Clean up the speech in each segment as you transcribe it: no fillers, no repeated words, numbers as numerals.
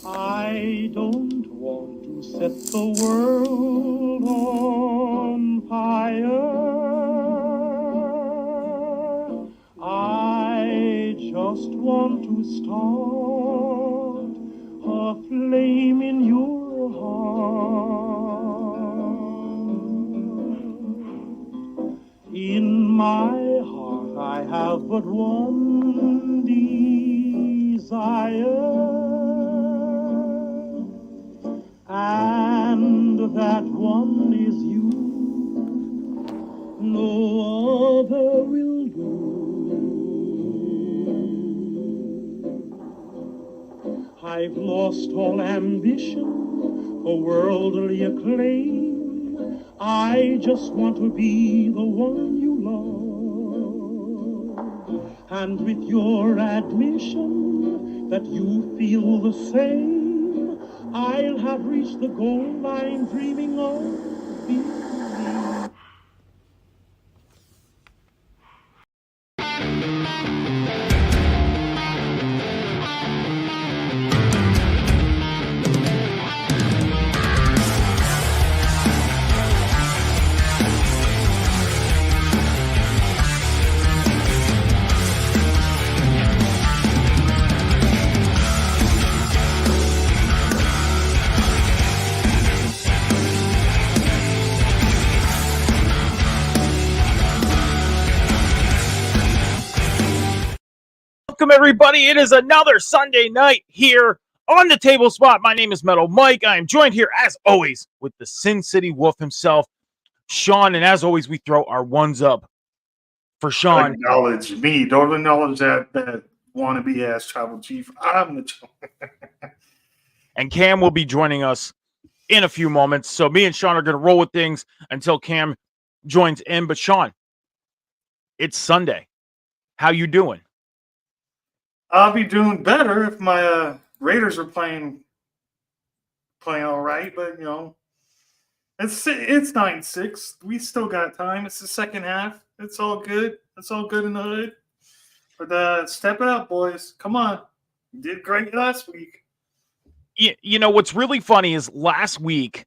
I don't want to set the world on fire. I just want to start a flame in your heart. In my heart I have but one desire, and that one is you. No other will do. I've lost all ambition for worldly acclaim. I just want to be the one you love. And with your admission that you feel the same, I'll have reached the goal I'm dreaming of. Believe. Welcome, everybody. It is another Sunday night here on the Table Spot. My name is Metal Mike. I am joined here, as always, with the Sin City Wolf himself, Sean. And as always, we throw our ones up for Sean. Acknowledge me. Don't acknowledge that wannabe ass tribal chief. I'm the And Cam will be joining us in a few moments. So me and Sean are going to roll with things until Cam joins in. But Sean, it's Sunday. How you doing? I'll be doing better if my Raiders are playing all right, but you know, it's 9-6. We still got time. It's the second half. It's all good. It's all good in the hood. But step it up, boys. Come on. You did great last week. You know what's really funny is last week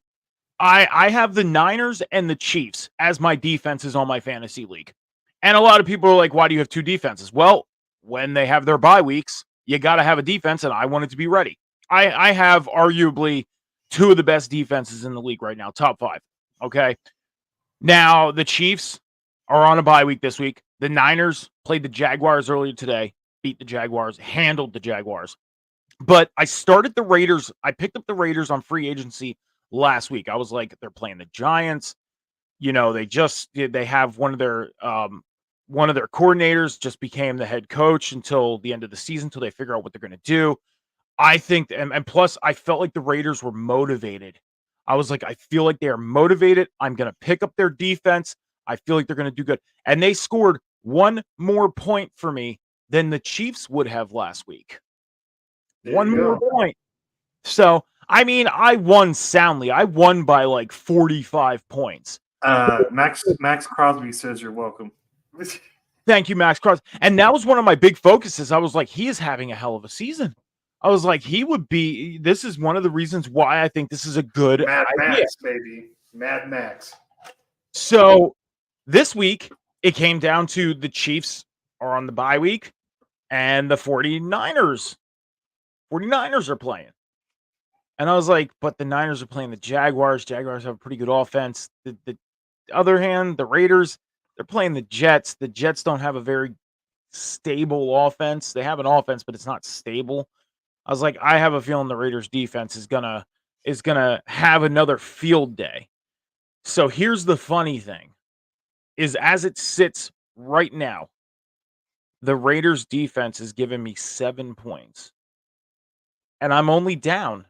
I have the Niners and the Chiefs as my defenses on my fantasy league. And a lot of people are like, why do you have two defenses? Well, when they have their bye weeks, you got to have a defense, and I want it to be ready. I have arguably two of the best defenses in the league right now, top 5. Okay. Now, the Chiefs are on a bye week this week. The Niners played the Jaguars earlier today, beat the Jaguars, handled the Jaguars. But I started the Raiders. I picked up the Raiders on free agency last week. I was like, they're playing the Giants. You know, they have one of their coordinators just became the head coach until the end of the season, until they figure out what they're going to do. I think, and plus, I felt like the Raiders were motivated. I was like, I feel like they are motivated. I'm going to pick up their defense. I feel like they're going to do good. And they scored one more point for me than the Chiefs would have last week. One more point. So, I mean, I won soundly. I won by like 45 points. Max Crosby says you're welcome. Thank you, Max Crosby. And that was one of my big focuses. I was like, he is having a hell of a season. I was like, this is one of the reasons why I think this is a good Mad idea. Max, baby. Mad Max. So this week, it came down to the Chiefs are on the bye week and the 49ers. 49ers are playing. And I was like, but the Niners are playing the Jaguars. Jaguars have a pretty good offense. The other hand, the Raiders, they're playing the Jets. The Jets don't have a very stable offense. They have an offense, but it's not stable. I was like, I have a feeling the Raiders defense is gonna have another field day. So here's the funny thing, is as it sits right now, the Raiders defense is giving me 7 points. And I'm only down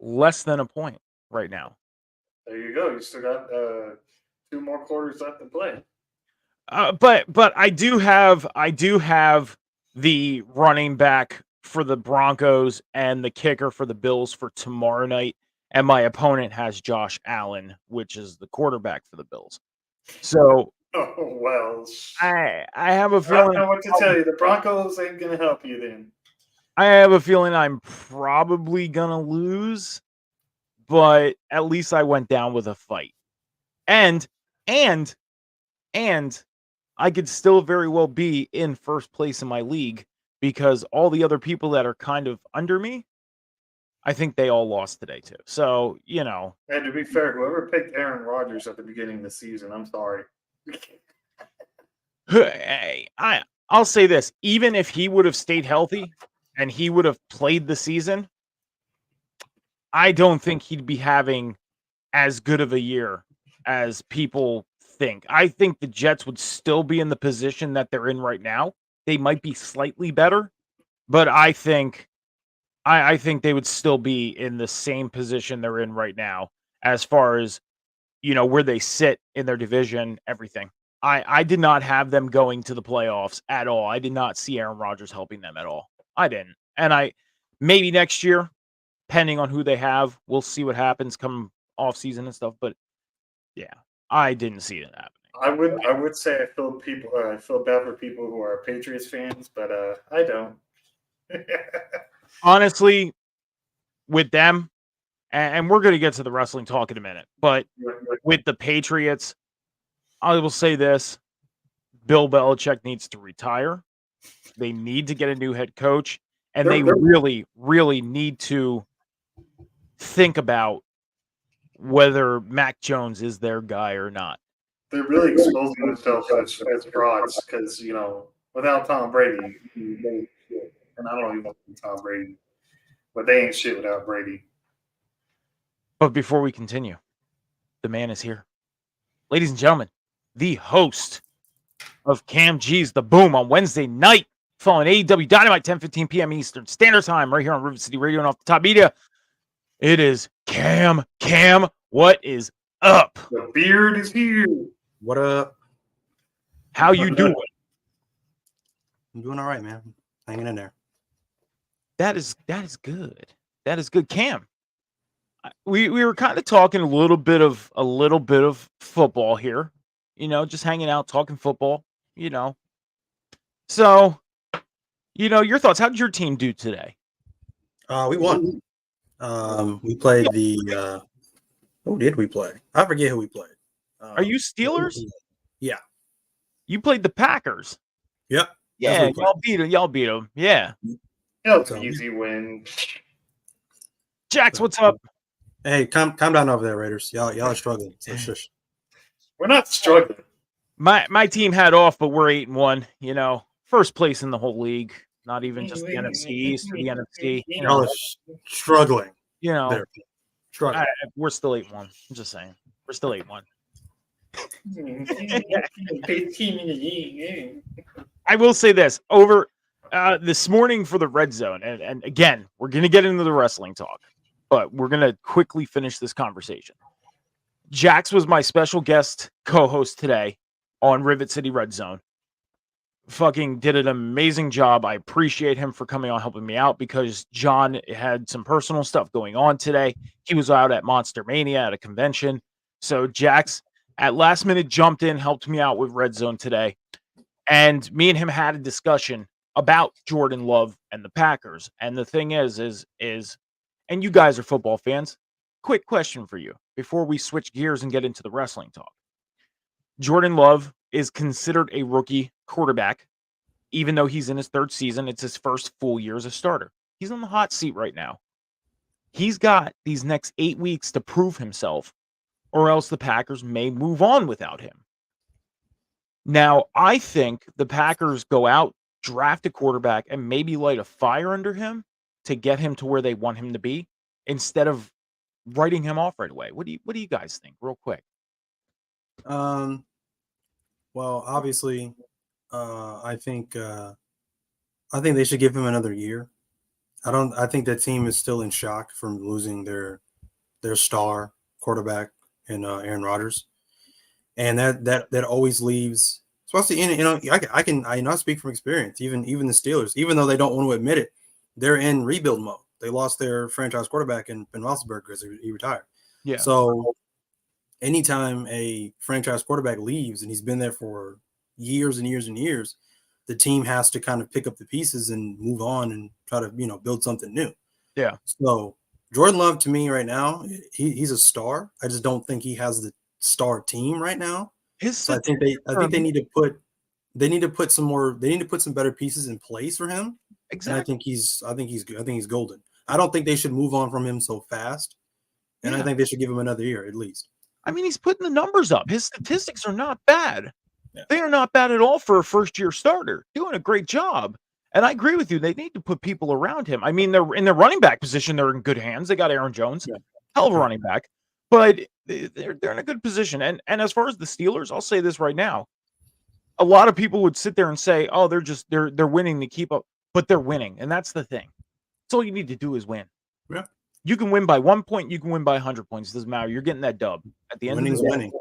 less than a point right now. There you go. You still got 2 more quarters left to play. But I do have the running back for the Broncos and the kicker for the Bills for tomorrow night, and my opponent has Josh Allen, which is the quarterback for the Bills. So, oh well, I have a feeling. I don't know what to tell you. The Broncos ain't gonna help you then. I have a feeling I'm probably gonna lose, but at least I went down with a fight. And and and I could still very well be in first place in my league because all the other people that are kind of under me, I think they all lost today too. So, And to be fair, whoever picked Aaron Rodgers at the beginning of the season, I'm sorry. hey, I'll say this, even if he would have stayed healthy and he would have played the season, I don't think he'd be having as good of a year as people think. I think the Jets would still be in the position that they're in right now. They might be slightly better, but I think they would still be in the same position they're in right now as far as, where they sit in their division, everything. I did not have them going to the playoffs at all. I did not see Aaron Rodgers helping them at all. I didn't. And maybe next year, depending on who they have, we'll see what happens come off season and stuff. But yeah, I didn't see it happening. I would say I feel bad for people who are Patriots fans, but I don't. Honestly, with them, and we're going to get to the wrestling talk in a minute, but with the Patriots, I will say this: Bill Belichick needs to retire. They need to get a new head coach, and they really, really need to think about whether Mac Jones is their guy or not. They're really exposing themselves as frauds because, without Tom Brady, and I don't even know Tom Brady, but they ain't shit without Brady. But before we continue, the man is here. Ladies and gentlemen, the host of Cam G's The Boom on Wednesday night, following AEW Dynamite, 10:15 p.m. Eastern Standard Time, right here on Rivet City Radio and Off the Top Media. It is Cam. Cam, what is up? The beard is here. What up? How you doing? I'm doing all right, man. Hanging in there. That is good. That is good. Cam, we were kind of talking a little bit of football here, just hanging out, talking football, So, your thoughts. How did your team do today? We won. We played the who did we play? I forget who we played. Are you Steelers? Yeah. You played the Packers. Yep. Yeah, y'all beat them. Yeah. That was an easy win. Jax, what's up? Hey, calm down over there, Raiders. Y'all are struggling. So shush. We're not struggling. My team had off, but we're 8-1. First place in the whole league. Not even just the NFC East or the NFC. Y'all are struggling. Struggling. We're still 8-1. I'm just saying, we're still 8-1. I will say this over this morning for the Red Zone, and again, we're gonna get into the wrestling talk, but we're gonna quickly finish this conversation. Jax was my special guest co-host today on Rivet City Red Zone. Fucking did an amazing job. I appreciate him for coming on, helping me out, because John had some personal stuff going on today. He was out at Monster Mania at a convention. So Jax at last minute jumped in, helped me out with Red Zone today. And me and him had a discussion about Jordan Love and the Packers. And the thing is, and you guys are football fans, quick question for you before we switch gears and get into the wrestling talk. Jordan Love is considered a rookie quarterback, even though he's in his third season. It's his first full year as a starter. He's on the hot seat right now. He's got these next 8 weeks to prove himself, or else the Packers may move on without him. Now, I think the Packers go out, draft a quarterback, and maybe light a fire under him to get him to where they want him to be, instead of writing him off right away. What do you guys think, real quick? Well, obviously, I think they should give him another year. I think that team is still in shock from losing their star quarterback in Aaron Rodgers, and that always leaves. Especially I speak from experience. Even the Steelers, even though they don't want to admit it, they're in rebuild mode. They lost their franchise quarterback in Ben Roethlisberger because he retired. Yeah. So anytime a franchise quarterback leaves and he's been there for years and years and years, the team has to kind of pick up the pieces and move on and try to, build something new. Yeah. So Jordan Love, to me right now, he's a star. I just don't think he has the star team right now. So I think they need to put some better pieces in place for him. Exactly. And I think he's good. I think he's golden. I don't think they should move on from him so fast. And I think they should give him another year at least. I mean, he's putting the numbers up. His statistics are not bad. Yeah. They are not bad at all for a first-year starter. Doing a great job. And I agree with you. They need to put people around him. I mean, they're in their running back position. They're in good hands. They got Aaron Jones, hell of a running back. But they're in a good position. And as far as the Steelers, I'll say this right now. A lot of people would sit there and say, "Oh, they're winning to keep up," but they're winning, and that's the thing. That's all you need to do is win. Yeah. You can win by 1 point. You can win by 100 points. It doesn't matter. You're getting that dub at the end. Winning's of the day. winning.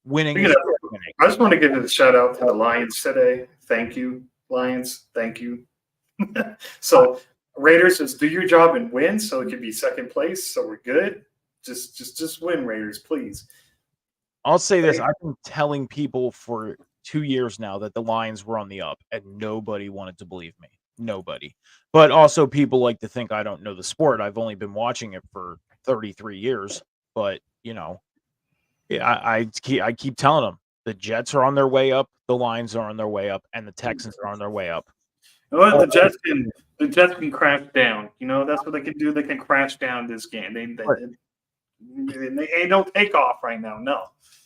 Winning. You Is know, winning. I just want to give a shout out to the Lions today. Thank you, Lions. Thank you. So Raiders, just do your job and win, so it can be second place. So we're good. Just win, Raiders, please. I'll say this: I've been telling people for 2 years now that the Lions were on the up, and nobody wanted to believe me. Nobody. But also, people like to think I don't know the sport. I've only been watching it for 33 years. But I keep telling them the Jets are on their way up, the Lions are on their way up, and the Texans are on their way up. You know what? The Jets can crash down. That's what they can do. They can crash down this game. They don't take off right now. No.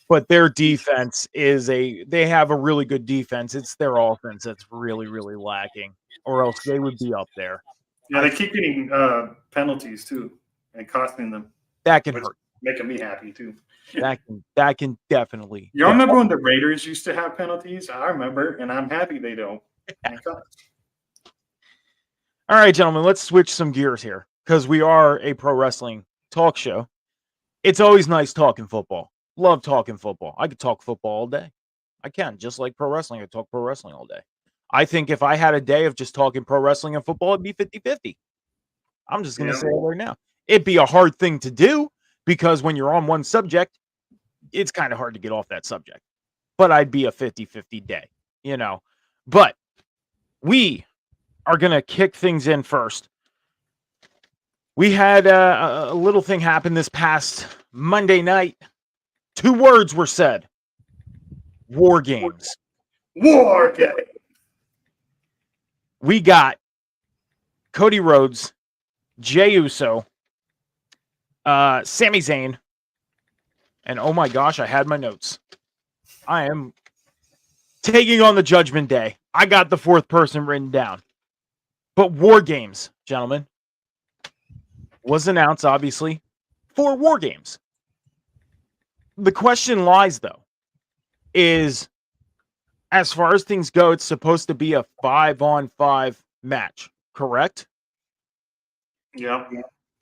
But their defense they have a really good defense. It's their offense that's really, really lacking, or else they would be up there. Yeah, they keep getting penalties too and costing them. That can hurt. Making me happy too. That can definitely. You remember when the Raiders used to have penalties? I remember, and I'm happy they don't. All right, gentlemen, let's switch some gears here because we are a pro wrestling talk show. It's always nice talking football. Love talking football. I could talk football all day. I can, just like pro wrestling. I talk pro wrestling all day. I think if I had a day of just talking pro wrestling and football, it'd be 50-50. I'm just going to say it right now. It'd be a hard thing to do because when you're on one subject, it's kind of hard to get off that subject. But I'd be a 50-50 day, But we are going to kick things in first. We had a little thing happen this past Monday night. 2 words were said. War games. War game. We got Cody Rhodes, Jey Uso, Sami Zayn, and oh my gosh, I had my notes. I am taking on the Judgment Day. I got the 4th person written down. But War Games, gentlemen, was announced, obviously, for War Games. The question lies, though, is as far as things go, it's supposed to be a 5-on-5 match, correct? Yeah.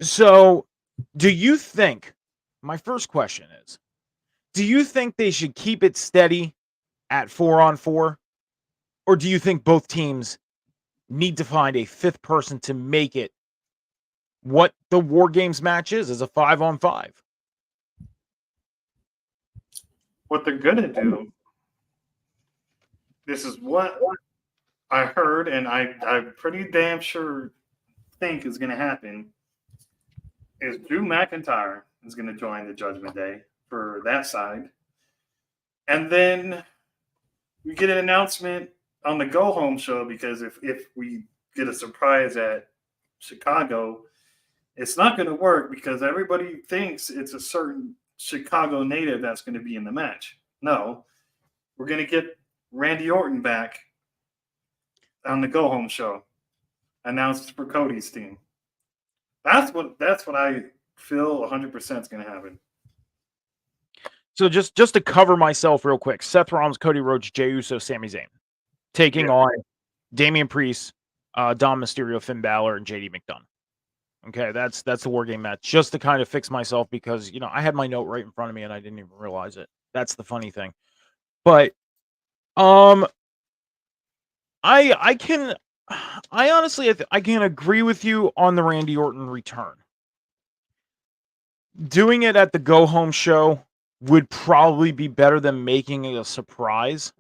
So, do you think, my first question is, do you think they should keep it steady at 4-on-4? Or do you think both teams need to find a 5th person to make it what the War Games match is a 5-on-5? What they're going to do, this is what I heard, and I'm pretty damn sure think is going to happen, is Drew McIntyre is going to join the Judgment Day for that side. And then we get an announcement on the Go Home show, because if we get a surprise at Chicago, it's not going to work because everybody thinks it's a certain Chicago native that's going to be in the match. No, we're going to get Randy Orton back on the Go Home show, announced for Cody's team. That's what I feel 100% is going to happen. So just to cover myself real quick, Seth Rollins, Cody Rhodes, Jey Uso, Sami Zayn, taking on Damian Priest, Dom Mysterio, Finn Balor, and JD McDonough. Okay, that's the War Game match. Just to kind of fix myself because I had my note right in front of me and I didn't even realize it. That's the funny thing. But I honestly I can agree with you on the Randy Orton return. Doing it at the Go Home show would probably be better than making it a surprise.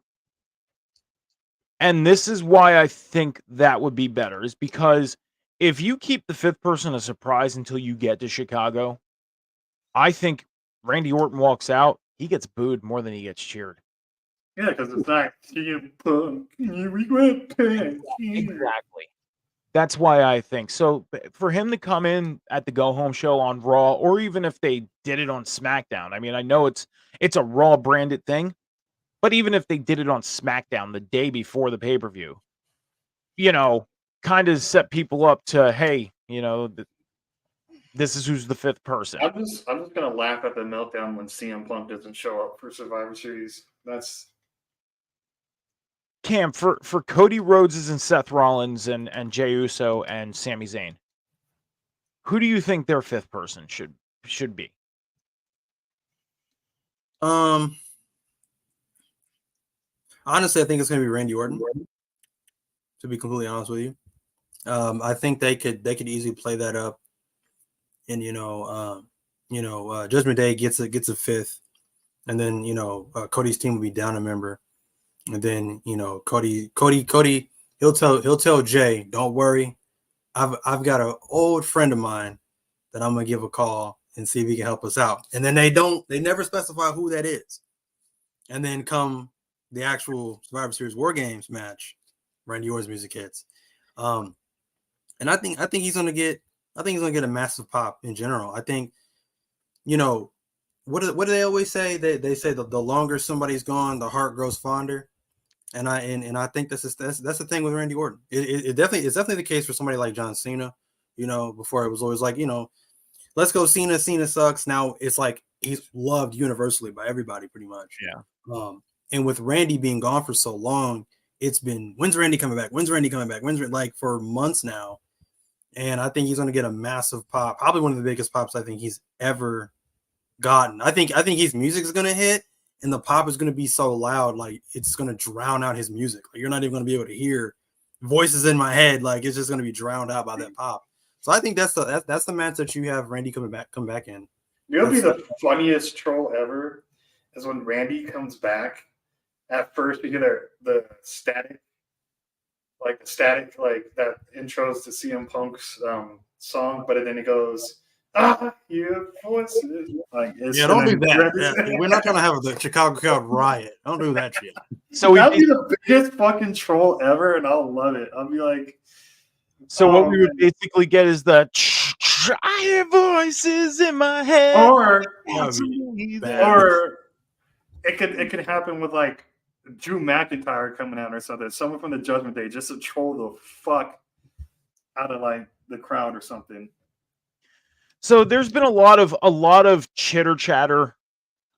And this is why I think that would be better, is because if you keep the fifth person a surprise until you get to Chicago, I think Randy Orton walks out, he gets booed more than he gets cheered. Yeah, because it's not CM Punk. You regret past. Exactly. That's why I think so. For him to come in at the go home show on Raw, or even if they did it on SmackDown, I mean, I know it's a Raw branded thing, but even if they did it on SmackDown the day before the pay per view, you know, kind of set people up to, hey, this is who's the fifth person. I'm just gonna laugh at the meltdown when CM Punk doesn't show up for Survivor Series. That's Cam, for Cody Rhodes and Seth Rollins and Jey Uso and Sami Zayn, who do you think their fifth person should be? Honestly, I think it's going to be Randy Orton. To be completely honest with you, I think they could easily play that up, and Judgment Day gets a fifth, and then Cody's team will be down a member, and then Cody he'll tell Jay, don't worry, I've got an old friend of mine that I'm gonna give a call and see if he can help us out, and then they never specify who that is, and then come the actual Survivor Series War Games match, Randy Orton's music hits, and I think he's gonna get a massive pop in general. I think what do they always say? They say the longer somebody's gone, the heart grows fonder. And I think that's the thing with Randy Orton. It's definitely the case for somebody like John Cena. Before it was always like, let's go Cena. Cena sucks. Now it's like he's loved universally by everybody pretty much. Yeah. And with Randy being gone for so long, it's been, when's Randy coming back? When's Randy coming back? Like for months now. And I think he's going to get a massive pop, probably one of the biggest pops I think he's ever gotten. I think his music is going to hit, and the pop is going to be so loud, like it's going to drown out his music. Like you're not even going to be able to hear voices in my head. Like it's just going to be drowned out by that pop. So I think that's the match that you have Randy come back in. It'll be the funniest troll ever is when Randy comes back. At first, we hear the static, like that intros to CM Punk's song, but then it goes, your voices. Like, don't do that. Yeah, we're not trying to have the Chicago crowd riot. Don't do that shit. So that'll be the biggest fucking troll ever, and I'll love it. I'll be like, so what we would basically get is the I hear voices in my head, or it could happen with like Drew McIntyre coming out or something, someone from the Judgment Day, just to troll the fuck out of like the crowd or something. So there's been a lot of chitter chatter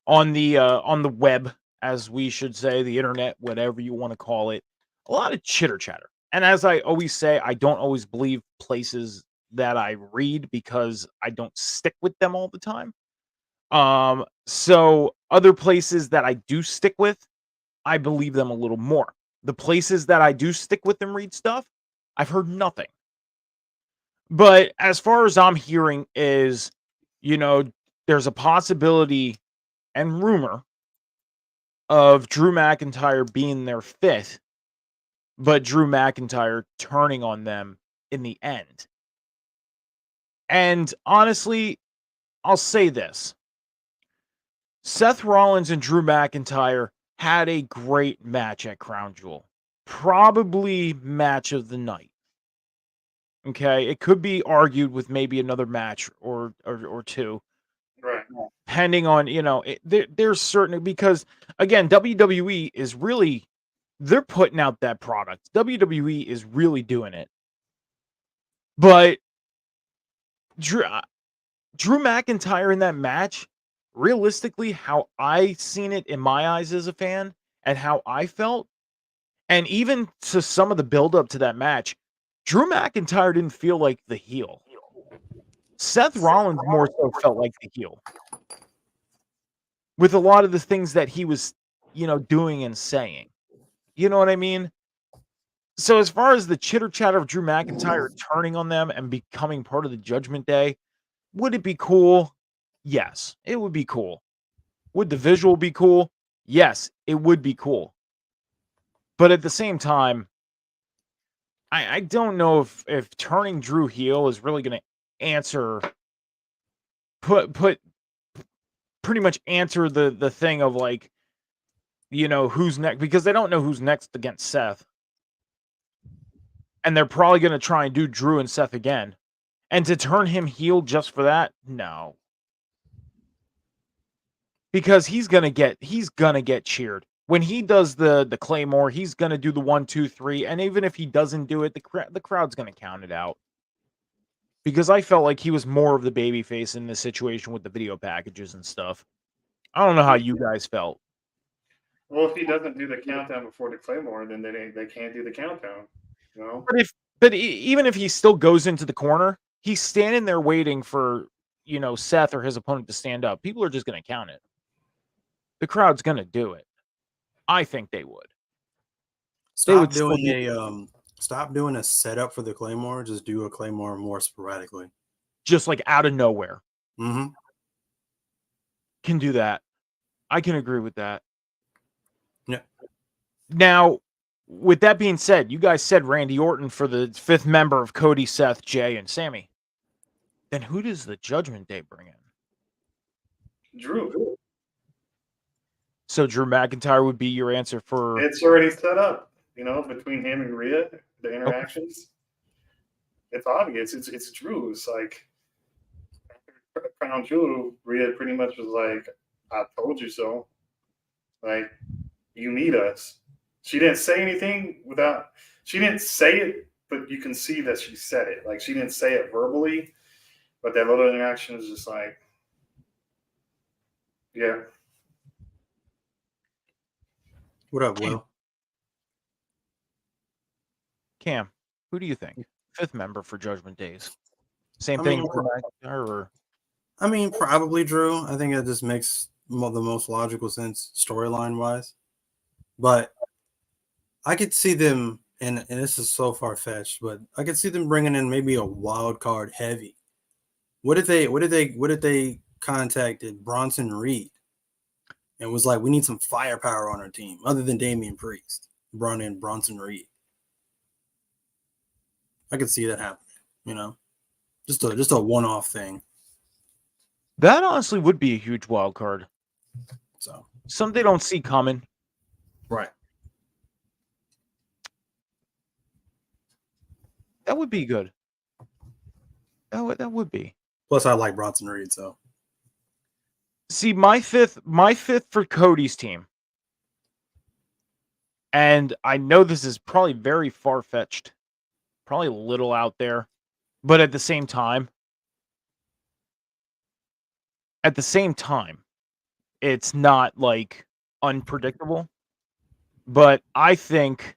on the web, as we should say, the internet, whatever you want to call it. A lot of chitter chatter. And as I always say, I don't always believe places that I read because I don't stick with them all the time. So other places that I do stick with, I believe them a little more. The places that I do stick with and read stuff, I've heard nothing. But as far as I'm hearing is, there's a possibility and rumor of Drew McIntyre being their fifth, but Drew McIntyre turning on them in the end. And honestly, I'll say this. Seth Rollins and Drew McIntyre had a great match at Crown Jewel. Probably match of the night. Okay, it could be argued with maybe another match or two, right? Depending on there's certain, because again, WWE is really, they're putting out that product. WWE is really doing it, but Drew McIntyre in that match, realistically, how I seen it in my eyes as a fan and how I felt, and even to some of the build up to that match, Drew McIntyre didn't feel like the heel. Seth Rollins more so felt like the heel with a lot of the things that he was, doing and saying. You know what I mean? So as far as the chitter chatter of Drew McIntyre turning on them and becoming part of the Judgment Day, would it be cool? Yes, it would be cool. Would the visual be cool? Yes, it would be cool. But at the same time, I don't know if turning Drew heel is really going to answer put pretty much answer the thing of like, who's next, because they don't know who's next against Seth. And they're probably going to try and do Drew and Seth again. And to turn him heel just for that? No. Because he's going to get cheered. When he does the Claymore, he's going to do the 1 2 3, and even if he doesn't do it, the crowd's going to count it out. Because I felt like he was more of the babyface in this situation with the video packages and stuff. I don't know how you guys felt. Well, if he doesn't do the countdown before the Claymore, then they can't do the countdown. Even if he still goes into the corner, he's standing there waiting for Seth or his opponent to stand up. People are just going to count it. The crowd's going to do it. I think they would. Stop doing a setup for the Claymore. Just do a Claymore more sporadically. Just like out of nowhere. Mm-hmm. Can do that. I can agree with that. Yeah. Now, with that being said, you guys said Randy Orton for the 5th member of Cody, Seth, Jay, and Sammy. Then who does the Judgment Day bring in? Drew. So Drew McIntyre would be your answer for... It's already set up, between him and Rhea, the interactions. Okay. It's obvious. It's Drew. It's like Crown Jewel, Rhea pretty much was like, I told you so. Like, you need us. She didn't say anything she didn't say it, but you can see that she said it. Like, she didn't say it verbally, but that little interaction is just like, yeah. What up, Will? Cam, who do you think? 5th member for Judgment Days. Same thing for McIntyre, or? I mean, probably Drew. I think it just makes the most logical sense storyline-wise. But I could see them, and this is so far-fetched, but I could see them bringing in maybe a wild card heavy. What if they contacted Bronson Reed and was like, we need some firepower on our team other than Damian Priest? Brought in Bronson Reed. I could see that happening, just a one-off thing. That honestly would be a huge wild card. So something they don't see coming. Right. That would be good. That would be. Plus, I like Bronson Reed, so. See, my fifth for Cody's team. And I know this is probably very far-fetched. Probably a little out there. But at the same time, it's not like unpredictable. But I think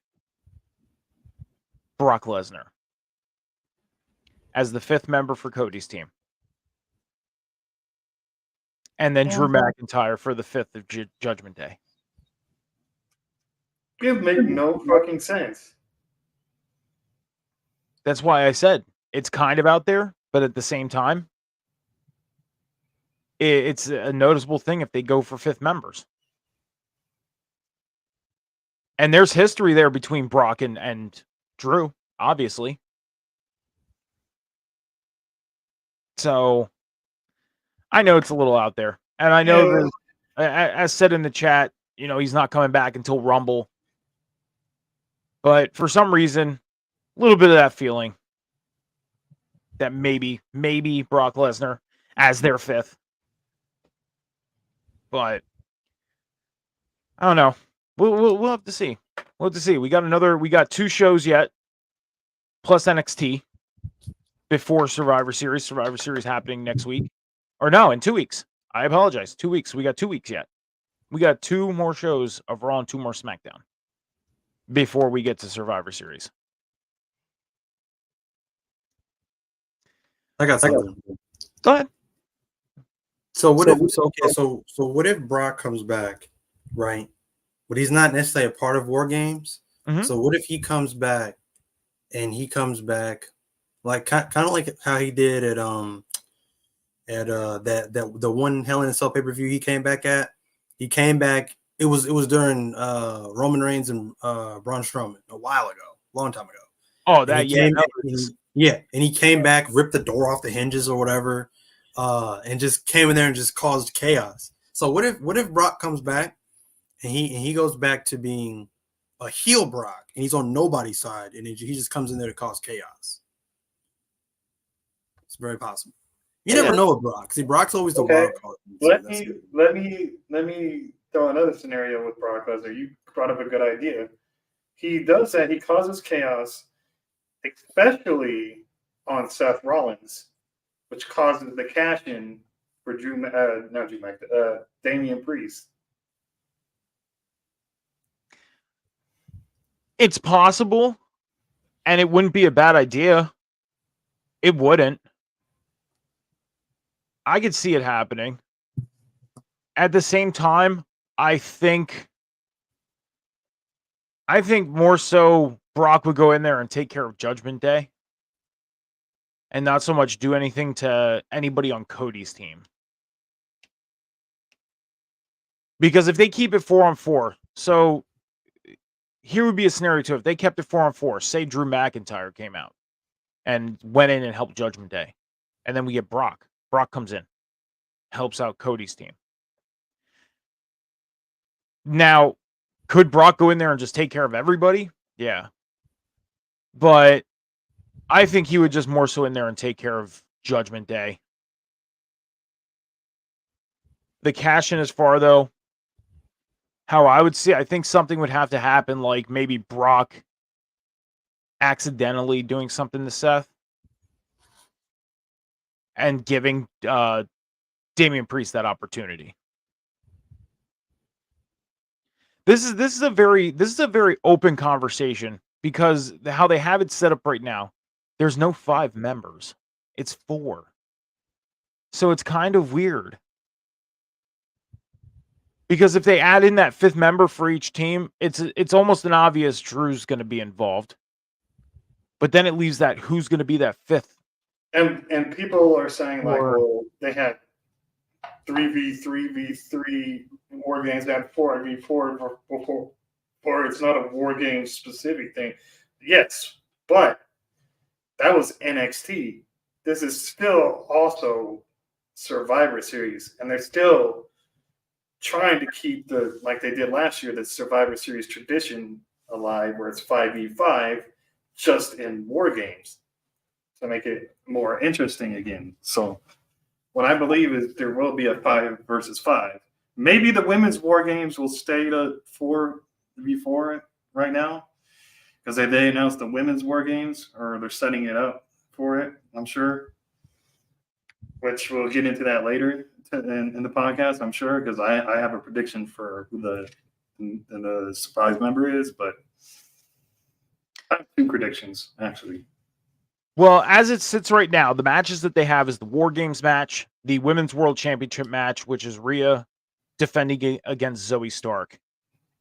Brock Lesnar as the 5th member for Cody's team. And then Drew McIntyre for the 5th of Judgment Day. It makes no fucking sense. That's why I said it's kind of out there, but at the same time, it's a noticeable thing if they go for 5th members. And there's history there between Brock and Drew, obviously. So I know it's a little out there. And I know that, as said in the chat, he's not coming back until Rumble. But for some reason, a little bit of that feeling that maybe Brock Lesnar as their 5th. But I don't know. We'll have to see. We'll have to see. We got 2 shows yet, plus NXT before Survivor Series. Survivor Series happening next week. Or no, in 2 weeks. I apologize. 2 weeks. We got 2 weeks yet. We got 2 more shows of Raw and 2 more SmackDown before we get to Survivor Series. I got something. Go ahead. So what if Brock comes back, right? But he's not necessarily a part of War Games. Mm-hmm. So what if he comes back and he comes back like kind of like how he did at the one Hell in a Cell pay-per-view he came back at? He came back It was during Roman Reigns and Braun Strowman a while ago, long time ago. Oh, And that he yeah, came, that and was, and he came back, ripped the door off the hinges or whatever, and just came in there and just caused chaos. So what if Brock comes back and he goes back to being a heel Brock and he's on nobody's side and he just comes in there to cause chaos? It's very possible. You never know with Brock. See, Brock's always the Okay. wild card. Let me throw another scenario with Brock Lesnar. You brought up a good idea. He does that. He causes chaos, especially on Seth Rollins, which causes the cash in for Damian Priest. it's possible, and it wouldn't be a bad idea. It wouldn't. I could see it happening. At the same time, I think more so Brock would go in there and take care of Judgment Day and not so much do anything to anybody on Cody's team. Because if they keep it 4-on-4, so here would be a scenario too. If they kept it 4-on-4, say Drew McIntyre came out and went in and helped Judgment Day, and then we get Brock. Brock comes in, helps out Cody's team. Now, could Brock go in there and just take care of everybody? Yeah. But I think he would just more so in there and take care of Judgment Day. The cash in as far, though, how I would see, I think something would have to happen, like maybe Brock accidentally doing something to Seth and giving Damian Priest that opportunity. This is a very open conversation because how they have it set up right now, there's no 5 members. It's 4. So it's kind of weird. Because if they add in that 5th member for each team, it's almost an obvious Drew's going to be involved. But then it leaves that who's going to be that 5th. And people are saying like, well, they had 3v3 war games, they had 4v4 before, or it's not a war game specific thing. Yes, but that was NXT. This is still also Survivor Series, and they're still trying to keep the, like they did last year, the Survivor Series tradition alive, where it's 5v5, just in war games to make it more interesting again. So what I believe is there will be a 5 versus 5. Maybe the women's war games will stay to 4v4 right now because they announced the women's war games, or they're setting it up for it, I'm sure, which we'll get into that later in the podcast, I'm sure, because I have a prediction for who the surprise member is, but I have 2 predictions, actually. Well, as it sits right now, the matches that they have is the War Games match, the Women's World Championship match, which is Rhea defending against Zoe Stark,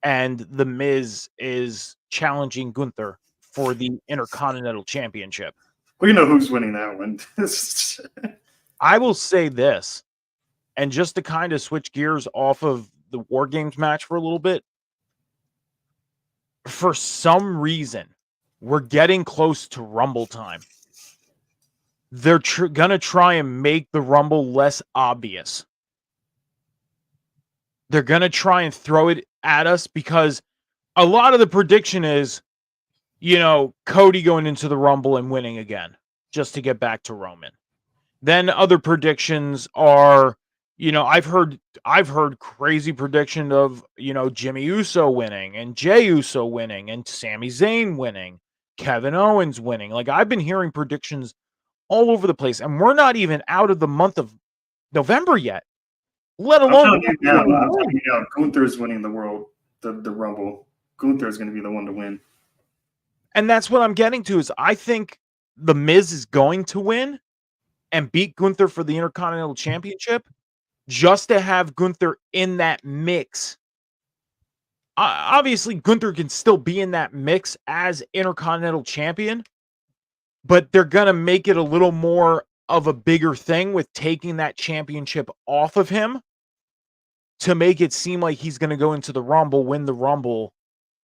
and The Miz is challenging Gunther for the Intercontinental Championship. We know who's winning that one. I will say this, and just to kind of switch gears off of the War Games match for a little bit, for some reason, we're getting close to Rumble time. They're going to try and make the Rumble less obvious. They're going to try and throw it at us because a lot of the prediction is, Cody going into the Rumble and winning again just to get back to Roman. Then other predictions are, I've heard crazy prediction of, Jimmy Uso winning and Jey Uso winning and Sami Zayn winning, Kevin Owens winning. Like, I've been hearing predictions all over the place, and we're not even out of the month of November yet, let alone. I'm telling you now, Gunther's winning the Rumble. Gunther's going to be the one to win. And that's what I'm getting to is I think The Miz is going to win and beat Gunther for the Intercontinental Championship just to have Gunther in that mix. Obviously, Gunther can still be in that mix as Intercontinental Champion, but they're going to make it a little more of a bigger thing with taking that championship off of him to make it seem like he's going to go into the Rumble, win the Rumble,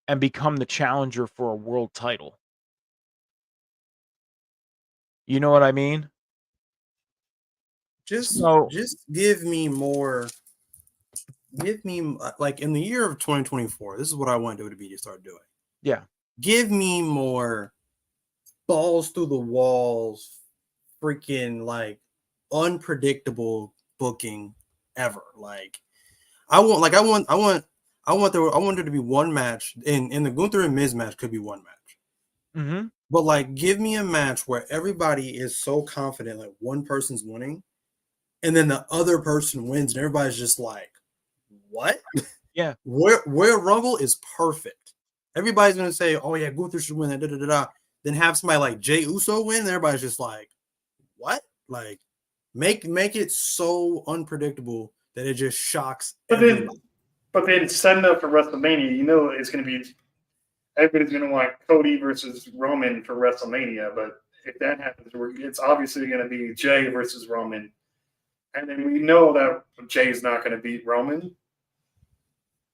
and become the challenger for a world title. You know what I mean? Just So- just give me more. Give me like in the year of 2024. This is what I want WWE to start doing. Yeah. Give me more balls through the walls, freaking like unpredictable booking ever. Like I want there to be one match in the Gunther and Miz match could be one match. Mm-hmm. But like give me a match where everybody is so confident like one person's winning and then the other person wins and everybody's just like, what? Yeah. Royal Rumble is perfect. Everybody's gonna say, "Oh yeah, Gunther should win." Da, da, da, da. Then have somebody like Jey Uso win, and everybody's just like, "What?" Like, make it so unpredictable that it just shocks everybody. But then setting up for WrestleMania, you know, it's going to be everybody's going to want Cody versus Roman for WrestleMania. But if that happens, it's obviously going to be Jey versus Roman, and then we know that Jay's not going to beat Roman.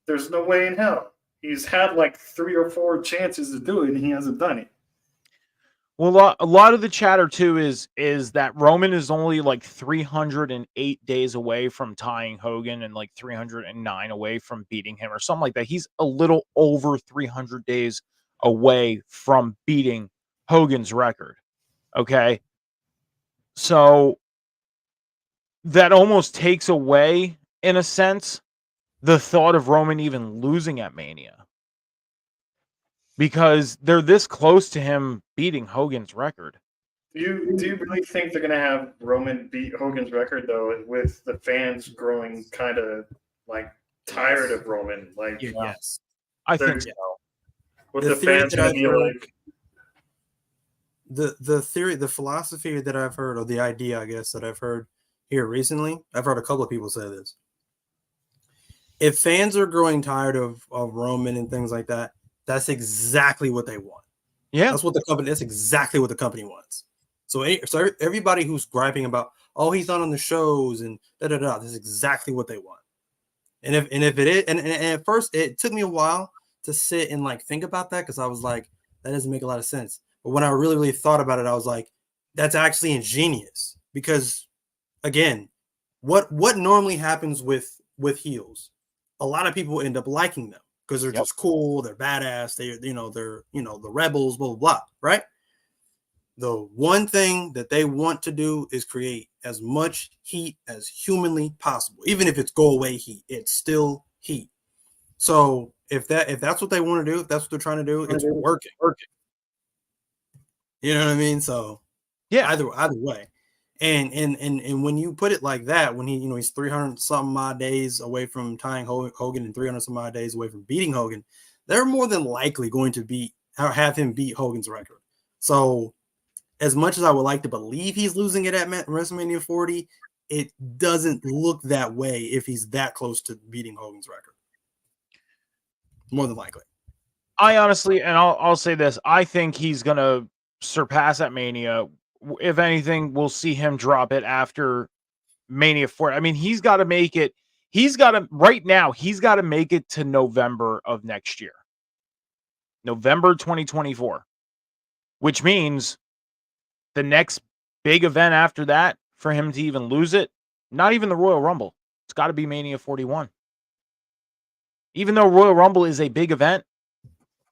There's no way in hell. He's had like 3 or 4 chances to do it, and he hasn't done it. Well, a lot of the chatter too is that Roman is only like 308 days away from tying Hogan and like 309 away from beating him or something like that. He's a little over 300 days away from beating Hogan's record. Okay. So that almost takes away, in a sense, the thought of Roman even losing at Mania. Because they're this close to him beating Hogan's record. Do you really think they're going to have Roman beat Hogan's record, though, with the fans growing kind of like tired of Roman? Like, Yes, I they're, think so. with The the theory fans that going I've to be heard- like, the philosophy that I've heard, or the idea, I guess, that I've heard here recently. I've heard a couple of people say this. If fans are growing tired of Roman and things like that, that's exactly what they want. Yeah. That's exactly what the company wants. So everybody who's griping about, oh, he's not on the shows and da da da, that's exactly what they want. And if it is, and at first it took me a while to sit and like think about that because I was like, that doesn't make a lot of sense. But when I really, really thought about it, I was like, that's actually ingenious because, again, what normally happens with heels, a lot of people end up liking them because they're just cool, they're badass, they're the rebels, blah blah blah, right? The one thing that they want to do is create as much heat as humanly possible, even if it's go away heat, it's still heat. So if that's what they want to do, if that's what they're trying to do, it's working. You know what I mean? So yeah, either way. And when you put it like that, when he's 300 something odd days away from tying Hogan and 300 some odd days away from beating Hogan, they're more than likely going to have him beat Hogan's record. So as much as I would like to believe he's losing it at WrestleMania 40, it doesn't look that way if he's that close to beating Hogan's record. More than likely. I honestly, and I'll say this, I think he's gonna surpass at Mania. If anything, we'll see him drop it after Mania 4. I mean, he's got to make it. Right now, he's got to make it to November of next year. November 2024. Which means the next big event after that, for him to even lose it, not even the Royal Rumble. It's got to be Mania 41. Even though Royal Rumble is a big event,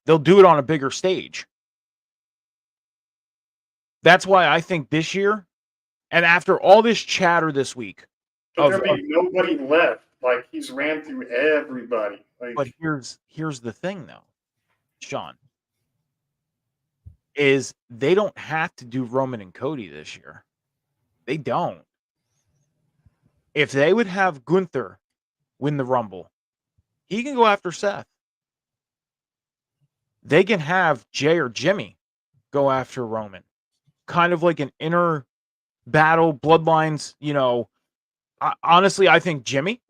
they'll do it on a bigger stage. That's why I think this year, and after all this chatter this week, there'll be nobody left. Like, he's ran through everybody. Like, but here's the thing, though, Sean, is they don't have to do Roman and Cody this year. They don't. If they would have Gunther win the Rumble, he can go after Seth. They can have Jay or Jimmy go after Roman. Kind of like an inner battle, bloodlines, honestly, I think Jimmy,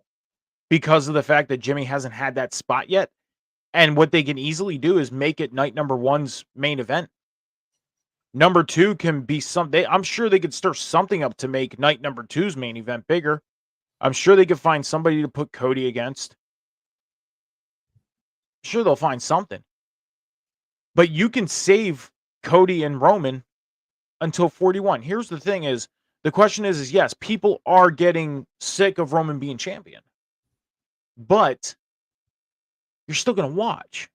because of the fact that Jimmy hasn't had that spot yet. And what they can easily do is make it night number 1's main event. Number 2 can be I'm sure they could stir something up to make night number 2's main event bigger. I'm sure they could find somebody to put Cody against. Sure, they'll find something. But you can save Cody and Roman until 41. Here's the thing is, the question is yes, people are getting sick of Roman being champion. But you're still going to watch.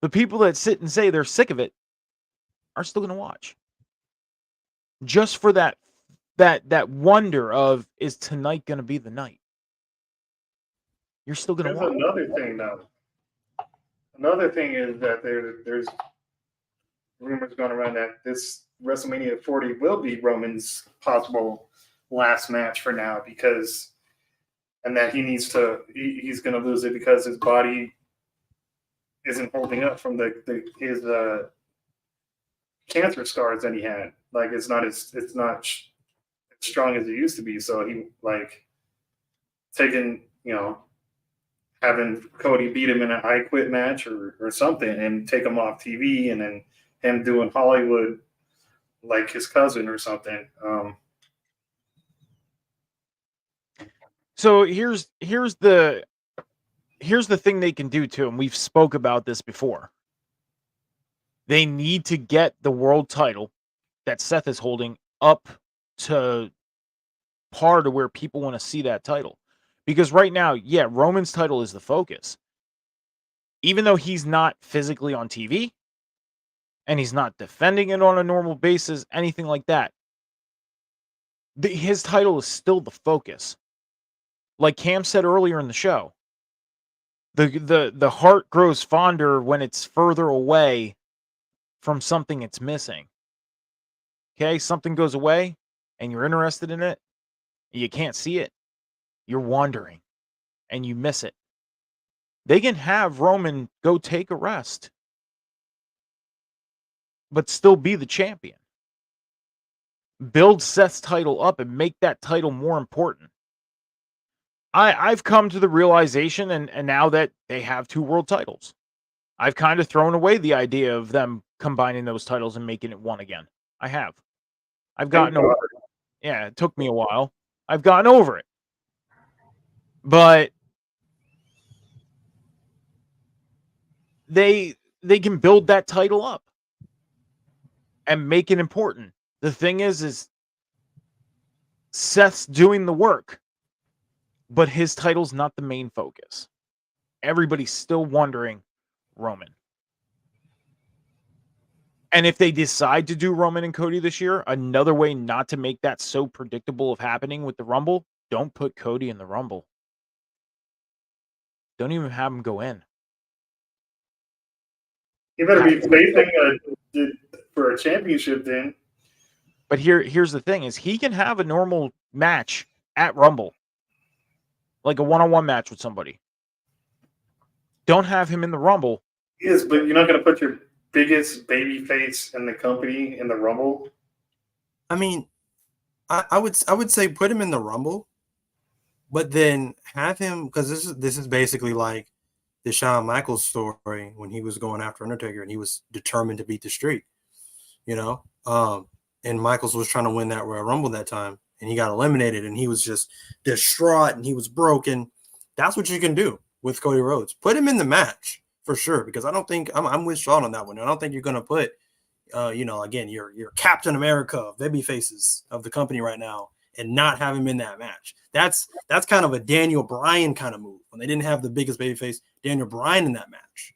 The people that sit and say they're sick of it are still going to watch. Just for that wonder of, is tonight going to be the night? You're still going to There's watch. another thing, though. Another thing is that there's rumors going around that this WrestleMania 40 will be Roman's possible last match for now, because, and that he's going to lose it because his body isn't holding up from his cancer scars that he had. Like, it's not as strong as it used to be. So he taking, having Cody beat him in an I Quit match or something and take him off TV, and then him doing Hollywood like his cousin or something. So here's the thing they can do too, and we've spoke about this before. They need to get the world title that Seth is holding up to par to where people want to see that title. Because right now, yeah, Roman's title is the focus. Even though he's not physically on TV and he's not defending it on a normal basis, anything like that, his title is still the focus. Like Cam said earlier in the show, the heart grows fonder when it's further away from something it's missing. Okay, something goes away and you're interested in it, and you can't see it. You're wandering and you miss it. They can have Roman go take a rest, but still be the champion. Build Seth's title up and make that title more important. I've come to the realization, and now that they have 2 world titles, I've kind of thrown away the idea of them combining those titles and making it one again. I have. I've gotten over it. Yeah, it took me a while. I've gotten over it. But they can build that title up and make it important. The thing is Seth's doing the work, but his title's not the main focus. Everybody's still wondering Roman. And if they decide to do Roman and Cody this year, another way not to make that so predictable of happening with the Rumble, don't put Cody in the Rumble. Don't even have him go in. You better be facing for a championship then. But here's the thing: is he can have a normal match at Rumble, like a one-on-one match with somebody. Don't have him in the Rumble. Yes, but you're not going to put your biggest baby face in the company in the Rumble. I mean, I would say put him in the Rumble, but then have him, because this is basically like the Shawn Michaels story when he was going after Undertaker and he was determined to beat the streak, and Michaels was trying to win that Royal Rumble that time, and he got eliminated, and he was just distraught, and he was broken. That's what you can do with Cody Rhodes. Put him in the match for sure, because I don't think I'm with Sean on that one. I don't think you're going to put, again, your Captain America, baby faces of the company right now, and not have him in that match. That's kind of a Daniel Bryan kind of move when they didn't have the biggest babyface Daniel Bryan in that match.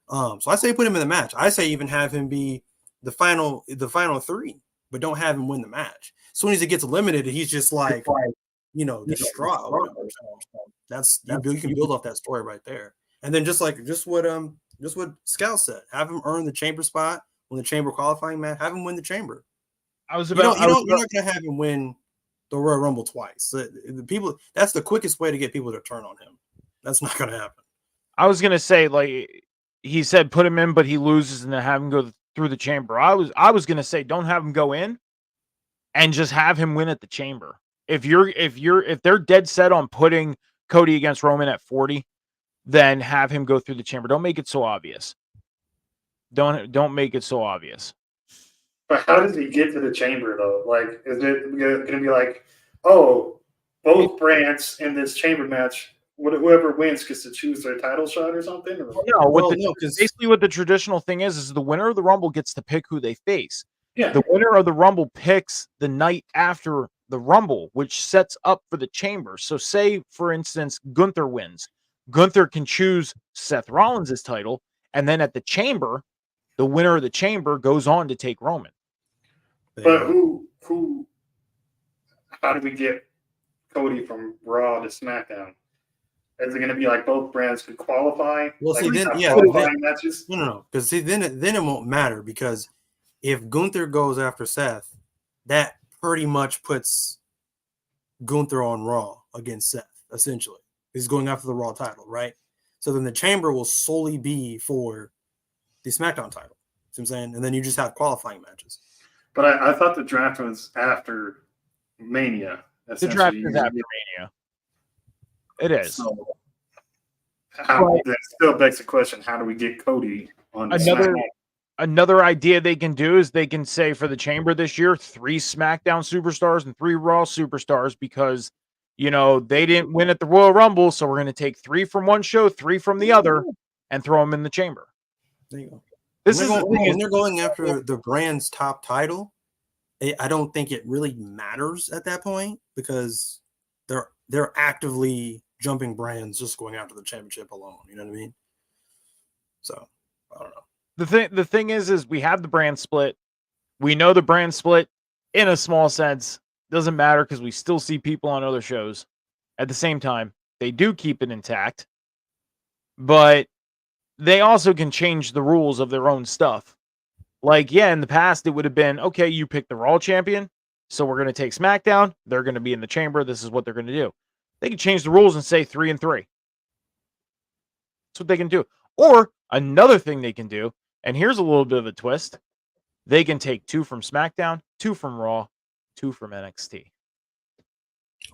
So I say put him in the match. I say even have him be the final 3, but don't have him win the match. As soon as he gets eliminated, he's just like, distraught. You can build off that story right there. And then just what Scout said, have him earn the chamber spot when the chamber qualifying match, have him win the chamber. You're not going to have him win the Royal Rumble twice. The people, that's the quickest way to get people to turn on him. That's not going to happen. I was going to say, like he said, put him in, but he loses, and then have him go through the chamber. I was going to say, don't have him go in, and just have him win at the chamber. If they're dead set on putting Cody against Roman at 40, then have him go through the chamber. Don't make it so obvious. Don't make it so obvious. But how does he get to the chamber though? Like, is it going to be like, oh, both brands in this chamber match. Whoever wins gets to choose their title shot or something. Or? No, Well, no, because basically what the traditional thing is the winner of the Rumble gets to pick who they face. Yeah. The winner of the Rumble picks the night after the Rumble, which sets up for the chamber. So say, for instance, Gunther wins. Gunther can choose Seth Rollins' title, and then at the chamber, the winner of the chamber goes on to take Roman. But who? How do we get Cody from Raw to SmackDown? Is it going to be like both brands could qualify? Well, like see, then qualifying matches. No, because see, then it won't matter because if Gunther goes after Seth, that pretty much puts Gunther on Raw against Seth. Essentially, he's going after the Raw title, right? So then the chamber will solely be for the SmackDown title. See what I'm saying? And then you just have qualifying matches. But I thought the draft was after Mania. The draft is after Mania. It is. So, that still begs the question: how do we get Cody on another idea they can do is they can say for the chamber this year 3 SmackDown superstars and 3 Raw superstars because they didn't win at the Royal Rumble, so we're going to take 3 from one show, 3 from the other, and throw them in the chamber. There you go. When they're going after the brand's top title, I don't think it really matters at that point because they're actively jumping brands just going after the championship alone. You know what I mean? So I don't know. The thing is we have the brand split. We know the brand split in a small sense doesn't matter because we still see people on other shows. At the same time, they do keep it intact, but they also can change the rules of their own stuff. Like, in the past, it would have been, okay, you pick the Raw champion, so we're going to take SmackDown. They're going to be in the chamber. This is what they're going to do. They can change the rules and say 3 and 3. That's what they can do. Or another thing they can do, and here's a little bit of a twist, they can take 2 from SmackDown, 2 from Raw, 2 from NXT.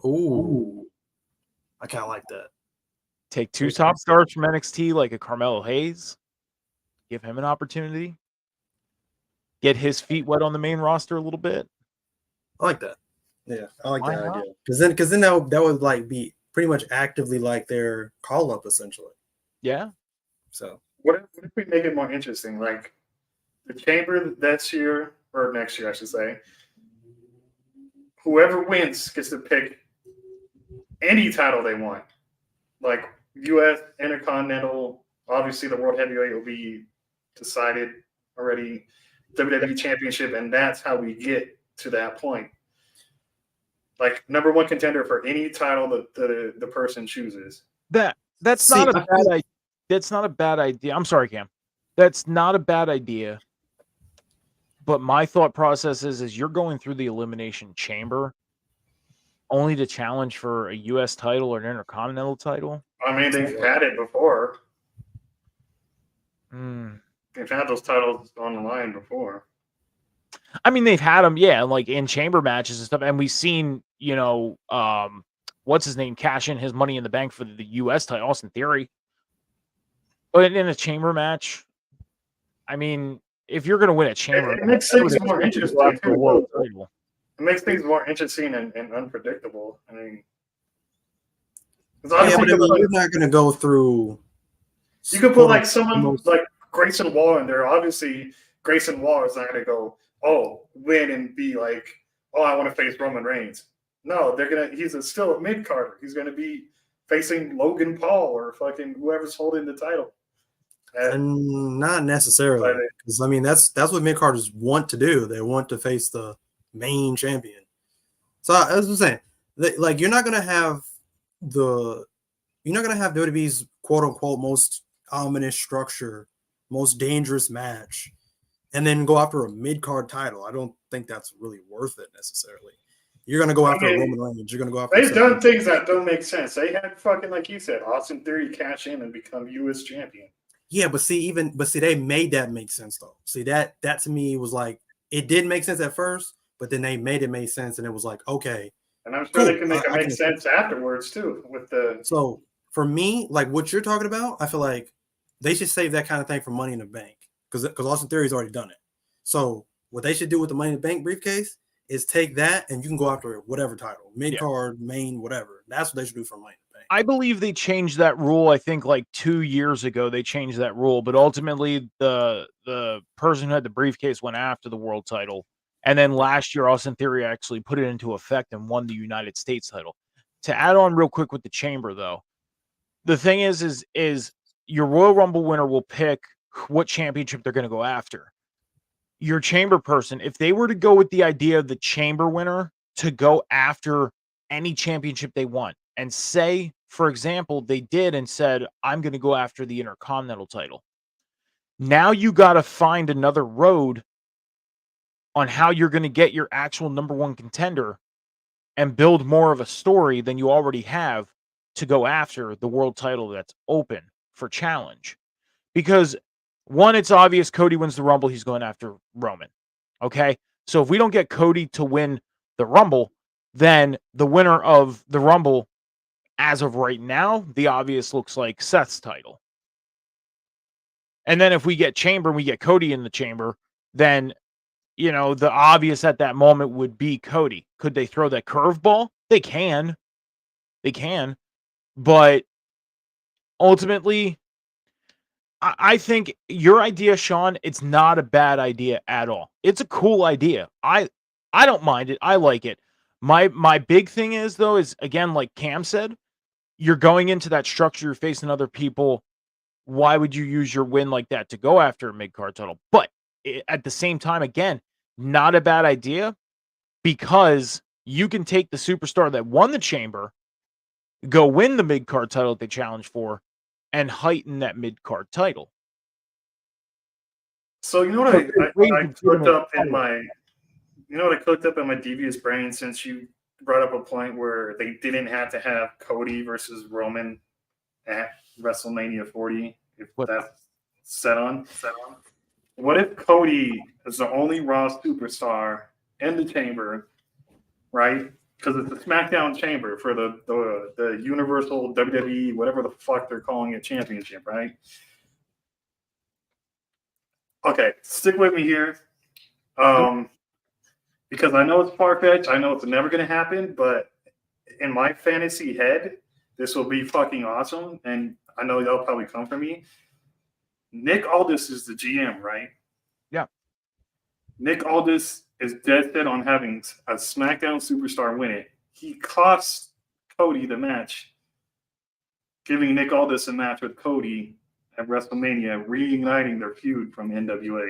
Ooh. I kind of like that. Take 2 top stars from NXT like a Carmelo Hayes. Give him an opportunity. Get his feet wet on the main roster a little bit. I like that. Yeah, I like that idea. Because then that would like be pretty much actively like their call up essentially. Yeah. So what if we make it more interesting? Like the chamber this year or next year, I should say. Whoever wins gets to pick any title they want. Like U.S. Intercontinental, obviously the World Heavyweight will be decided already. WWE Championship, and that's how we get to that point. Like number 1 contender for any title that the person chooses. That's not a bad idea. That's not a bad idea. I'm sorry, Cam. That's not a bad idea. But my thought process is you're going through the Elimination Chamber only to challenge for a U.S. title or an Intercontinental title. I mean, they've had it before. Hmm. They've had those titles on the line before. I mean, they've had them, like in chamber matches and stuff. And we've seen, what's his name, cash in his Money in the Bank for the U.S. title, Austin Theory. But in a chamber match, I mean, if you're going to win a chamber, it makes things more interesting. It makes things more interesting and unpredictable. I mean, but you're not going to go through. You could put like someone like Grayson Waller in there. Obviously, Grayson Waller is not going to go, win and be like, I want to face Roman Reigns. No, he's still a mid-carder. He's going to be facing Logan Paul or fucking whoever's holding the title. And not necessarily. Because, I mean, that's what mid-carders want to do. They want to face the main champion. So, as I'm saying, you're not going to have WWE's quote-unquote most ominous structure, most dangerous match, and then go after a mid-card title. I don't think that's really worth it necessarily. You're going to go after Roman Reigns. You're going to go after. They've done things that don't make sense. They had fucking, like you said, Austin Theory cash in and become U.S. champion. Yeah, but see, they made that make sense though. See, that to me was like, it did make sense at first, but then they made it make sense, and it was like, okay. And I'm sure they can make it make sense afterwards too. So for me, like what you're talking about, I feel like they should save that kind of thing for Money in the Bank because Austin Theory's already done it. So what they should do with the Money in the Bank briefcase is take that and you can go after whatever title, mid card, main, whatever. That's what they should do for Money in the Bank. I believe they changed that rule. I think like 2 years ago they changed that rule, but ultimately the person who had the briefcase went after the world title, and then last year Austin Theory actually put it into effect and won the United States title. To add on real quick with the Chamber, though, the thing is your Royal Rumble winner will pick what championship they're going to go after. Your Chamber person, if they were to go with the idea of the Chamber winner to go after any championship they want, and say, for example, they did and said, I'm going to go after the Intercontinental title. Now you got to find another road on how you're going to get your actual number one contender and build more of a story than you already have to go after the world title that's open for challenge. Because one, it's obvious Cody wins the Rumble, he's going after Roman. Okay? So if we don't get Cody to win the Rumble, then the winner of the Rumble, as of right now, the obvious looks like Seth's title. And then if we get Chamber and we get Cody in the Chamber, then, you know, the obvious at that moment would be Cody. Could they throw that curveball? They can. They can. But ultimately, I think your idea, Sean, it's not a bad idea at all. It's a cool idea. I don't mind it. I like it. My big thing is, though, is, again, like Cam said, you're going into that structure, you're facing other people. Why would you use your win like that to go after a mid-card title? But at the same time, again, not a bad idea, because you can take the superstar that won the Chamber, go win the mid-card title that they challenged for, and heighten that mid-card title. So you know what I cooked up in my, you know what I cooked up in my devious brain, since you brought up a point where they didn't have to have Cody versus Roman at WrestleMania 40, if that's set on. What if Cody is the only Raw superstar in the Chamber, right? Because it's the SmackDown Chamber for the Universal WWE, whatever the fuck they're calling it, championship, right? Okay, stick with me here. Because I know it's far-fetched. I know it's never going to happen, but in my fantasy head, this will be fucking awesome, and I know they'll probably come for me. Nick Aldis is the GM, right? Yeah. Nick Aldis is dead set on having a SmackDown superstar win it. He cost Cody the match, giving Nick Aldis a match with Cody at WrestleMania, reigniting their feud from NWA.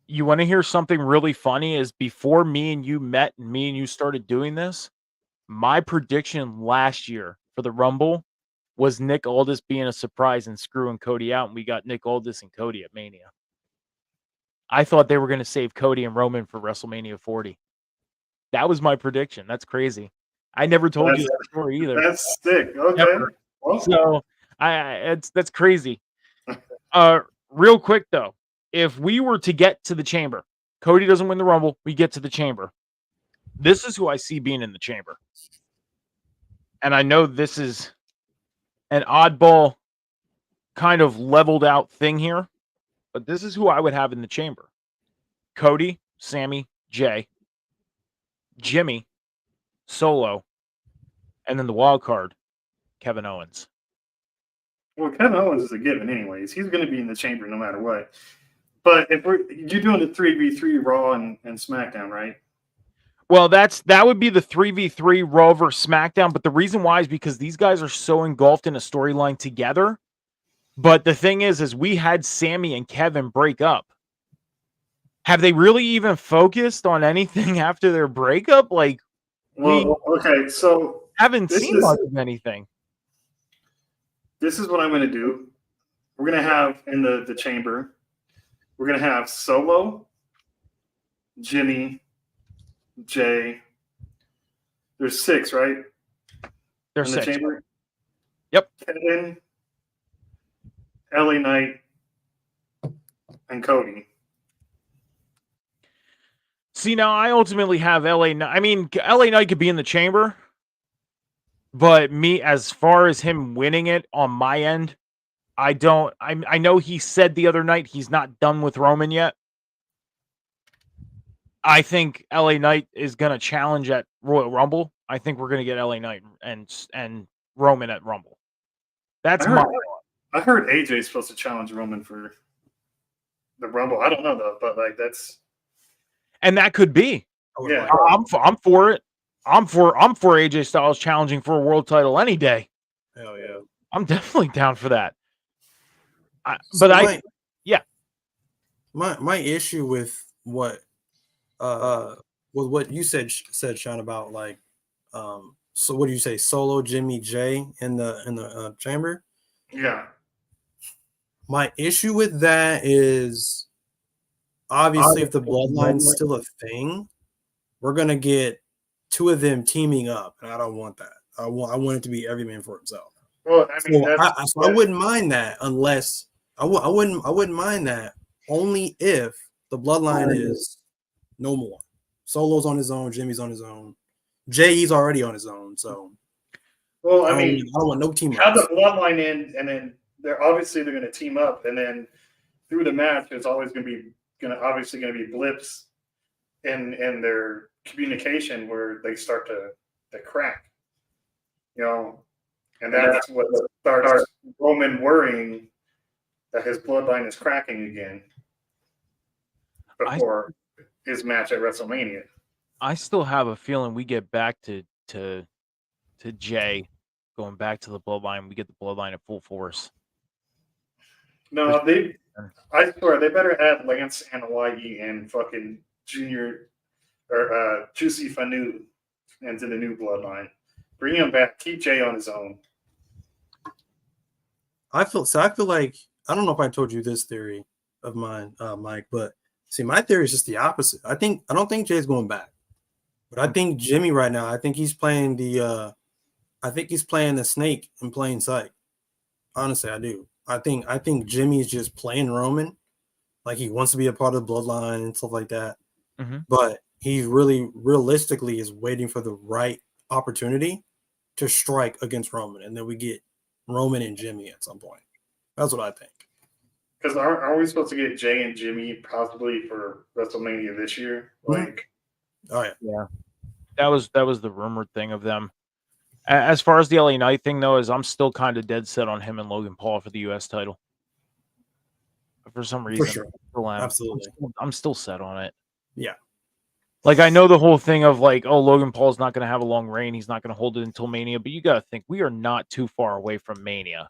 You want to hear something really funny? Is before me and you met and me and you started doing this, my prediction last year for the Rumble was Nick Aldis being a surprise and screwing Cody out, and we got Nick Aldis and Cody at Mania. I thought they were going to save Cody and Roman for WrestleMania 40. That was my prediction. That's crazy. I never told you that story either. That's sick. Okay. Well, so that's crazy. Real quick though, if we were to get to the Chamber, Cody doesn't win the Rumble, we get to the Chamber. This is who I see being in the Chamber. And I know this is an oddball kind of leveled out thing here, but this is who I would have in the Chamber. Cody, Sammy, Jay, Jimmy, Solo, and then the wild card, Kevin Owens. Well, Kevin Owens is a given anyways. He's going to be in the Chamber no matter what. But if you're doing the 3v3 Raw and SmackDown, right? Well, that would be the 3v3 Raw versus SmackDown, but the reason why is because these guys are so engulfed in a storyline together. But the thing is we had Sammy and Kevin break up. Have they really even focused on anything after their breakup? Like, okay, so haven't seen much of anything. This is what I'm going to do. We're going to have in the Chamber, we're going to have Solo, Jimmy, Jay. There's 6, right? There's 6. The Chamber. Yep. Kevin, LA Knight, and Cody. See, now I ultimately have LA Knight. I mean, LA Knight could be in the Chamber, but me, as far as him winning it on my end, I don't. I know he said the other night he's not done with Roman yet. I think LA Knight is going to challenge at Royal Rumble. I think we're going to get LA Knight and Roman at Rumble. That's my. I heard AJ's supposed to challenge Roman for the Rumble. I don't know though, but like that's. And that could be. Yeah, I'm for it. I'm for AJ Styles challenging for a world title any day. Hell yeah. I'm definitely down for that. My issue with what you said Sean, about like so what do you say, Solo Jimmy J in the chamber? yeah. My issue with that is obviously if the bloodline's still a thing, we're gonna get two of them teaming up, and I don't want that. I want it to be every man for himself. Well, I mean, I wouldn't mind that unless I wouldn't mind that only if the bloodline is no more. Solo's on his own, Jimmy's on his own, Jay's already on his own. So, well, I mean, I don't want no team. Have the bloodline in, and then they're going to team up, and then through the match, there's always going to be blips in their communication where they start to crack, and that's what starts Roman worrying that his bloodline is cracking again before his match at WrestleMania. I still have a feeling we get back to Jay, going back to the bloodline. We get the bloodline at full force. No, I swear they better add Lance and Hawaii and fucking Junior or Juicy Fanu into the new bloodline. Bring him back. Keep Jay on his own. I feel like, I don't know if I told you this theory of mine, Mike, but see, my theory is just the opposite. I don't think Jay's going back, but I think Jimmy right now, I think he's playing the snake in plain sight. Honestly, I do. I think Jimmy's just playing Roman, like he wants to be a part of the bloodline and stuff like that. Mm-hmm. But he really realistically is waiting for the right opportunity to strike against Roman, and then we get Roman and Jimmy at some point. That's what I think. Because aren't we supposed to get Jay and Jimmy possibly for WrestleMania this year? Like, oh yeah, that was the rumored thing of them. As far as the LA Knight thing, though, is I'm still kind of dead set on him and Logan Paul for the U.S. title. For some reason, for sure. Absolutely, I'm still set on it. Yeah, like I know the whole thing of like, oh, Logan Paul's not going to have a long reign. He's not going to hold it until Mania. But you got to think we are not too far away from Mania,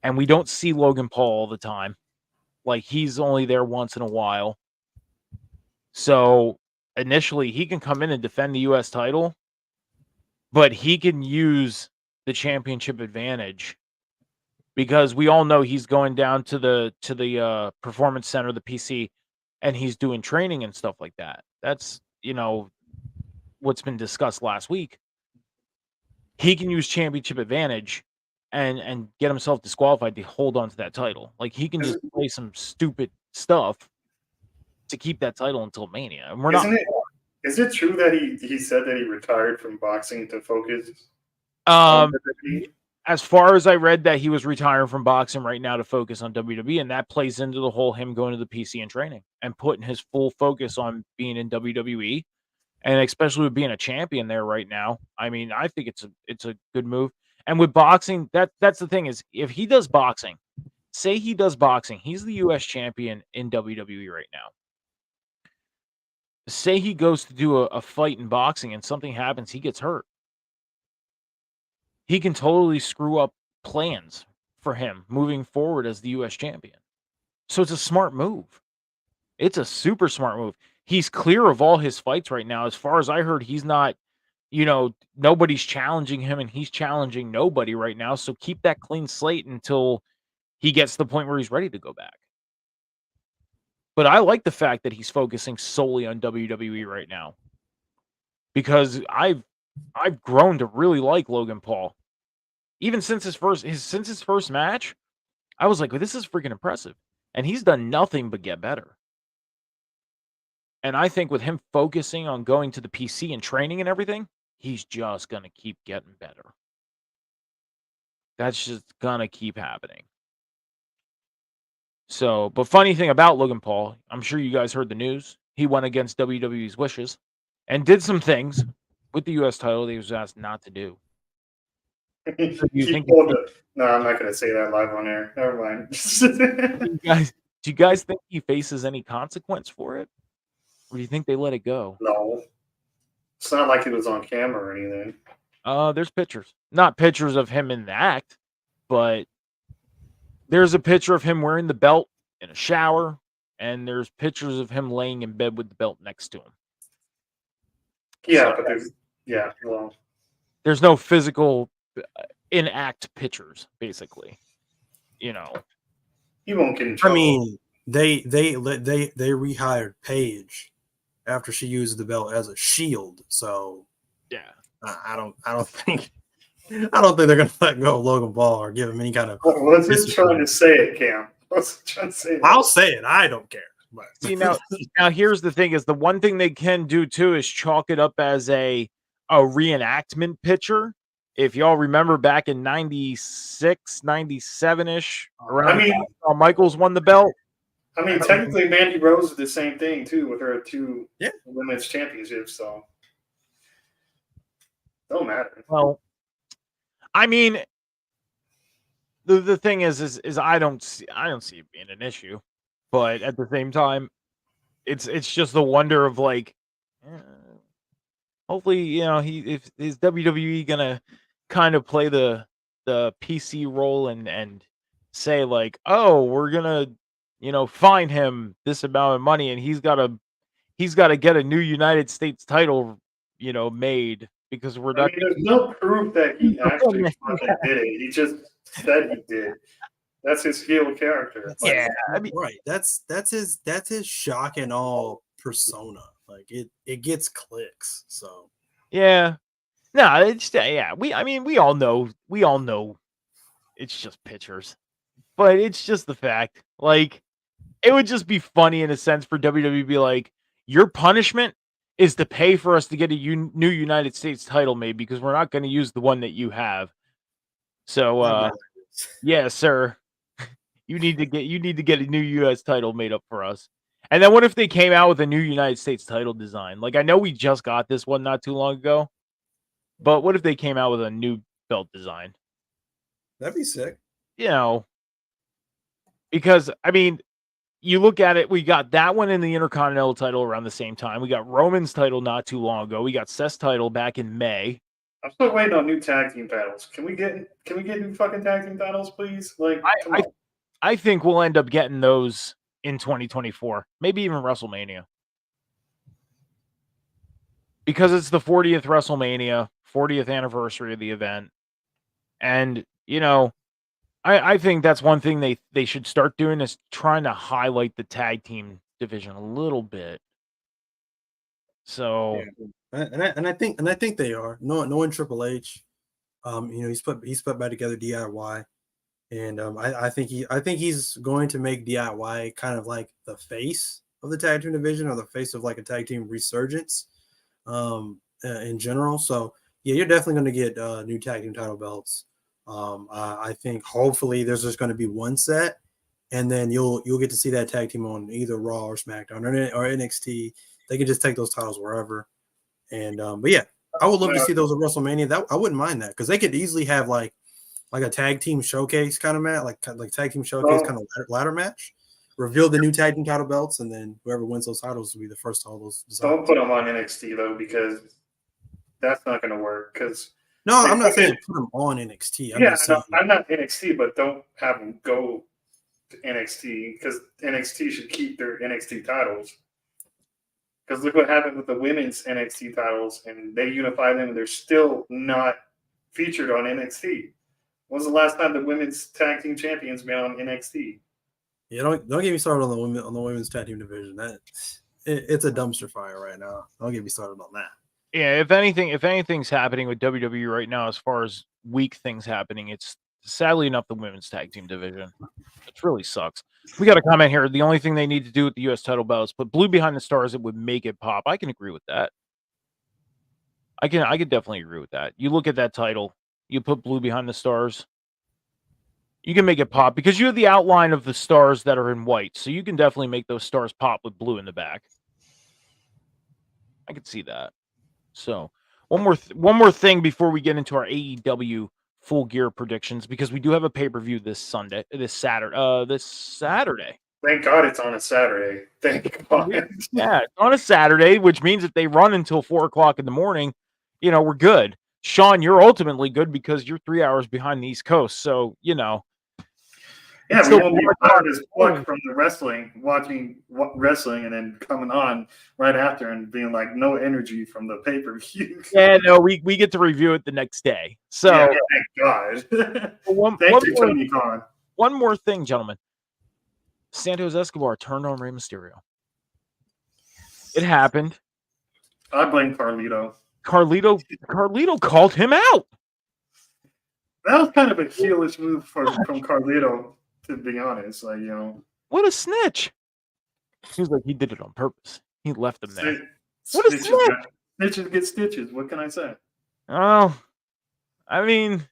and we don't see Logan Paul all the time. Like he's only there once in a while. So initially, he can come in and defend the U.S. title. But he can use the championship advantage because we all know he's going down to the performance center, the PC, and he's doing training and stuff like that. That's what's been discussed last week. He can use championship advantage and get himself disqualified to hold on to that title. Like he can just play some stupid stuff to keep that title until Mania. And we're not. Is it true that he said that he retired from boxing to focus? As far as I read, that he was retiring from boxing right now to focus on WWE, and that plays into the whole him going to the PC and training and putting his full focus on being in WWE, and especially with being a champion there right now. I mean, I think it's a good move. And with boxing, that's the thing is if he does boxing, say he does boxing, he's the U.S. champion in WWE right now. Say he goes to do a fight in boxing and something happens, he gets hurt. He can totally screw up plans for him moving forward as the U.S. champion. So it's a smart move. It's a super smart move. He's clear of all his fights right now. As far as I heard, he's not, nobody's challenging him and he's challenging nobody right now. So keep that clean slate until he gets to the point where he's ready to go back. But I like the fact that he's focusing solely on WWE right now because I've grown to really like Logan Paul. Even since his first match, I was like, well, this is freaking impressive. And he's done nothing but get better. And I think with him focusing on going to the PC and training and everything, he's just going to keep getting better. That's just going to keep happening. So, but funny thing about Logan Paul, I'm sure you guys heard the news. he went against WWE's wishes and did some things with the U.S. title that he was asked not to do. So do you think No, I'm not gonna say that live on air. Never mind. do you guys think he faces any consequence for it? Or do you think they let it go? No. It's not like he was on camera or anything. There's pictures. Not pictures of him in the act, but there's a picture of him wearing the belt in a shower, and there's pictures of him laying in bed with the belt next to him. Yeah, So, but well, there's no physical in act pictures, basically. You know. he won't get in trouble. I mean, they rehired Paige after she used the belt as a shield. So yeah, I don't think they're gonna let go of Logan Paul or give him any kind of. What's he trying to say it, Cam? What's he trying to say? I'll say it. I don't care. But. See now here's the thing: is the one thing they can do too is chalk it up as a reenactment picture. If y'all remember back in 96, 97-ish, around Shawn Michaels won the belt. I mean, technically, Mandy Rose did the same thing too with her 2 women's championships. So don't matter. Well, I mean, the thing is I don't see it being an issue, but at the same time, it's just the wonder of like, hopefully, you know, is WWE gonna kind of play the PC role and say like, oh, we're gonna, you know, fine him this amount of money, and he's got to get a new United States title, you know, made because we're not. I mean, there's no proof that he actually fucking did it. He just said he did. That's his heel character. Yeah, I mean, right. That's his shock and all persona. Like it gets clicks. So yeah. No, it's we all know it's just pictures. But it's just the fact. Like, it would just be funny in a sense for WWE to be like, your punishment is to pay for us to get a new United States title made because we're not going to use the one that you have. So yeah, sir. You need to get a new US title made up for us. And then what if they came out with a new United States title design? Like, I know we just got this one not too long ago. But what if they came out with a new belt design? That'd be sick. You know, because, I mean, you look at it, we got that one in the Intercontinental title around the same time. We got Roman's title not too long ago. We got Seth's title back in May. I'm still waiting on new tag team titles. Can we get new fucking tag team titles, please? Like, I think we'll end up getting those in 2024, maybe even WrestleMania. Because it's the 40th WrestleMania, 40th anniversary of the event. And, you know, I think that's one thing they should start doing is trying to highlight the tag team division a little bit. So, yeah. and I think they are. No, in Triple H, you know, he's put back together DIY, and I think he's going to make DIY kind of like the face of the tag team division or the face of like a tag team resurgence, in general. So yeah, you're definitely going to get new tag team title belts. I think hopefully there's just going to be one set, and then you'll get to see that tag team on either Raw or SmackDown or NXT. They can just take those titles wherever. And but yeah, I would love to see those at WrestleMania. That I wouldn't mind that because they could easily have like a tag team showcase kind of match, like tag team showcase kind of ladder match. Reveal the new tag team title belts, and then whoever wins those titles will be the first to hold those. Don't put them on NXT though, because that's not going to work. Because no, I'm not saying put them on NXT. I'm not NXT, but don't have them go to NXT because NXT should keep their NXT titles. Because look what happened with the women's NXT titles, and they unified them, and they're still not featured on NXT. When's the last time the women's tag team champions been on NXT? Yeah, don't get me started on the women's tag team division. It's a dumpster fire right now. Don't get me started on that. Yeah, if anything's happening with WWE right now, as far as weak things happening, it's sadly enough the women's tag team division. It really sucks. We got a comment here. The only thing they need to do with the U.S. title belt is put blue behind the stars. It would make it pop. I can agree with that. I can definitely agree with that. You look at that title, you put blue behind the stars, you can make it pop because you have the outline of the stars that are in white. So you can definitely make those stars pop with blue in the back. I could see that. So one more thing before we get into our AEW Full Gear predictions, because we do have a pay-per-view this Saturday. Thank God it's on a Saturday. Thank God. Yeah, it's on a Saturday, which means if they run until 4:00 in the morning, we're good. Sean, you're ultimately good because you're 3 hours behind the East Coast. So, Yeah, it's we still won't be 4:00 tired in as the fuck morning. from the watching wrestling, and then coming on right after and being like no energy from the pay-per-view. Yeah, no, we get to review it the next day. So Yeah, thank God. Thank you, Tony Khan. one more thing, gentlemen. Santos Escobar turned on Rey Mysterio. It happened. I blame Carlito. Carlito called him out. That was kind of a heelish move from Carlito, to be honest. What a snitch. He was like, he did it on purpose. He left him there. What a snitches snitch. snitches get stitches. What can I say? Oh, I mean,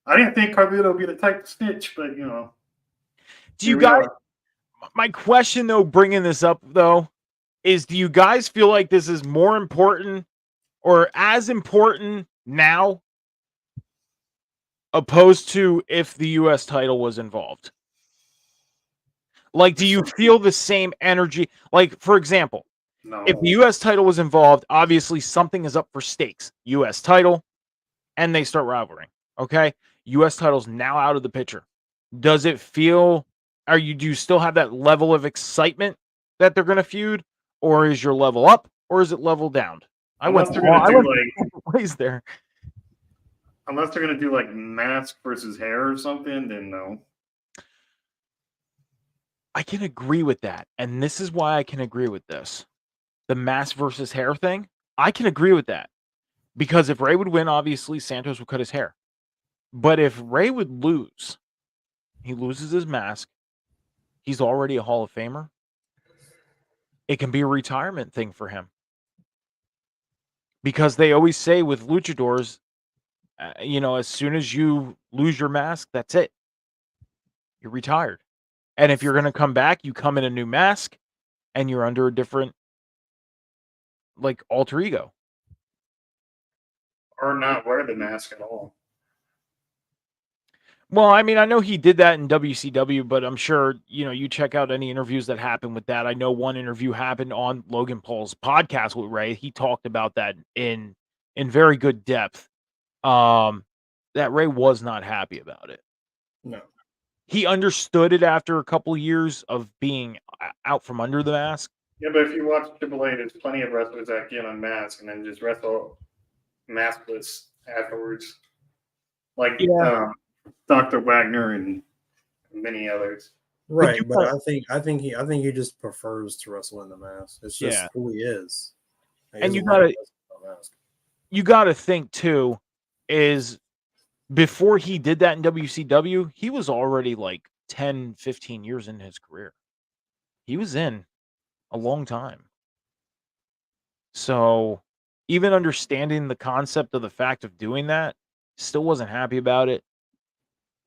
I didn't think Carlito would be the type to snitch, but do you guys? My question, though, bringing this up though, is do you guys feel like this is more important or as important now, opposed to if the U.S. title was involved? Like, do you feel the same energy? Like, for example, if the U.S. title was involved, obviously something is up for stakes. U.S. title, and they start rivaling. Okay, U.S. title's now out of the picture. Does it feel? Do you still have that level of excitement that they're going to feud, or is your level up, or is it level down? Unless they're going to do ways there. Unless they're going to do like mask versus hair or something, then no. I can agree with that, and this is why I can agree with this. The mask versus hair thing, I can agree with that. Because if Ray would win, obviously Santos would cut his hair. But if Ray would lose, he loses his mask. He's already a Hall of Famer. It can be a retirement thing for him. Because they always say with luchadors, as soon as you lose your mask, that's it. You're retired. And if you're going to come back, you come in a new mask and you're under a different, like, alter ego. Or not wear the mask at all. Well, I mean, I know he did that in WCW, but I'm sure, you check out any interviews that happened with that. I know one interview happened on Logan Paul's podcast with Ray. He talked about that in very good depth. That Ray was not happy about it. No. He understood it after a couple of years of being out from under the mask. Yeah, but if you watch Triple A, there's plenty of wrestlers that get unmasked and then just wrestle maskless afterwards. Like Dr. Wagner and many others. Right, but I think he just prefers to wrestle in the mask. It's just who he is. And you gotta think too, is before he did that in WCW, he was already like 10, 15 years in his career. He was in a long time. So even understanding the concept of the fact of doing that, still wasn't happy about it.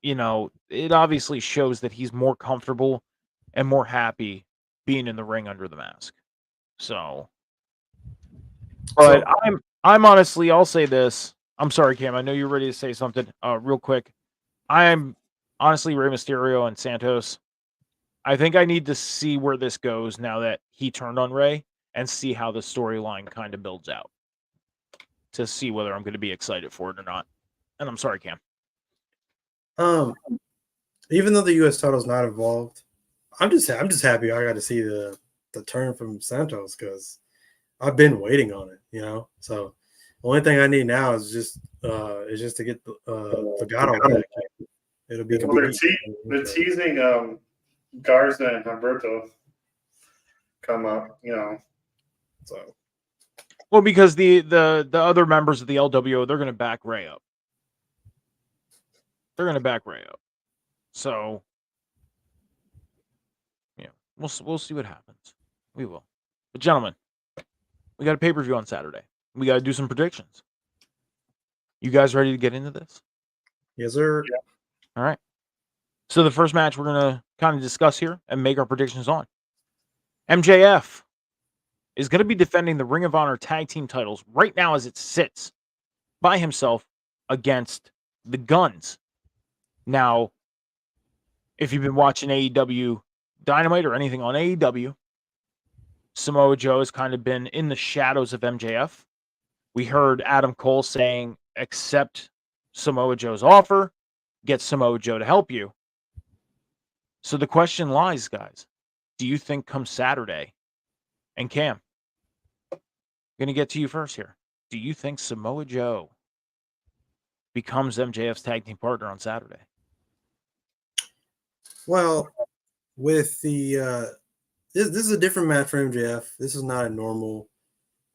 It obviously shows that he's more comfortable and more happy being in the ring under the mask. So, but I'm honestly, I'll say this. I'm sorry, Cam. I know you're ready to say something. Real quick. I'm honestly Rey Mysterio and Santos. I think I need to see where this goes now that he turned on Ray and see how the storyline kind of builds out to see whether I'm going to be excited for it or not. And I'm sorry, Cam. Even though the U.S. title's not involved, I'm just happy I got to see the turn from Santos because I've been waiting on it, So the only thing I need now is just to get the Gato back. It'll be they're teasing Garza and Humberto come up, So well, because the other members of the LWO, they're going to back Ray up. So, we'll see what happens. We will. But gentlemen, we got a pay-per-view on Saturday. We got to do some predictions. You guys ready to get into this? Yes, sir. Yeah. All right. So the first match we're going to kind of discuss here and make our predictions on. MJF is going to be defending the Ring of Honor tag team titles right now as it sits by himself against the Guns. Now, if you've been watching AEW Dynamite or anything on AEW, Samoa Joe has kind of been in the shadows of MJF. We heard Adam Cole saying, accept Samoa Joe's offer, get Samoa Joe to help you. So the question lies, guys. Do you think come Saturday, and Cam, I'm going to get to you first here. Do you think Samoa Joe becomes MJF's tag team partner on Saturday? Well, with the this is a different match for MJF. This is not a normal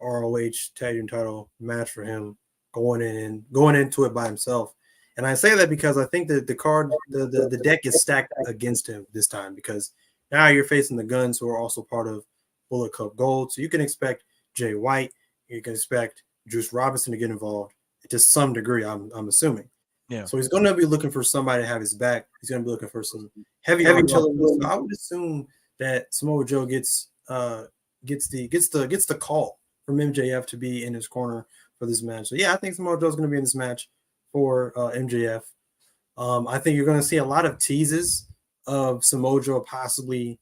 ROH tag team title match for him going into it by himself. And I say that because I think that the deck is stacked against him this time, because now you're facing the Guns, who are also part of Bullet Club Gold. So you can expect Jay White, you can expect Juice Robinson to get involved to some degree, I'm assuming. Yeah. So he's going to be looking for somebody to have his back. He's going to be looking for some heavy artillery. So I would assume that Samoa Joe gets the call from MJF to be in his corner for this match. So yeah, I think Samoa Joe's going to be in this match for MJF. I think you're going to see a lot of teases of Samoa Joe possibly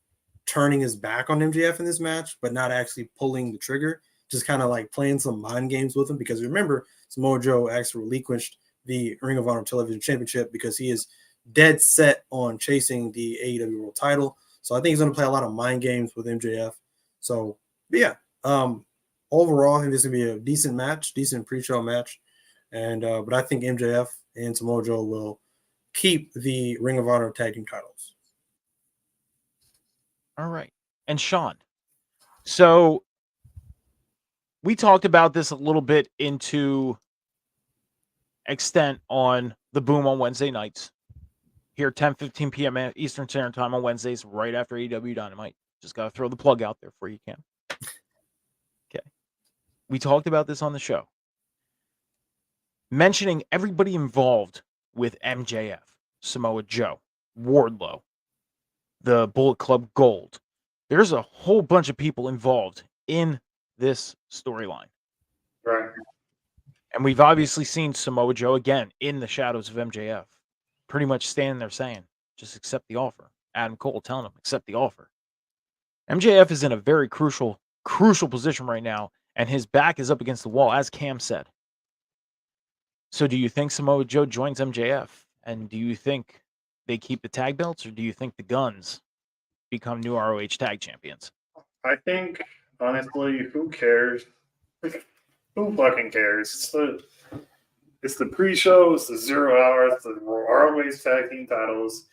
turning his back on MJF in this match, but not actually pulling the trigger, just kind of like playing some mind games with him. Because remember, Samoa Joe actually relinquished the Ring of Honor Television Championship because he is dead set on chasing the AEW World Title. So I think he's going to play a lot of mind games with MJF. So yeah, overall, I think this is going to be a decent match, decent pre-show match. And but I think MJF and Samoa Joe will keep the Ring of Honor tag team titles. All right. And Sean, so we talked about this a little bit into extent on the Boom on Wednesday nights. Here, 10:15 p.m. Eastern Standard Time on Wednesdays, right after AEW Dynamite. Just got to throw the plug out there for you, Cam. Okay. We talked about this on the show, mentioning everybody involved with MJF, Samoa Joe, Wardlow, the Bullet Club Gold. There's a whole bunch of people involved in this storyline. Right. And we've obviously seen Samoa Joe again in the shadows of MJF, pretty much standing there saying, just accept the offer. Adam Cole telling him, accept the offer. MJF is in a very crucial position right now, and his back is up against the wall, as Cam said. So do you think Samoa Joe joins MJF? And do you think they keep the tag belts, or do you think the Guns become new ROH tag champions? I think, honestly, who cares? Who fucking cares? It's the pre-show, it's the 0 hour, it's the ROH tag team titles.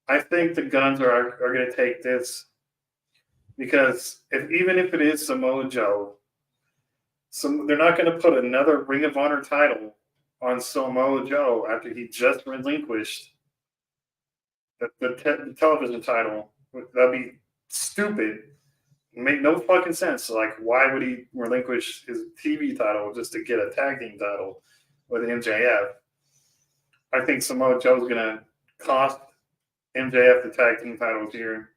I think the Guns are going to take this because even if it is Samoa Joe, they're not going to put another Ring of Honor title on Samoa Joe after he just relinquished the television title. That'd be stupid. Make no fucking sense. Like, why would he relinquish his TV title just to get a tag team title with MJF? I think Samoa Joe's going to cost MJF the tag team titles here,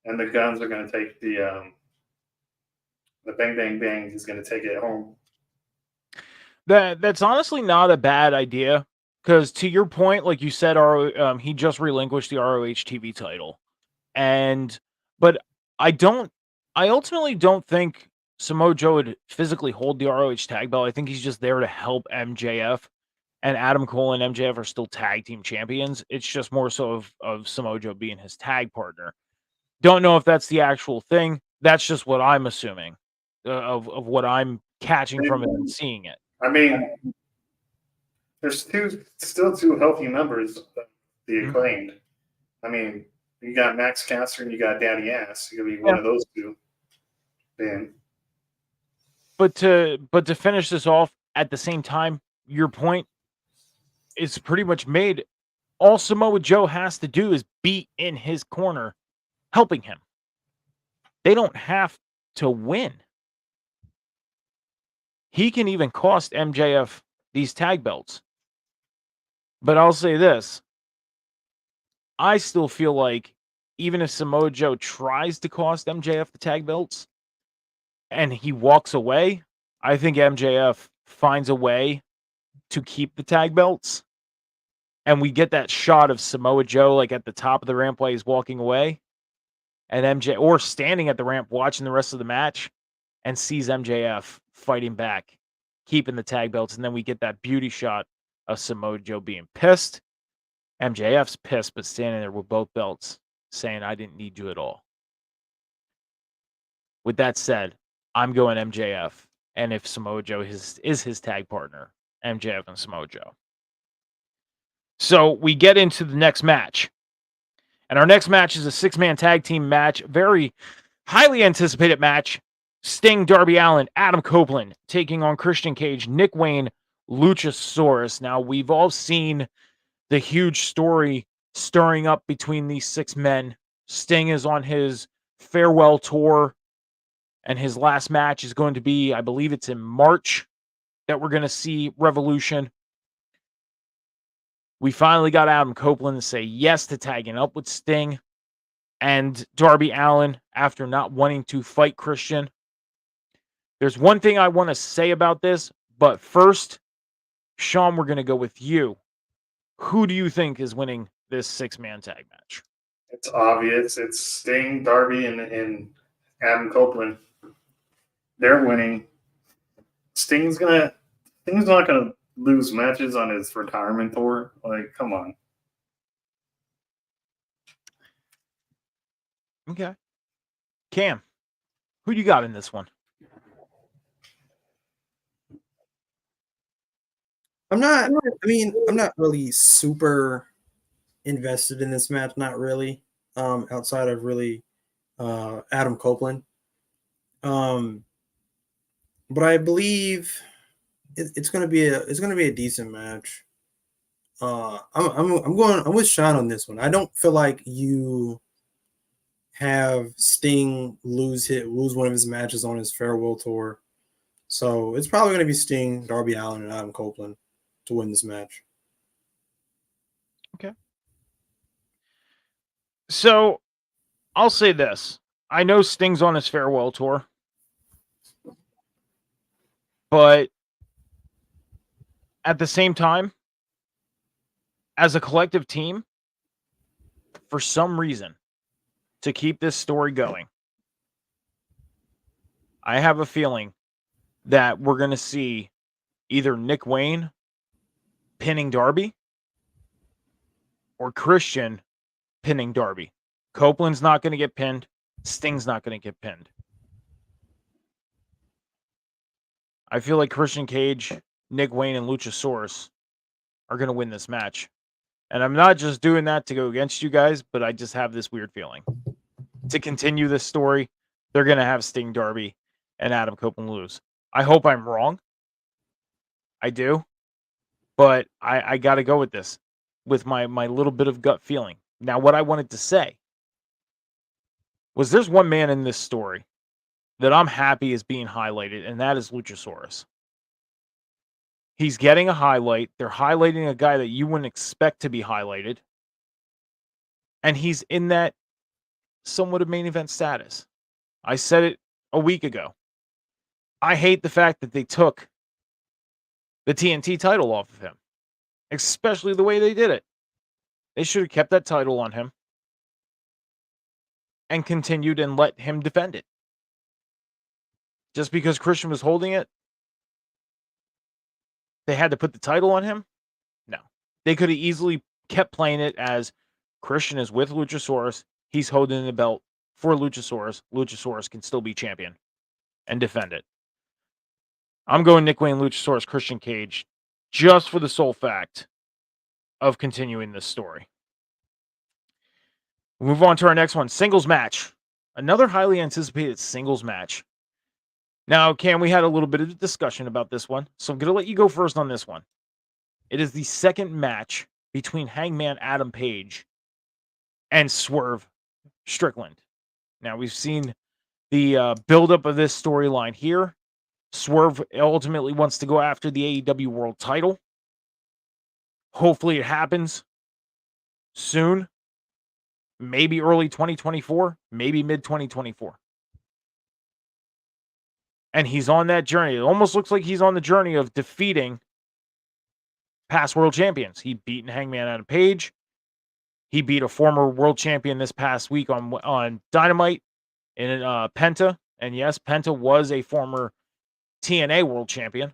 and the Guns are going to take the Bang Bang Bang is going to take it home. That's honestly not a bad idea, because to your point, like you said, he just relinquished the ROH TV title, but I ultimately don't think Samoa Joe would physically hold the ROH tag belt. I think he's just there to help MJF, and Adam Cole and MJF are still tag team champions. It's just more so of Samoa Joe being his tag partner. Don't know if that's the actual thing. That's just what I'm assuming of what I'm catching from it and seeing it. I mean, there's still two healthy members of the Acclaimed. I mean, you got Max Caster and you got Daddy Ass. You're gonna be one of those two. Then, but to finish this off at the same time, your point is pretty much made. All Samoa Joe has to do is be in his corner, helping him. They don't have to win. He can even cost MJF these tag belts. But I'll say this. I still feel like even if Samoa Joe tries to cost MJF the tag belts, and he walks away, I think MJF finds a way to keep the tag belts. And we get that shot of Samoa Joe like at the top of the ramp while he's walking away. And MJ, or standing at the ramp watching the rest of the match, and sees MJF fighting back, keeping the tag belts. And then we get that beauty shot of Samoa Joe being pissed. MJF's pissed, but standing there with both belts saying, I didn't need you at all. With that said, I'm going MJF. And if Samoa Joe is his tag partner, MJF and Samoa Joe. So we get into the next match. And our next match is a 6-man tag team match. Very highly anticipated match. Sting, Darby Allin, Adam Copeland taking on Christian Cage, Nick Wayne, Luchasaurus. Now, we've all seen the huge story stirring up between these 6 men. Sting is on his farewell tour, and his last match is going to be, I believe it's in March, that we're going to see Revolution. We finally got Adam Copeland to say yes to tagging up with Sting and Darby Allin after not wanting to fight Christian. There's one thing I want to say about this, but first, Sean, we're going to go with you. Who do you think is winning this 6-man tag match? It's obvious. It's Sting, Darby, and Adam Copeland. They're winning. Sting's not gonna lose matches on his retirement tour. Like, come on. Okay. Cam, who do you got in this one? I'm not really super invested in this match. Not really. Outside of really Adam Copeland. But I believe it's gonna be a decent match. I'm with Sean on this one. I don't feel like you have Sting lose one of his matches on his farewell tour. So it's probably gonna be Sting, Darby Allin, and Adam Copeland to win this match. Okay. So I'll say this. I know Sting's on his farewell tour, but at the same time, as a collective team, for some reason, to keep this story going, I have a feeling that we're going to see either Nick Wayne pinning Darby or Christian pinning Darby. Copeland's not going to get pinned. Sting's not going to get pinned. I feel like Christian Cage, Nick Wayne, and Luchasaurus are going to win this match. And I'm not just doing that to go against you guys, but I just have this weird feeling. To continue this story, they're going to have Sting, Darby, and Adam Copeland lose. I hope I'm wrong. I do. But I got to go with this, with my little bit of gut feeling. Now, what I wanted to say was there's one man in this story that I'm happy is being highlighted, and that is Luchasaurus. He's getting a highlight. They're highlighting a guy that you wouldn't expect to be highlighted. And he's in that somewhat of main event status. I said it a week ago. I hate the fact that they took the TNT title off of him, especially the way they did it. They should have kept that title on him and continued and let him defend it. Just because Christian was holding it, they had to put the title on him? No. They could have easily kept playing it as Christian is with Luchasaurus. He's holding the belt for Luchasaurus. Luchasaurus can still be champion and defend it. I'm going Nick Wayne, Luchasaurus, Christian Cage, just for the sole fact of continuing this story. We'll move on to our next one, singles match. Another highly anticipated singles match. Now, Cam, we had a little bit of a discussion about this one, so I'm going to let you go first on this one. It is the second match between Hangman Adam Page and Swerve Strickland. Now, we've seen the buildup of this storyline here. Swerve ultimately wants to go after the AEW World title. Hopefully it happens soon. Maybe early 2024, maybe mid 2024. And he's on that journey. It almost looks like he's on the journey of defeating past world champions. He beat Hangman Adam Page. He beat a former world champion this past week on Dynamite in Penta. And yes, Penta was a former TNA world champion.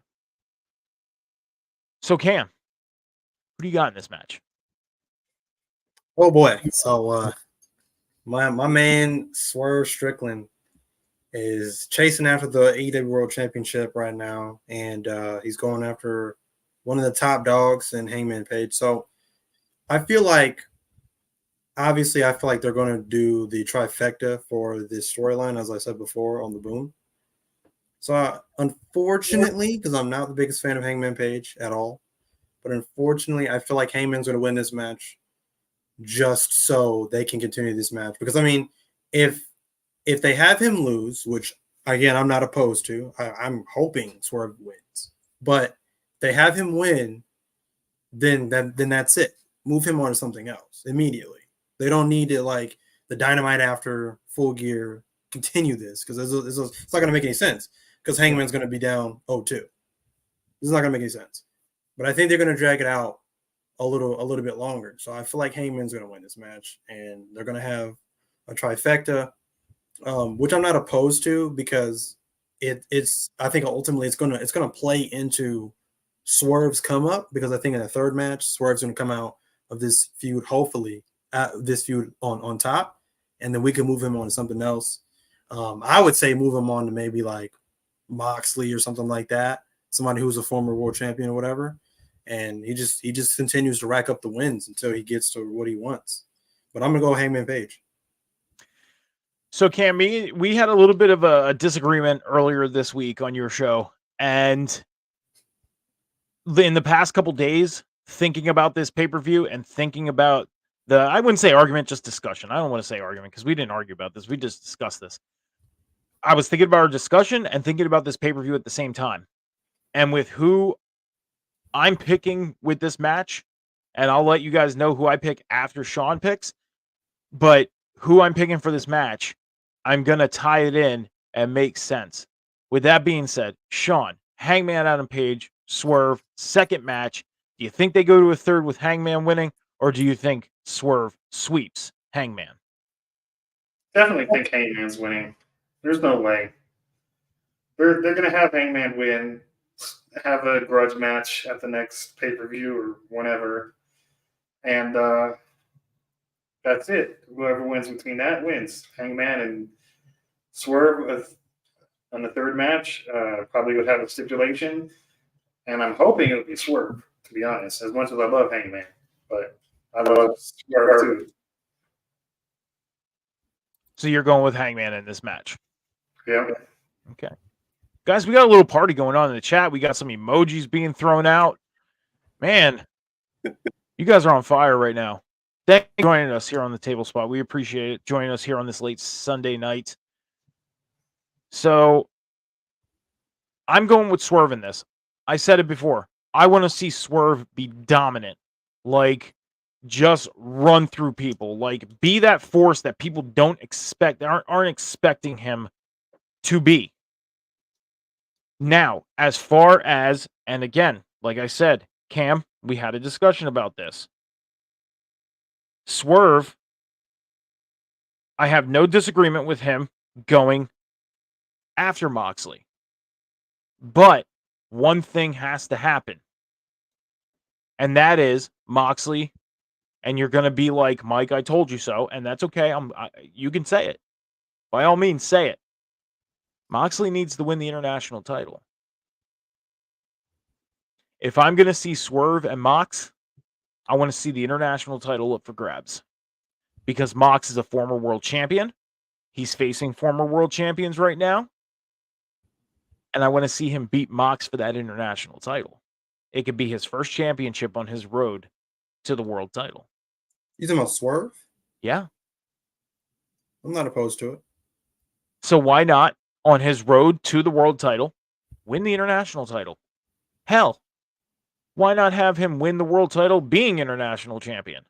So Cam, who do you got in this match? Oh boy. So my man Swerve Strickland is chasing after the AEW World Championship right now, and he's going after one of the top dogs in Hangman Page. So I feel like they're going to do the trifecta for this storyline, as I said before, on the Boom. So unfortunately, because I'm not the biggest fan of Hangman Page at all, but unfortunately, I feel like Hangman's going to win this match just so they can continue this match. Because I mean, if they have him lose, which again I'm not opposed to, I'm hoping Swerve wins. But if they have him win, then that's it. Move him on to something else immediately. They don't need to like the Dynamite after Full Gear continue this because it's not going to make any sense because Hangman's going to be down 0-2. This is not going to make any sense. But I think they're going to drag it out a little bit longer. So I feel like Hangman's going to win this match, and they're going to have a trifecta, which I'm not opposed to because it's I think ultimately it's gonna play into Swerve's come up because I think in the third match Swerve's going to come out of this feud, hopefully this feud on top, and then we can move him on to something else. I would say move him on to maybe like Moxley or something like that, somebody who's a former world champion or whatever. And he just continues to rack up the wins until he gets to what he wants. But I'm gonna go Hangman Page. So Cam, we had a little bit of a disagreement earlier this week on your show, and in the past couple days, thinking about this pay-per-view and thinking about I wouldn't say argument, just discussion. I don't want to say argument because we didn't argue about this. We just discussed this. I was thinking about our discussion and thinking about this pay-per-view at the same time. And with who I'm picking with this match, and I'll let you guys know who I pick after Sean picks, but who I'm picking for this match, I'm going to tie it in and make sense. With that being said, Sean, Hangman Adam Page, Swerve, second match. Do you think they go to a third with Hangman winning, or do you think Swerve sweeps Hangman? Definitely think Hangman's winning. There's no way. They're going to have Hangman win, have a grudge match at the next pay-per-view or whenever, and that's it. Whoever wins between that wins. Hangman and Swerve on the third match probably would have a stipulation, and I'm hoping it would be Swerve, to be honest, as much as I love Hangman. But I love Swerve too. So you're going with Hangman in this match? Yeah. Okay. Guys, we got a little party going on in the chat. We got some emojis being thrown out. Man, you guys are on fire right now. Thanks for joining us here on the Table Spot. We appreciate it. Joining us here on this late Sunday night. So I'm going with Swerve in this. I said it before. I want to see Swerve be dominant. Like, just run through people. Like, be that force that people don't expect, aren't expecting him to be. Now, as far as, and again, like I said, Cam, we had a discussion about this. Swerve, I have no disagreement with him going after Moxley. But one thing has to happen. And that is Moxley, and you're going to be like, Mike, I told you so, and that's okay. You can say it. By all means, say it. Moxley needs to win the international title. If I'm going to see Swerve and Mox, I want to see the international title up for grabs. Because Mox is a former world champion. He's facing former world champions right now. And I want to see him beat Mox for that international title. It could be his first championship on his road to the world title. You talking about Swerve? Yeah. I'm not opposed to it. So why not, on his road to the world title, win the international title? Hell, why not have him win the world title being international champion?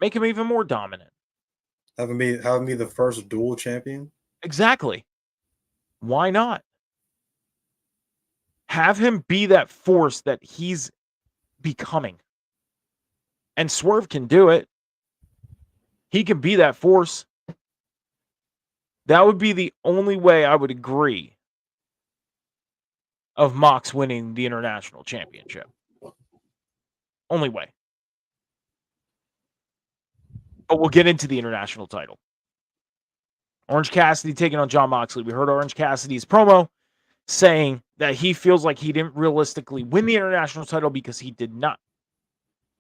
Make him even more dominant. Have him be the first dual champion? Exactly. Why not? Have him be that force that he's becoming. And Swerve can do it. He can be that force. That would be the only way I would agree of Mox winning the international championship. Only way. But we'll get into the international title. Orange Cassidy taking on Jon Moxley. We heard Orange Cassidy's promo saying that he feels like he didn't realistically win the international title because he did not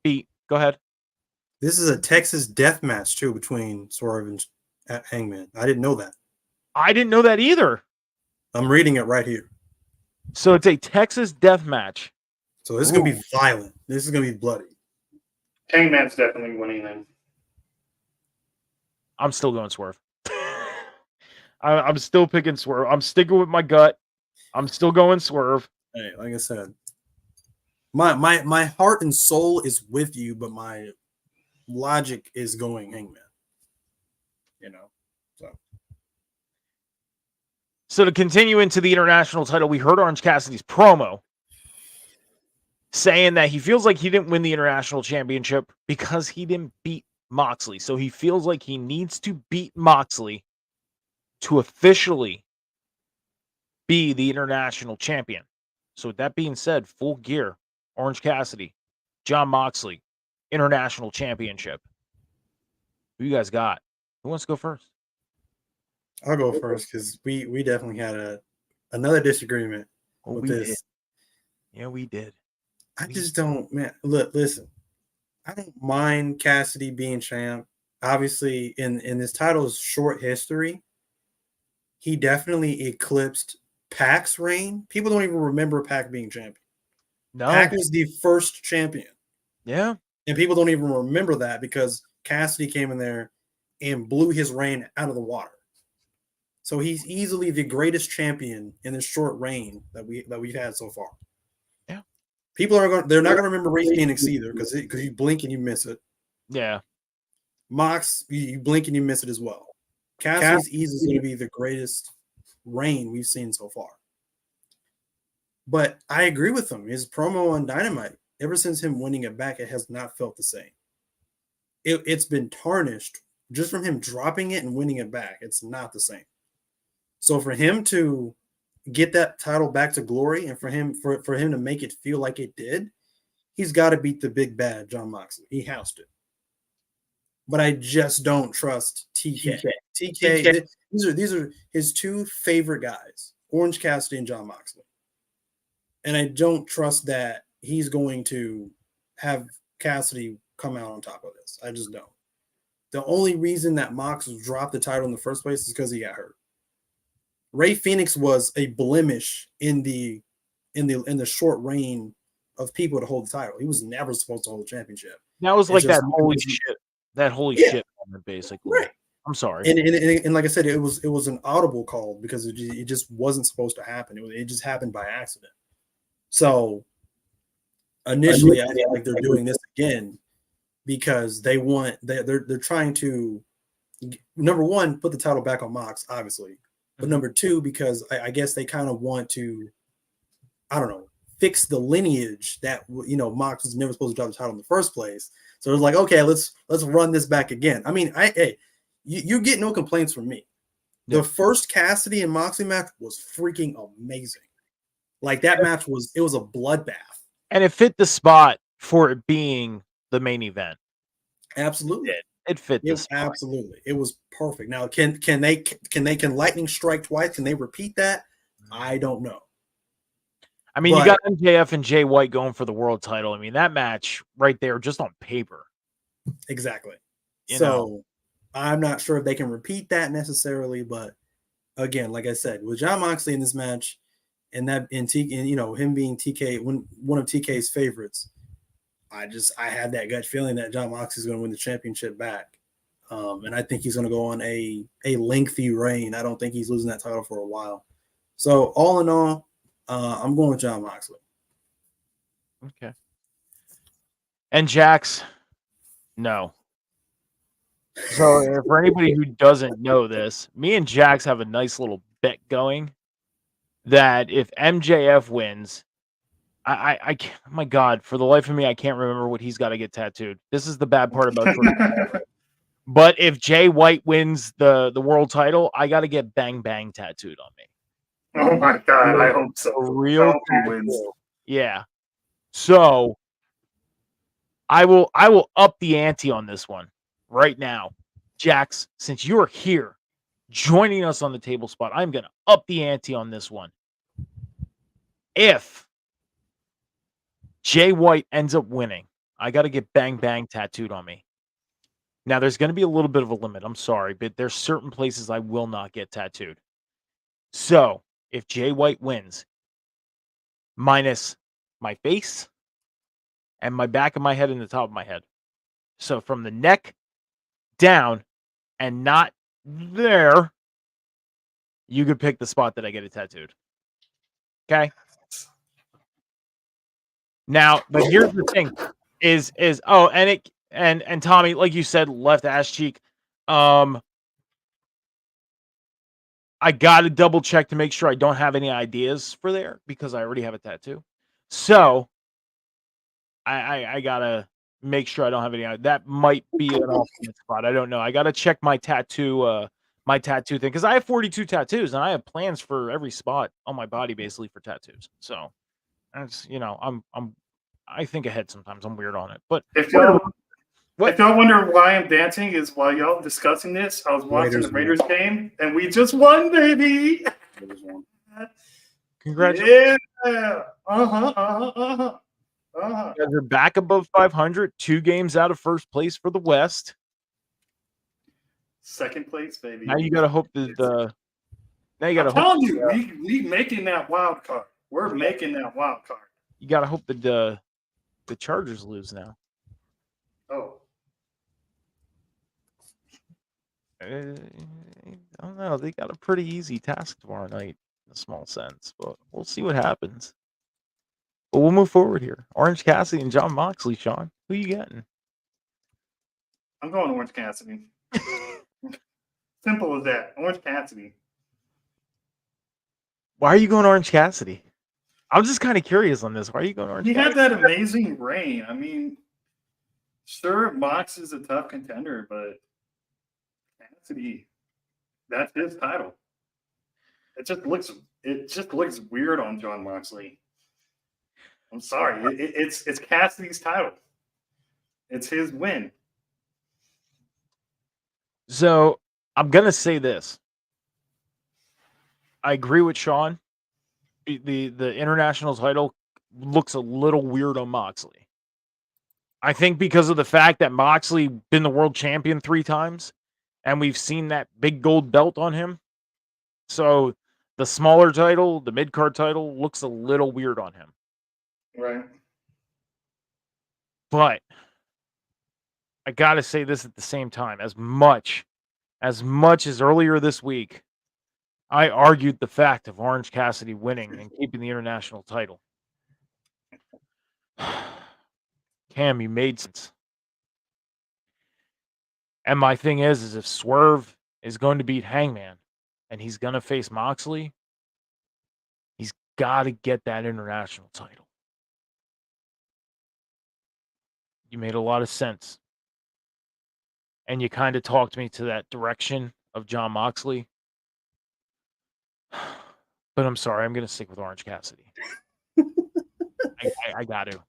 beat. Go ahead. This is a Texas death match too between Swerve and Hangman. I didn't know that. I didn't know that either. I'm reading it right here. So it's a Texas death match. So this is going to be violent. This is going to be bloody. Hangman's definitely winning then. I'm still going Swerve. I'm still picking Swerve. I'm sticking with my gut. I'm still going Swerve. Hey, like I said, my heart and soul is with you, but my logic is going Hangman. You know, So to continue into the international title, we heard Orange Cassidy's promo saying that he feels like he didn't win the international championship because he didn't beat Moxley. So he feels like he needs to beat Moxley to officially be the international champion. So with that being said, Full Gear, Orange Cassidy, Jon Moxley, international championship. Who you guys got? Who wants to go first? I'll go first because we definitely had another disagreement with this. Did. Yeah, we did. I just don't, man. Look, listen. I don't mind Cassidy being champ. Obviously, in this title's short history, he definitely eclipsed Pac's reign. People don't even remember Pac being champion. No. Pac was the first champion. Yeah. And people don't even remember that because Cassidy came in there and blew his reign out of the water. So he's easily the greatest champion in this short reign that we've had so far. Yeah. People they're not gonna remember Ray Phoenix either because you blink and you miss it. Yeah. Mox, you blink and you miss it as well. Cassidy's easily going to be the greatest reign we've seen so far. But I agree with him. His promo on Dynamite, ever since him winning it back, it has not felt the same. It's been tarnished just from him dropping it and winning it back. It's not the same. So for him to get that title back to glory and for him to make it feel like it did, he's got to beat the big bad Jon Moxley. He has to. But I just don't trust TK. These are his two favorite guys, Orange Cassidy and Jon Moxley. And I don't trust that he's going to have Cassidy come out on top of this. I just don't. The only reason that Mox dropped the title in the first place is because he got hurt. Ray Phoenix was a blemish in the short reign of people to hold the title. He was never supposed to hold the championship. That was like that holy shit. That holy shit moment, basically. Right. I'm sorry. And like I said, it was an audible call because it just wasn't supposed to happen. It just happened by accident. So initially, I feel like they're doing this again because they're trying to, number one, put the title back on Mox, obviously, but number two, because I guess they kind of want to, I don't know, fix the lineage that Mox was never supposed to drop the title in the first place. So it's like, okay, let's run this back again. I mean, you get no complaints from me. The first Cassidy and Moxley match was freaking amazing. Like that match was a bloodbath. And it fit the spot for it being the main event. Absolutely. It fit the spot. Absolutely. It was perfect. Now, can lightning strike twice? Can they repeat that? I don't know. I mean, you got MJF and Jay White going for the world title. I mean, that match right there, just on paper. Exactly. So I'm not sure if they can repeat that necessarily, but again, like I said, with Jon Moxley in this match, and him being TK, one of TK's favorites, I had that gut feeling that Jon Moxley is going to win the championship back, and I think he's going to go on a lengthy reign. I don't think he's losing that title for a while. So all in all, I'm going with Jon Moxley. Okay. And Jax, no. So for anybody who doesn't know this, me and Jax have a nice little bet going that if MJF wins, I can't, oh my God, for the life of me, I can't remember what he's got to get tattooed. This is the bad part about Jordan. But if Jay White wins the world title, I got to get Bang Bang tattooed on me. Oh my God, I hope so. A I real hope he wins. tattoo. Yeah. So I will up the ante on this one right now. Jax, since you're here joining us on the table spot, I'm going to up the ante on this one. If Jay White ends up winning, I got to get Bang Bang tattooed on me. Now, there's going to be a little bit of a limit. I'm sorry, but there's certain places I will not get tattooed. So, if Jay White wins, minus my face and my back of my head and the top of my head. So, from the neck down and not there, you could pick the spot that I get it tattooed. Okay? Now, but here's the thing is and Tommy, like you said, left ass cheek. I gotta double check to make sure I don't have any ideas for there because I already have a tattoo. So I gotta make sure I don't have any. That might be an alternate spot. I don't know. I gotta check my tattoo thing because I have 42 tattoos and I have plans for every spot on my body basically for tattoos. So that's I think ahead sometimes. I'm weird on it, but If whatever. y'all wonder why I'm dancing, is while y'all discussing this, I was watching the Raiders game and we just won, baby. Congratulations. Yeah. You guys are back above 500, 2 games out of first place for the West. Second place, baby. Now you got to hope that now you got to hope. I'm telling you, we making that wild card. We're making that wild card. You got to hope that the Chargers lose now. Oh. I don't know. They got a pretty easy task tomorrow night in a small sense, but we'll see what happens. But we'll move forward here. Orange Cassidy and John Moxley, Sean. Who you getting? I'm going Orange Cassidy. Simple as that. Orange Cassidy. Why are you going Orange Cassidy? I'm just kind of curious on this. Why are you going Orange He Cassidy? had that amazing reign. I mean, sure, Mox is a tough contender, but Cassidy, that's his title. It just looks weird on John Moxley. I'm sorry. It's Cassidy's title. It's his win. So I'm gonna say this. I agree with Sean. The international title looks a little weird on Moxley. I think because of the fact that Moxley been the world champion 3 times, and we've seen that big gold belt on him. So the smaller title, the mid-card title, looks a little weird on him. Right. But I gotta say this at the same time. As much as earlier this week, I argued the fact of Orange Cassidy winning and keeping the international title. Cam, you made sense. And my thing is if Swerve is going to beat Hangman and he's going to face Moxley, he's got to get that international title. You made a lot of sense. And you kind of talked me to that direction of John Moxley. But I'm sorry, I'm going to stick with Orange Cassidy. I got to.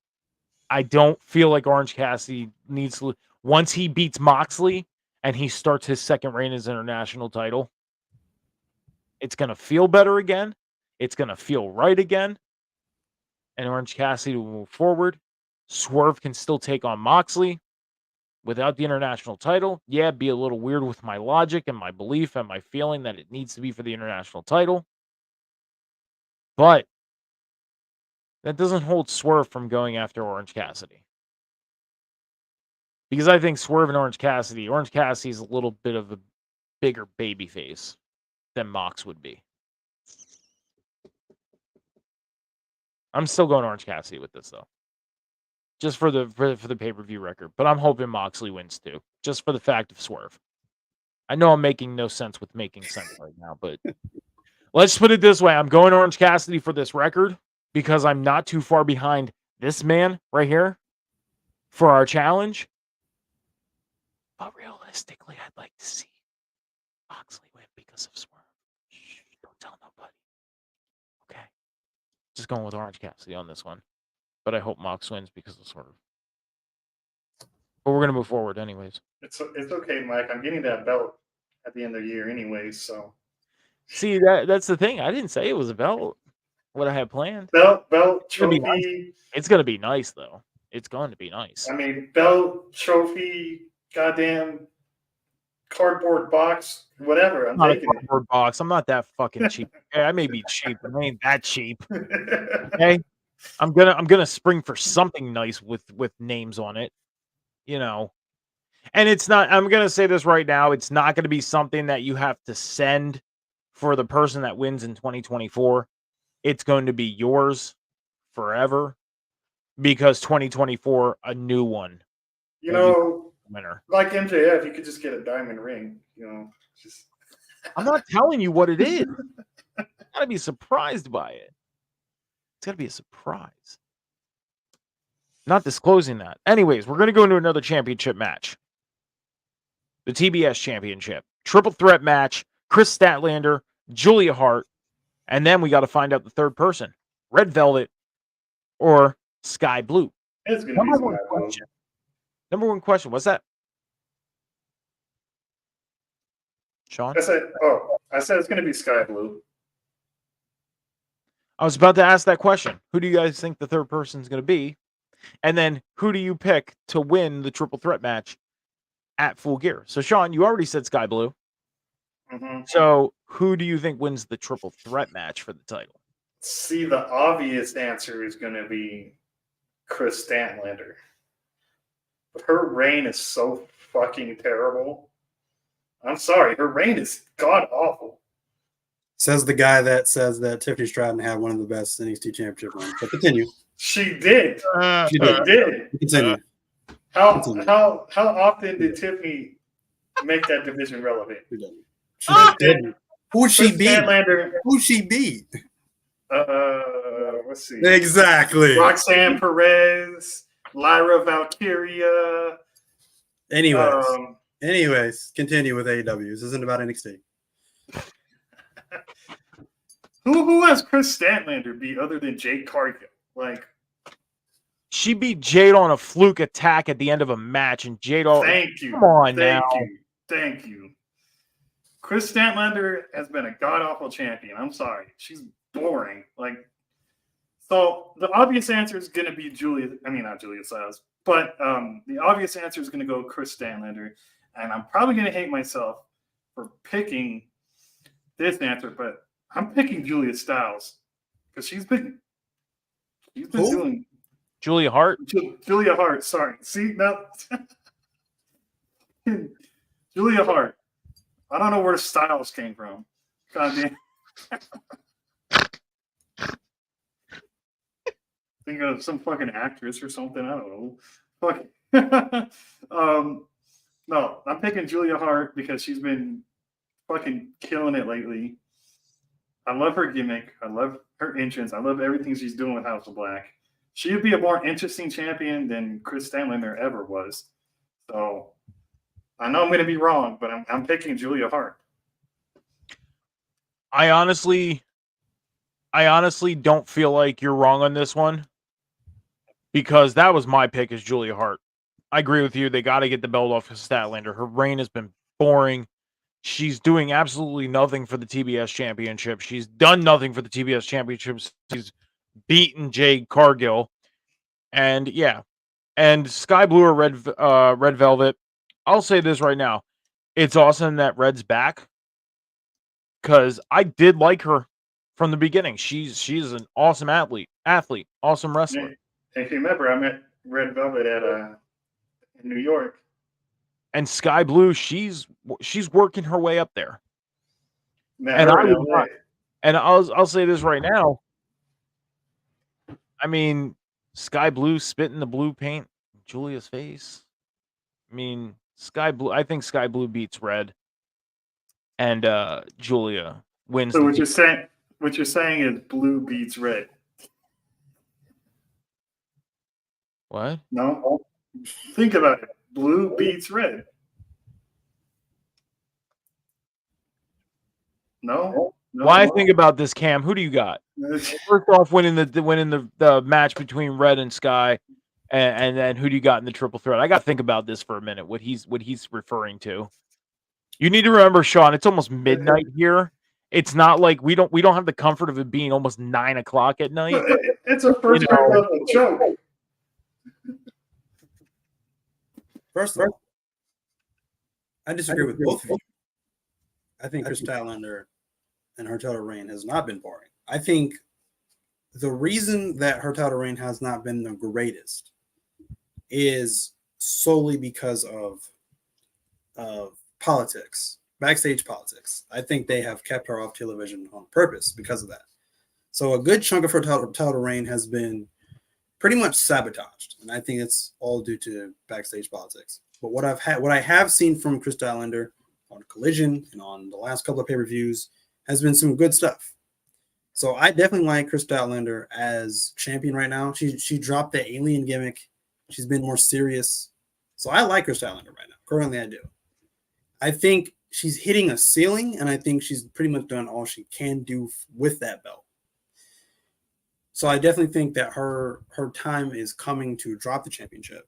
I don't feel like Orange Cassidy needs to. Once he beats Moxley and he starts his second reign as international title, it's going to feel better again. It's going to feel right again. And Orange Cassidy will move forward. Swerve can still take on Moxley without the international title. Yeah, be a little weird with my logic and my belief and my feeling that it needs to be for the international title. But that doesn't hold Swerve from going after Orange Cassidy. Because I think Swerve and Orange Cassidy is a little bit of a bigger baby face than Mox would be. I'm still going Orange Cassidy with this though. Just for the pay-per-view record. But I'm hoping Moxley wins too. Just for the fact of Swerve. I know I'm making no sense with making sense right now, but Let's put it this way. I'm going Orange Cassidy for this record because I'm not too far behind this man right here for our challenge. But realistically, I'd like to see Moxley win because of Swerve. Shh, don't tell nobody. Okay. Just going with Orange Cassidy on this one. But I hope Mox wins because of Swerve. But we're going to move forward anyways. It's okay, Mike. I'm getting that belt at the end of the year anyways, so. See, that's the thing. I didn't say it was a belt. What I had planned. Belt, It's gonna be trophy. nice. It's going to be nice, though. It's going to be nice. I mean, belt, trophy, goddamn cardboard box, whatever. I'm Not a taking it. cardboard box. I'm not that fucking cheap. Okay, I may be cheap, but I ain't that cheap. Okay, I'm gonna spring for something nice with names on it, you know. And it's not. I'm gonna say this right now. It's not gonna be something that you have to send for the person that wins in 2024. It's going to be yours forever because 2024, a new one. You know, Winner. like MJF, you could just get a diamond ring. You know, just. I'm not telling you what it is. You gotta be surprised by it. It's gotta be a surprise. Not disclosing that. Anyways, we're gonna go into another championship match. The TBS championship. Triple threat match. Chris Statlander, Julia Hart, and then we got to find out the third person. Red Velvet or Sky Blue. It's gonna be Sky Blue. Number one question. What's that? Sean? I said it's gonna be Sky Blue. I was about to ask that question. Who do you guys think the third person is going to be? And then who do you pick to win the triple threat match at Full Gear? So, Sean, you already said Sky Blue. Mm-hmm. So, who do you think wins the triple threat match for the title? See, the obvious answer is going to be Chris Statlander. But her reign is so fucking terrible. I'm sorry, her reign is god awful. Says the guy that says that Tiffany Stratton had one of the best NXT championship runs. But continue. She did. She did. Continue. How often did Tiffany make that division relevant? She didn't. Who'd she beat? Who'd she beat? Let's see. Exactly. Roxanne Perez, Lyra Valkyria. Anyways, continue with AEW. This isn't about NXT. Who has Chris Statlander beat other than Jade Cargill? Like, she beat Jade on a fluke attack at the end of a match, and Jade. Thank you. Come on Thank you. Chris Statlander has been a god awful champion. I'm sorry, she's boring. Like, so the obvious answer is going to be not Julia Stiles, but the obvious answer is going to go Chris Statlander, and I'm probably going to hate myself for picking this answer, but I'm picking Julia Stiles because she's been doing Julia Hart. Julia Hart. Sorry. See now, Julia Hart. I don't know where Styles came from. God damn. Think of some fucking actress or something. I don't know. Fuck. No, I'm picking Julia Hart because she's been fucking killing it lately. I love her gimmick. I love her entrance. I love everything she's doing with House of Black. She would be a more interesting champion than Chris Statlander ever was. So I know I'm going to be wrong, but I'm picking Julia Hart. I honestly don't feel like you're wrong on this one because that was my pick is Julia Hart. I agree with you. They got to get the belt off of Statlander. Her reign has been boring. She's doing absolutely nothing for the TBS championship. She's done nothing for the TBS championships. She's beaten Jade Cargill. And yeah. And Sky Blue or Red Velvet. I'll say this right now. It's awesome that Red's back. Because I did like her from the beginning. She's an awesome athlete, awesome wrestler. If you remember, I met Red Velvet at in New York. And Sky Blue, she's working her way up there. I'll say this right now. I mean, Sky Blue spitting the blue paint in Julia's face. I mean, Sky Blue. I think Sky Blue beats Red, and Julia wins. So what you're saying is blue beats red. What? No, think about it. Blue beats red. No. Why think about this, Cam? Who do you got? First off, winning the match between Red and Sky, and then who do you got in the triple threat? I got to think about this for a minute. What he's referring to. You need to remember, Sean. It's almost midnight here. It's not like we don't have the comfort of it being almost 9 o'clock at night. It's a first grade level joke. First of all, I disagree with both of you. I think Chris Statlander and her title reign has not been boring. I think the reason that her title reign has not been the greatest is solely because of politics, backstage politics. I think they have kept her off television on purpose because of that. So a good chunk of her title reign has been pretty much sabotaged, and I think it's all due to backstage politics. But what I have seen from Chris Statlander on Collision and on the last couple of pay-per-views has been some good stuff. So I definitely like Chris Statlander as champion right now. She dropped the alien gimmick. She's been more serious. So I like Chris Statlander right now. Currently, I do. I think she's hitting a ceiling, and I think she's pretty much done all she can do with that belt. So I definitely think that her time is coming to drop the championship.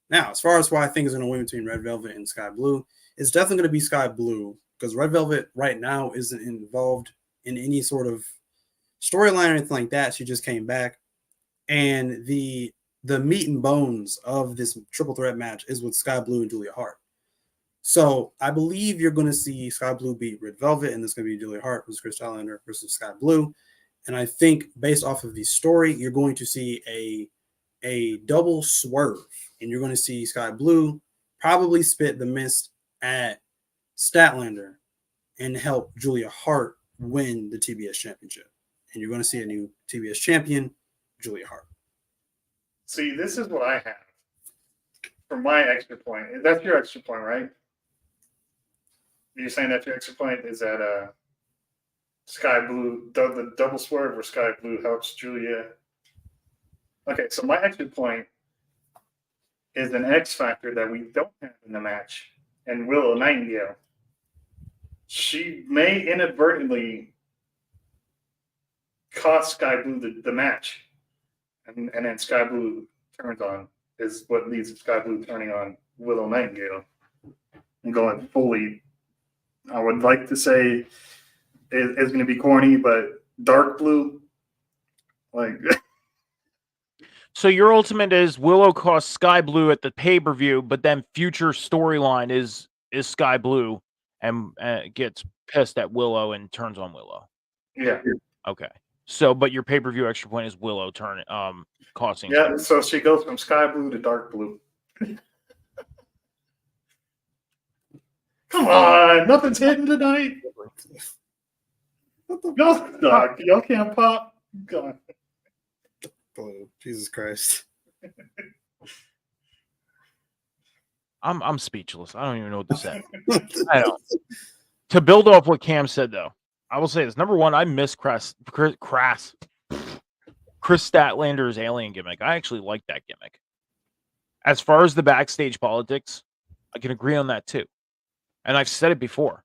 Now, as far as why I think is going to win between Red Velvet and Sky Blue, it's definitely going to be Sky Blue because Red Velvet right now isn't involved in any sort of storyline or anything like that. She just came back. And the meat and bones of this triple threat match is with Sky Blue and Julia Hart. So I believe you're going to see Sky Blue beat Red Velvet, and there's going to be Julia Hart versus Chris Statlander versus Sky Blue. And I think based off of the story, you're going to see a double swerve, and you're going to see Sky Blue probably spit the mist at Statlander and help Julia Hart win the TBS championship. And you're going to see a new TBS champion, Julia Hart. See, this is what I have for my extra point. That's your extra point, right? You're saying that your extra point is that Sky Blue, the double swerve where Sky Blue helps Julia. Okay, so my extra point is an X factor that we don't have in the match, and Willow Nightingale. She may inadvertently cost Sky Blue the match, and then Sky Blue turns on, is what leads to Sky Blue turning on Willow Nightingale and going fully, I would like to say it's going to be corny, but dark blue. Like, So your ultimate is Willow costs Sky Blue at the pay-per-view, but then future storyline is Sky Blue and gets pissed at Willow and turns on Willow. yeah. Okay. So, but your pay-per-view extra point is Willow costing. Yeah, so she goes from Sky Blue to dark blue. Come on, nothing's hidden tonight. Y'all can't pop. God. Blue. Jesus Christ. I'm speechless. I don't even know what to say. I don't. To build off what Cam said, though, I will say this. Number one, I miss Chris Statlander's alien gimmick. I actually like that gimmick. As far as the backstage politics, I can agree on that too. And I've said it before.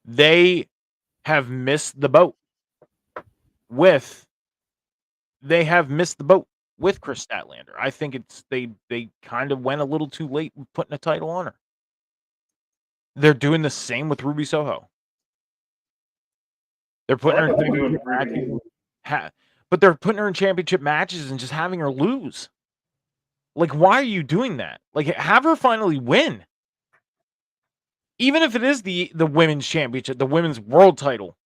They have missed the boat with Chris Statlander. I think they kind of went a little too late with putting a title on her. They're doing the same with Ruby Soho. They're putting her in championship matches, but they're putting her in championship matches and just having her lose. Like, why are you doing that? Like, have her finally win. Even if it is the women's championship, the women's world title.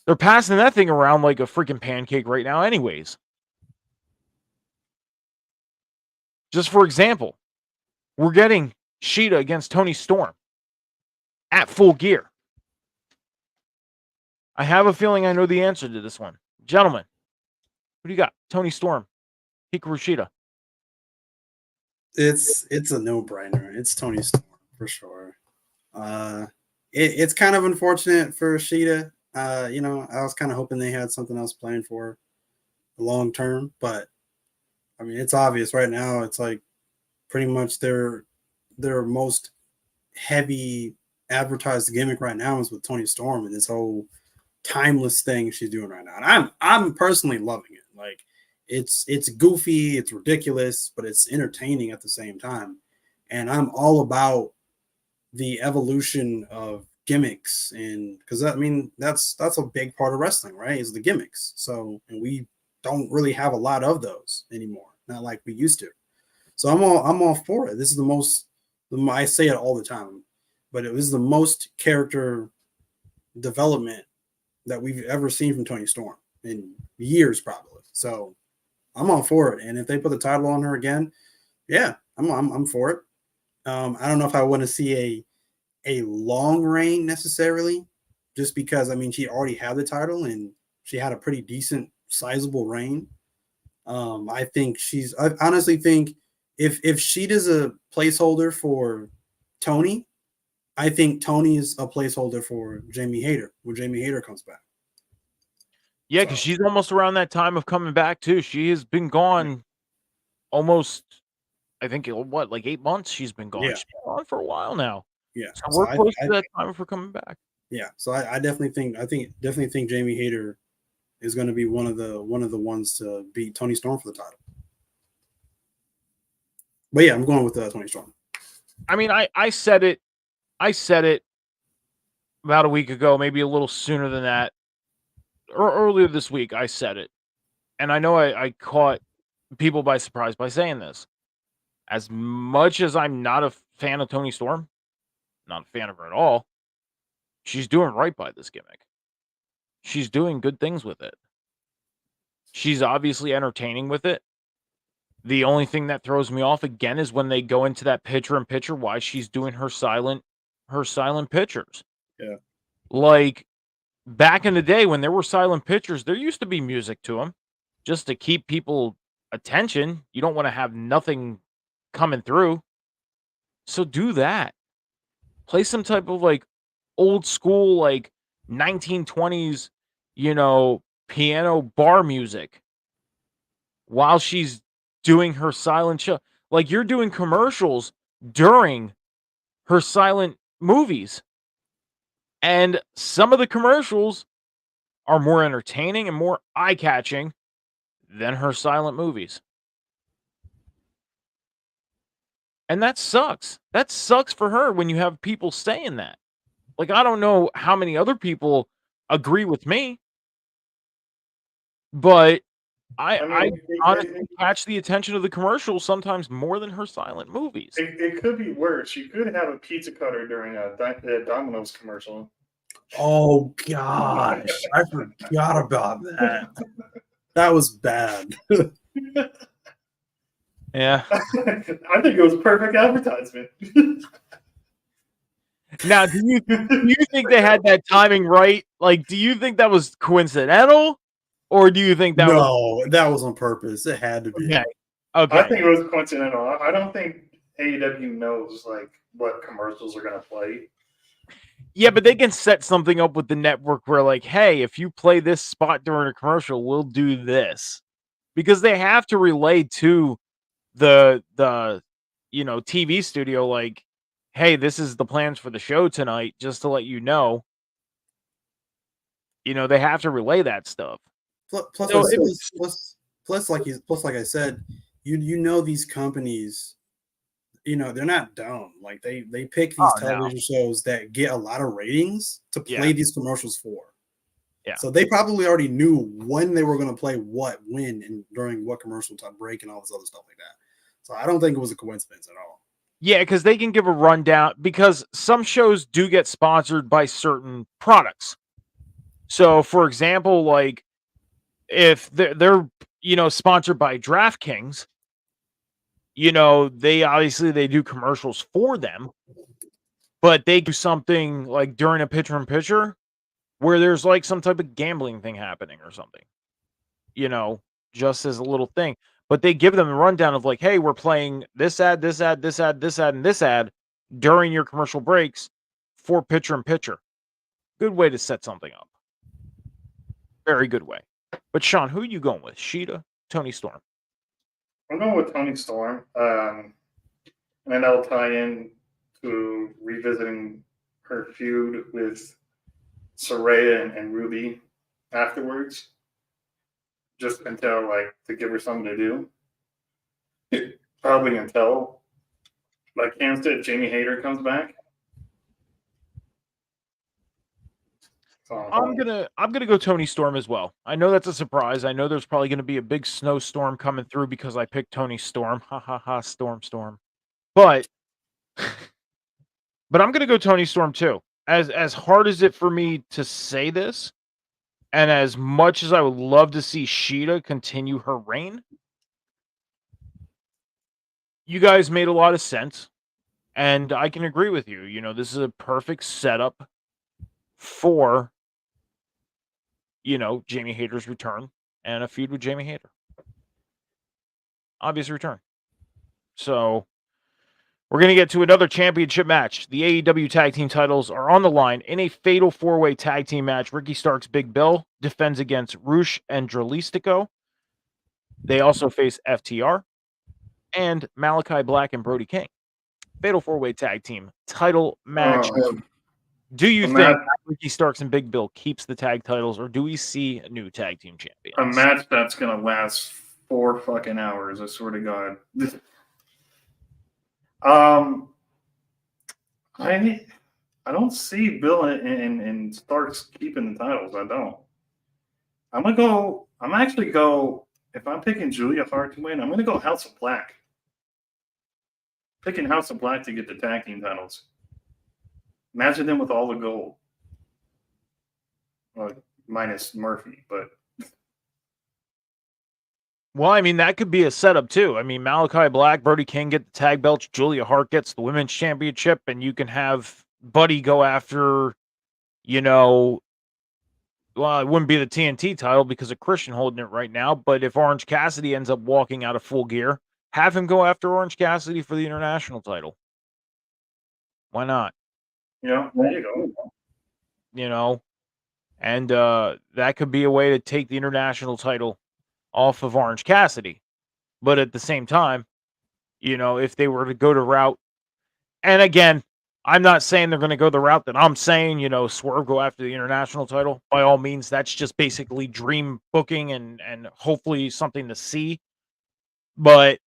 They're passing that thing around like a freaking pancake right now anyways. Just for example, we're getting Sheeta against Toni Storm at Full Gear. I have a feeling I know the answer to this one. Gentlemen, who do you got? Toni Storm, Hikaru Shida. It's a no-brainer. It's Toni Storm for sure. It's kind of unfortunate for Sheeta You know, I was kind of hoping they had something else planned for the long term, but I mean, it's obvious right now. It's like pretty much their most heavy advertised gimmick right now is with Tony Storm and this whole timeless thing she's doing right now. And I'm personally loving it. Like it's goofy, it's ridiculous, but it's entertaining at the same time. And I'm all about the evolution of gimmicks, and because I mean that's a big part of wrestling, right? Is the gimmicks. So and we don't really have a lot of those anymore, not like we used to. So I'm all for it. This is the most I say it all the time, but it was the most character development that we've ever seen from Tony Storm in years, probably. So I'm all for it. And if they put the title on her again, yeah, I'm for it. I don't know if I want to see a long reign necessarily, just because I mean she already had the title and she had a pretty decent, sizable reign. I think I honestly think if she does a placeholder for Tony, I think Tony is a placeholder for Jamie Hayter when Jamie Hayter comes back. Yeah, because she's almost around that time of coming back too. She has been gone almost, I think, what, like 8 months she's been gone. Yeah. She's been gone for a while now. Yeah. So we're close to that time of her coming back. Yeah. So I definitely think Jamie Hayter is going to be one of the ones to beat Tony Storm for the title. But yeah, I'm going with Tony Storm. I mean, I said it about a week ago, maybe a little sooner than that, or earlier this week. I said it, and I know I caught people by surprise by saying this. As much as I'm not a fan of Tony Storm, not a fan of her at all, she's doing right by this gimmick. She's doing good things with it. She's obviously entertaining with it. The only thing that throws me off again is when they go into that picture-in-picture, why she's doing her silent pictures. Yeah. Like back in the day when there were silent pictures, there used to be music to them just to keep people attention. You don't want to have nothing coming through. So do that. Play some type of like old school, like 1920s, piano bar music while she's doing her silent show. Like you're doing commercials during her silent movies. And some of the commercials are more entertaining and more eye-catching than her silent movies. And that sucks. That sucks for her when you have people saying that. Like, I don't know how many other people agree with me, but I honestly catch the attention of the commercials sometimes more than her silent movies. It could be worse. You could have a pizza cutter during a Domino's commercial. Oh gosh, I forgot about that. That was bad. Yeah. I think it was perfect advertisement. Now, do you think they had that timing right? Like, do you think that was coincidental? Or do you think that that was on purpose. It had to be. Okay. I think it was coincidental. I don't think AEW knows like what commercials are gonna play. Yeah, but they can set something up with the network where like, hey, if you play this spot during a commercial, we'll do this. Because they have to relay to the TV studio like, hey, this is the plans for the show tonight, just to let you know. They have to relay that stuff. Plus, like I said, you know these companies, they're not dumb. Like they pick these television shows that get a lot of ratings to play these commercials for. Yeah. So they probably already knew when they were going to play what, when, and during what commercial time break and all this other stuff like that. So I don't think it was a coincidence at all. Yeah, because they can give a rundown, because some shows do get sponsored by certain products. So, for example, like if they're sponsored by DraftKings, they do commercials for them, but they do something like during a picture-in-picture where there's like some type of gambling thing happening or something, just as a little thing. But they give them a rundown of like, hey, we're playing this ad, this ad, this ad, this ad, and this ad during your commercial breaks for picture-in-picture. Good way to set something up. very good way. But Sean, who are you going with? Sheeta, Tony Storm? I'm going with Tony Storm. And then that'll tie in to revisiting her feud with Soraya and Ruby afterwards. Just until, like, to give her something to do. Probably until, like, Hampstead, Jamie Hayter comes back. So, I'm gonna go Tony Storm as well. I know that's a surprise. I know there's probably gonna be a big snowstorm coming through because I picked Tony Storm. Ha ha ha! Storm. But I'm gonna go Tony Storm too. As hard as it for me to say this, and as much as I would love to see Sheeta continue her reign, you guys made a lot of sense, and I can agree with you. You know, this is a perfect setup for, you know, Jamie Hayter's return and a feud with Jamie Hayter. Obvious return. So we're going to get to another championship match. The AEW tag team titles are on the line in a fatal four-way tag team match. Ricky Starks' Big Bill defends against Rush and Dralistico. They also face FTR and Malachi Black and Brody King. Fatal four-way tag team title match. Do you think Ricky Starks and Big Bill keeps the tag titles, or do we see a new tag team champion? a match that's going to last 4 fucking hours, I swear to God. I don't see Bill and Starks keeping the titles. I don't. I'm actually go, if I'm picking Julia Hart to win, I'm going to go House of Black. Picking House of Black to get the tag team titles. Imagine them with all the gold. Well, minus Murphy, but. Well, I mean, that could be a setup too. I mean, Malachi Black, Brody King get the tag belts, Julia Hart gets the women's championship, and you can have Buddy go after, you know, well, it wouldn't be the TNT title because of Christian holding it right now, but if Orange Cassidy ends up walking out of Full Gear, have him go after Orange Cassidy for the international title. Why not? Yeah, there you go. You know, and that could be a way to take the international title off of Orange Cassidy. But at the same time, you know, if they were to go to route, and again, I'm not saying they're going to go the route that I'm saying, you know, Swerve go after the international title. By all means, that's just basically dream booking and hopefully something to see. But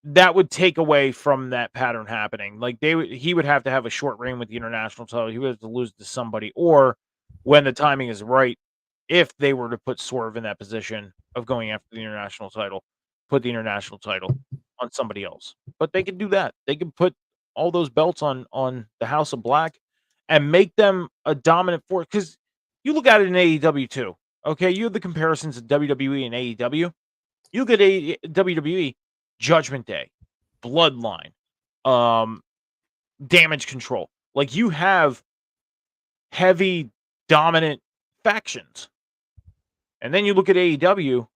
that would take away from that pattern happening. Like he would have to have a short reign with the international title. He would have to lose to somebody, or when the timing is right, if they were to put Swerve in that position of going after the international title, put the international title on somebody else. But they could do that. They could put all those belts on the House of Black and make them a dominant force. Because you look at it in AEW too. Okay, you have the comparisons of WWE and AEW. You look at WWE, Judgment Day, Bloodline, Damage Control. Like, you have heavy, dominant factions. And then you look at AEW,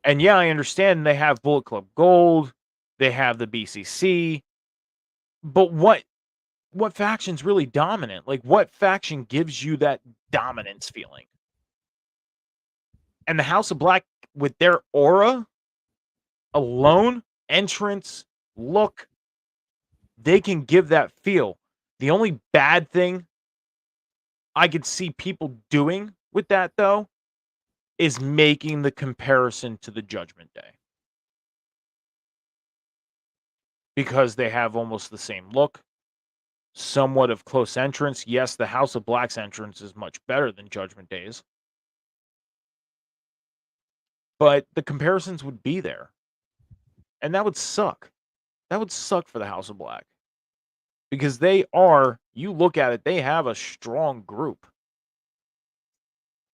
and yeah, I understand they have Bullet Club Gold, they have the BCC, but what faction's really dominant? Like, what faction gives you that dominance feeling? And the House of Black, with their aura alone, entrance, look, they can give that feel. The only bad thing I could see people doing with that, though, is making the comparison to the Judgment Day. Because they have almost the same look, somewhat of close entrance. Yes, the House of Black's entrance is much better than Judgment Day's. But the comparisons would be there. And that would suck. That would suck for the House of Black. Because they are, you look at it, they have a strong group.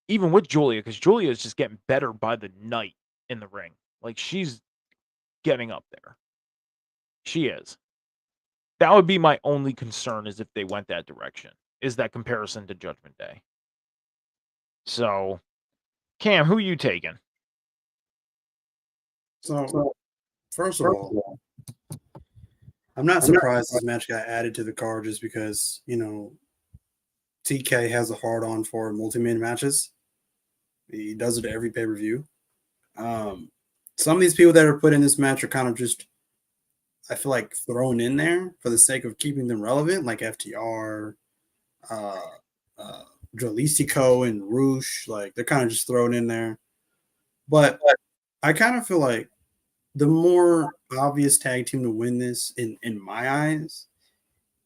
Even with Julia, because Julia is just getting better by the night in the ring. Like, she's getting up there. She is. That would be my only concern, is if they went that direction, is that comparison to Judgment Day. So, Cam, who are you taking? So first of all, I'm not surprised this match got added to the card just because, you know, TK has a hard-on for multi-man matches. He does it at every pay-per-view. Some of these people that are put in this match are kind of just, I feel like, thrown in there for the sake of keeping them relevant, like FTR, Jalisco, and Roosh. Like, they're kind of just thrown in there. But I kind of feel like the more obvious tag team to win this, in my eyes,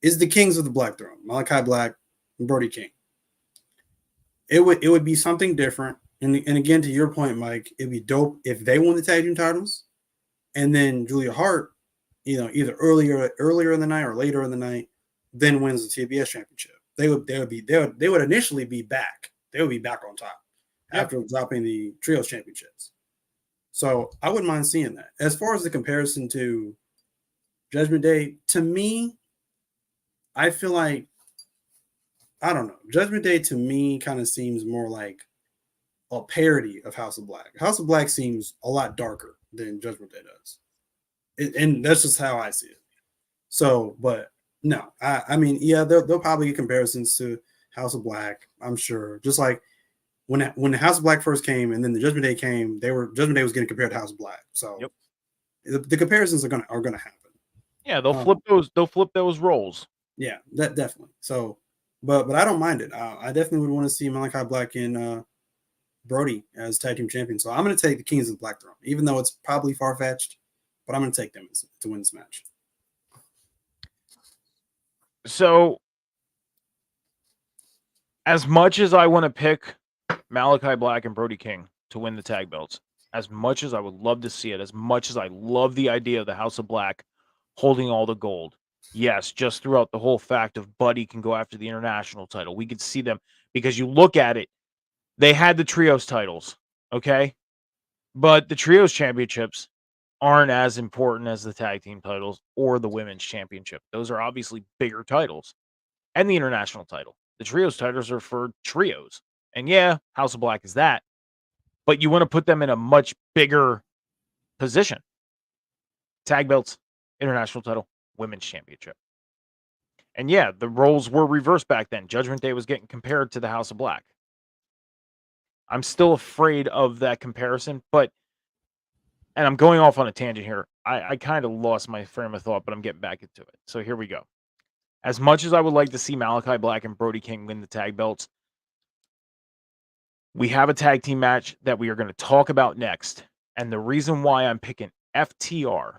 is the Kings of the Black Throne, Malachi Black and Brody King. It would be something different. And again, to your point, Mike, it'd be dope if they won the tag team titles, and then Julia Hart, either earlier in the night or later in the night, then wins the TBS championship. They would initially be back. They would be back on top after dropping the trios championships. So I wouldn't mind seeing that. As far as the comparison to Judgment Day, to me, I feel like, I don't know. Judgment Day to me kind of seems more like a parody of House of Black. House of Black seems a lot darker than Judgment Day does. And that's just how I see it. So, but no, I mean, yeah, they'll probably get comparisons to House of Black, I'm sure. Just like when the House of Black first came and then the Judgment Day came, Judgment Day was getting compared to House of Black. So the comparisons are gonna happen. Yeah, they'll flip those roles. Yeah, that definitely. So, but I don't mind it. I definitely would want to see Malachi Black and Brody as tag team champions. So I'm going to take the Kings of the Black Throne, even though it's probably far fetched. But I'm going to take them to win this match. So, as much as I want to pick Malachi Black and Brody King to win the tag belts, as much as I would love to see it, as much as I love the idea of the House of Black holding all the gold, yes, just throughout the whole fact of Buddy can go after the international title. We could see them, because you look at it, they had the trios titles, okay? But the trios championships aren't as important as the tag team titles or the women's championship. Those are obviously bigger titles. And the international title. The trios titles are for trios. And yeah, House of Black is that. But you want to put them in a much bigger position. Tag belts, international title, women's championship. And yeah, the roles were reversed back then. Judgment Day was getting compared to the House of Black. I'm still afraid of that comparison, but, and I'm going off on a tangent here. I kind of lost my frame of thought, but I'm getting back into it. So here we go. As much as I would like to see Malachi Black and Brody King win the tag belts, we have a tag team match that we are going to talk about next. And the reason why I'm picking FTR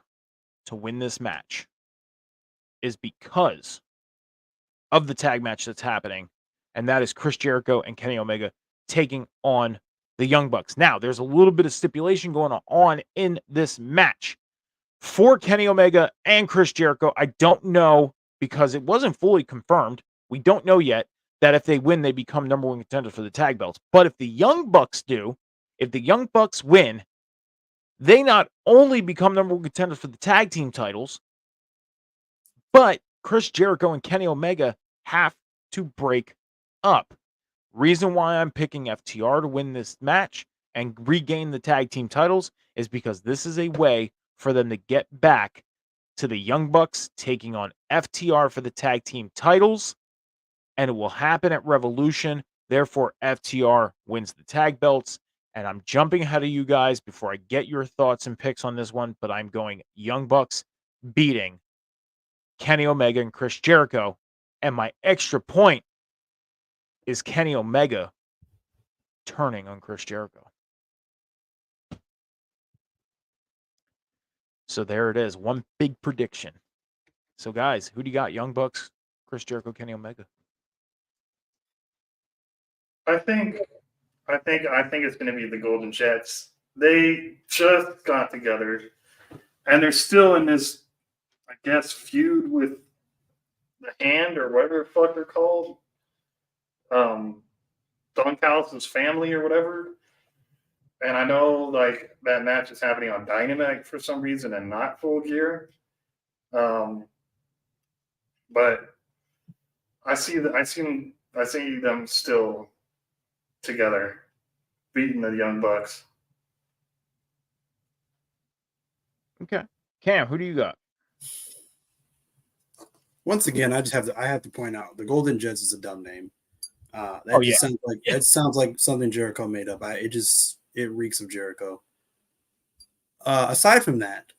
to win this match is because of the tag match that's happening. And that is Chris Jericho and Kenny Omega taking on the Young Bucks. Now, there's a little bit of stipulation going on in this match. For Kenny Omega and Chris Jericho, I don't know, because it wasn't fully confirmed. We don't know yet that if they win, they become number one contenders for the tag belts. But if the Young Bucks do, if the Young Bucks win, they not only become number one contenders for the tag team titles, but Chris Jericho and Kenny Omega have to break up. Reason why I'm picking FTR to win this match and regain the tag team titles is because this is a way for them to get back to the Young Bucks taking on FTR for the tag team titles, and it will happen at Revolution. Therefore, FTR wins the tag belts, and I'm jumping ahead of you guys before I get your thoughts and picks on this one, but I'm going Young Bucks beating Kenny Omega and Chris Jericho, and my extra point is Kenny Omega turning on Chris Jericho. So there it is. One big prediction. So guys, who do you got? Young Bucks, Chris Jericho, Kenny Omega. I think it's going to be the Golden Jets. They just got together, and they're still in this, I guess, feud with the Hand or whatever the fuck they're called. Don Callis' family or whatever. And I know like that match is happening on Dynamite for some reason and not Full Gear. But I see them still together beating the Young Bucks. Okay. Cam, who do you got? Once again, I have to point out the Golden Jets is a dumb name. That just sounds like something Jericho made up. It reeks of Jericho. Aside from that,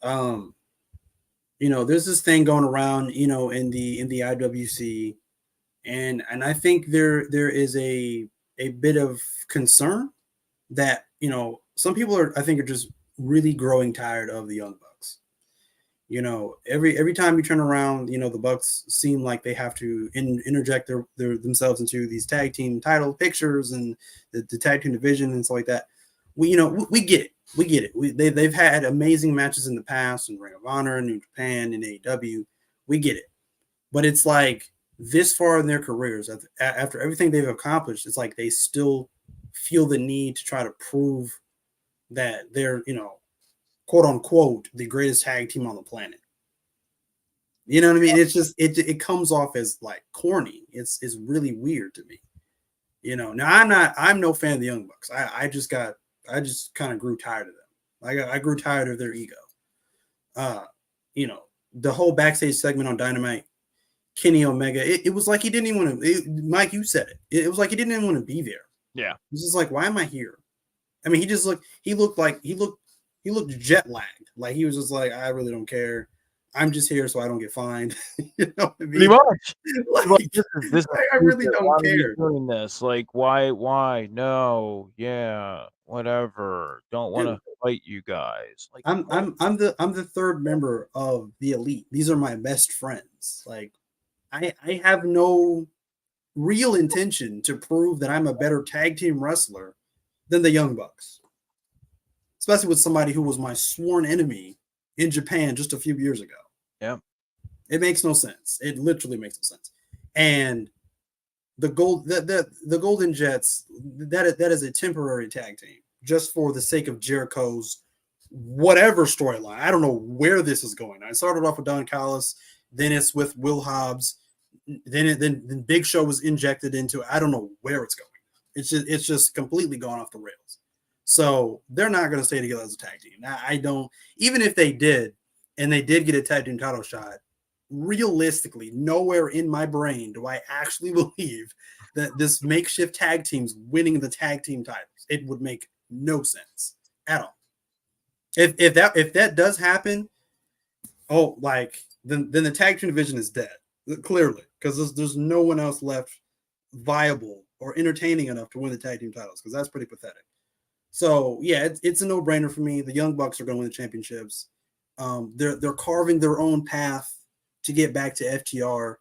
there's this thing going around, in the IWC, and I think there is a bit of concern that some people are just really growing tired of the Young Bucks. Every time you turn around, the Bucks seem like they have to interject their themselves into these tag team title pictures and the tag team division and stuff like that. We get it. We get it. They've had amazing matches in the past in Ring of Honor, New Japan, and AEW. We get it. But it's like this far in their careers, after everything they've accomplished, it's like they still feel the need to try to prove that they're, quote unquote, the greatest tag team on the planet. You know what I mean? It's just it comes off as like corny. It's really weird to me. Now I'm no fan of the Young Bucks. I just kind of grew tired of them. I grew tired of their ego. The whole backstage segment on Dynamite, Kenny Omega, it was like he didn't even want to. Mike, you said it. It was like he didn't even want to be there. Yeah. This is like, why am I here? I mean, he looked jet lagged. Like he was just like, I really don't care. I'm just here so I don't get fined. You know what I mean? Pretty much. Like, this I really don't care. Doing this, like, why? No, yeah, whatever. Don't want to fight you guys. Like, I'm the third member of the Elite. These are my best friends. Like, I have no real intention to prove that I'm a better tag team wrestler than the Young Bucks, especially with somebody who was my sworn enemy in Japan just a few years ago. Yeah, it makes no sense. It literally makes no sense. And the Golden Jets, that is a temporary tag team just for the sake of Jericho's whatever storyline. I don't know where this is going. I started off with Don Callis, then it's with Will Hobbs, then Big Show was injected into it. I don't know where it's going. It's just completely gone off the rails. So they're not going to stay together as a tag team. I don't, even if they did, and they did get a tag team title shot, realistically, nowhere in my brain do I actually believe that this makeshift tag team's winning the tag team titles. It would make no sense at all. If that does happen, then the tag team division is dead, clearly, because there's no one else left viable or entertaining enough to win the tag team titles, because that's pretty pathetic. So yeah, it's a no-brainer for me. The Young Bucks are going to win the championships. They're carving their own path to get back to FTR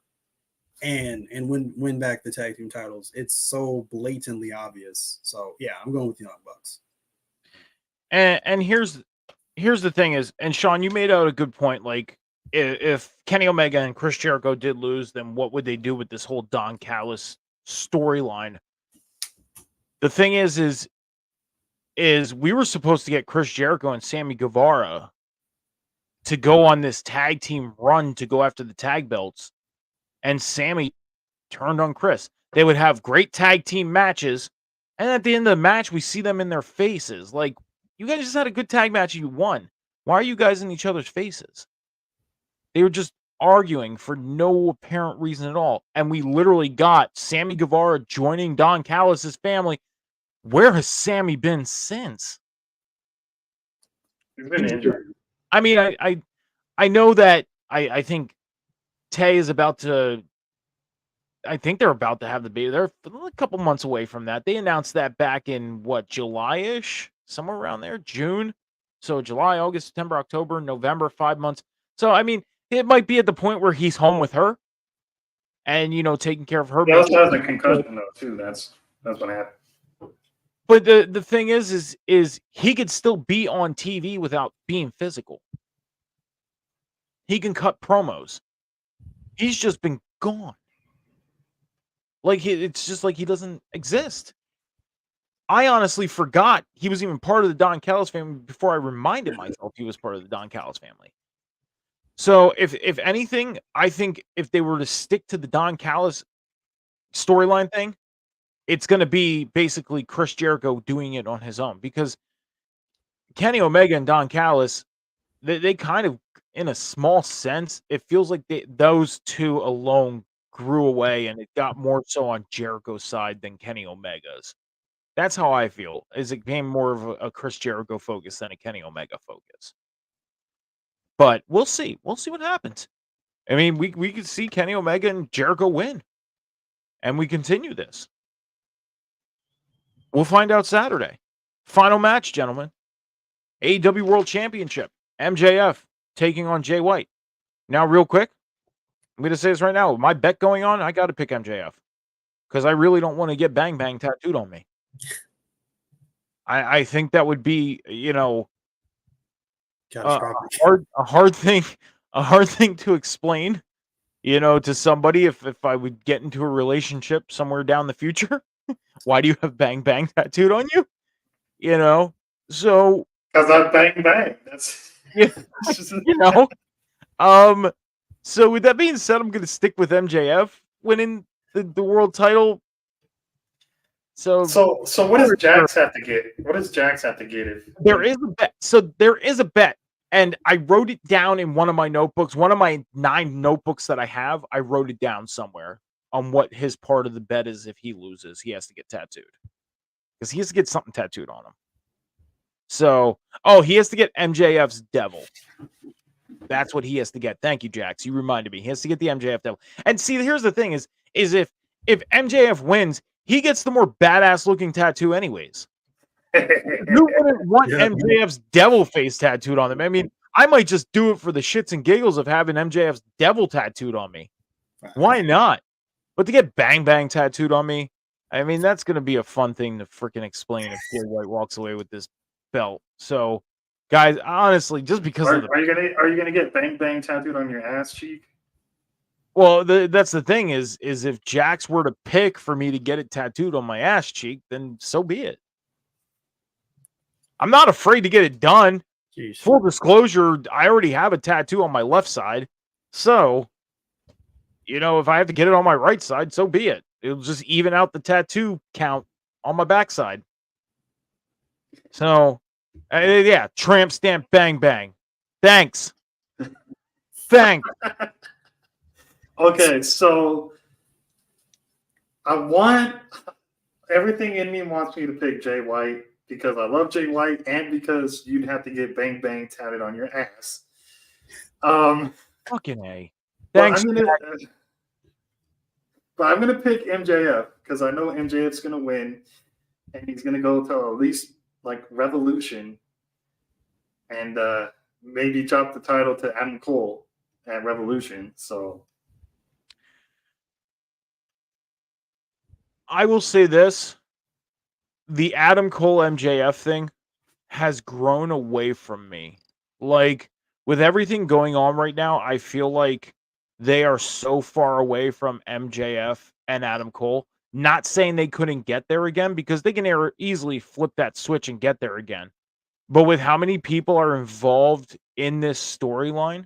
and win back the tag team titles. It's so blatantly obvious. So yeah, I'm going with the Young Bucks. And here's the thing is, and Sean, you made out a good point. Like, if Kenny Omega and Chris Jericho did lose, then what would they do with this whole Don Callis storyline? The thing is we were supposed to get Chris Jericho and Sammy Guevara to go on this tag team run to go after the tag belts, and Sammy turned on Chris. They would have great tag team matches, and at the end of the match, we see them in their faces. Like, you guys just had a good tag match and you won. Why are you guys in each other's faces? They were just arguing for no apparent reason at all. And we literally got Sammy Guevara joining Don Callis' family. Where has Sammy been since? He's been injured. I mean, I know that I think Tay is about to. I think they're about to have the baby. They're a couple months away from that. They announced that back in July-ish, somewhere around there, June. So July, August, September, October, November, 5 months. So I mean, it might be at the point where he's home with her, and taking care of her. He also has a concussion though too. That's what happened. But the thing is he could still be on TV without being physical. He can cut promos. He's just been gone. Like, it's just like he doesn't exist. I honestly forgot he was even part of the Don Callis family before I reminded myself he was part of the Don Callis family. So if anything, I think if they were to stick to the Don Callis storyline thing, it's going to be basically Chris Jericho doing it on his own, because Kenny Omega and Don Callis, they kind of, in a small sense, it feels like those two alone grew away and it got more so on Jericho's side than Kenny Omega's. That's how I feel. Is it became more of a Chris Jericho focus than a Kenny Omega focus. But we'll see. We'll see what happens. I mean, we could see Kenny Omega and Jericho win, and we continue this. We'll find out Saturday. Final match, gentlemen. AEW World Championship. MJF taking on Jay White. Now, real quick, I'm going to say this right now. With my bet going on, I got to pick MJF because I really don't want to get Bang Bang tattooed on me. I think that would be, Catastrophic. a hard thing to explain, to somebody if I would get into a relationship somewhere down the future. Why do you have Bang Bang tattooed on you? So Because I bang bang. That's yeah, so with that being said, I'm gonna stick with MJF winning the world title. So what does Jax have to get? What does Jax have to get if there is a bet? So there is a bet, and I wrote it down in one of my notebooks. One of my 9 notebooks that I have, I wrote it down somewhere on what his part of the bet is. If he loses, he has to get tattooed because he has to get something tattooed on him. So, he has to get MJF's devil. That's what he has to get. Thank you, Jax. You reminded me. He has to get the MJF devil. And see, here's the thing: is if MJF wins, he gets the more badass looking tattoo, anyways. You wouldn't want MJF's devil face tattooed on him. I mean, I might just do it for the shits and giggles of having MJF's devil tattooed on me. Why not? But to get Bang Bang tattooed on me, I mean, that's going to be a fun thing to freaking explain if Jay White walks away with this belt. So, guys, honestly, just because are you gonna get Bang Bang tattooed on your ass cheek? Well, that's the thing is if Jax were to pick for me to get it tattooed on my ass cheek, then so be it. I'm not afraid to get it done. Jeez. Full disclosure, I already have a tattoo on my left side. So, if I have to get it on my right side, so be it. It'll just even out the tattoo count on my backside. So, yeah, tramp stamp Bang Bang. Thanks. Thanks. Okay, so I want everything in me wants me to pick Jay White because I love Jay White and because you'd have to get Bang Bang tatted on your ass. Fucking A. Thanks. But I'm gonna pick MJF because I know MJF's gonna win, and he's gonna go to at least like Revolution, and maybe drop the title to Adam Cole at Revolution. So I will say this. The Adam Cole MJF thing has grown away from me. Like, with everything going on right now, I feel like they are so far away from MJF and Adam Cole. Not saying they couldn't get there again, because they can easily flip that switch and get there again. But with how many people are involved in this storyline,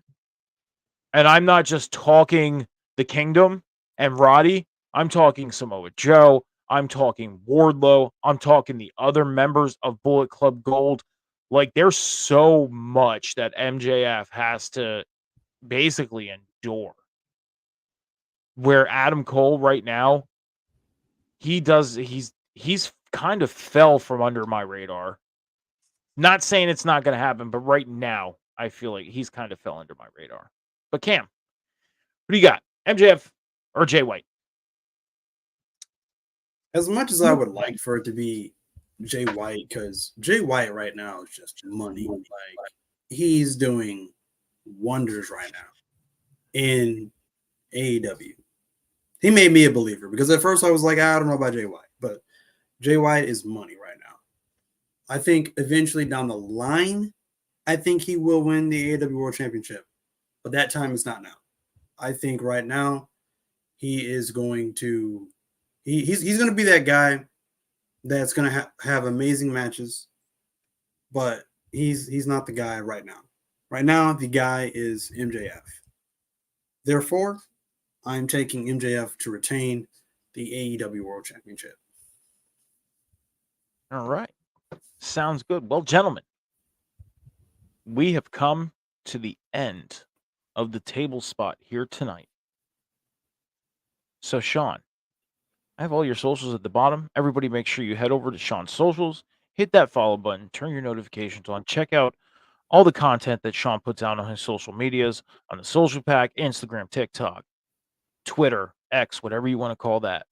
and I'm not just talking the Kingdom and Roddy, I'm talking Samoa Joe, I'm talking Wardlow, I'm talking the other members of Bullet Club Gold. Like, there's so much that MJF has to basically endure. Where Adam Cole right now, he's kind of fell from under my radar. Not saying it's not going to happen, but right now, I feel like he's kind of fell under my radar. But Cam, what do you got? MJF or Jay White? As much as I would like for it to be Jay White, because Jay White right now is just money. Like, he's doing wonders right now in AEW. He made me a believer because at first I was like, I don't know about Jay White, but Jay White is money right now. I think eventually down the line, I think he will win the AEW World Championship, but that time is not now. I think right now he is going to he's going to be that guy that's going to have amazing matches, but he's not the guy right now. Right now, the guy is MJF. Therefore, I'm taking MJF to retain the AEW World Championship. All right. Sounds good. Well, gentlemen, we have come to the end of the table spot here tonight. So, Sean, I have all your socials at the bottom. Everybody, make sure you head over to Sean's socials, hit that follow button, turn your notifications on, check out all the content that Sean puts out on his social medias, on the Social Pack, Instagram, TikTok, Twitter, X, whatever you want to call that.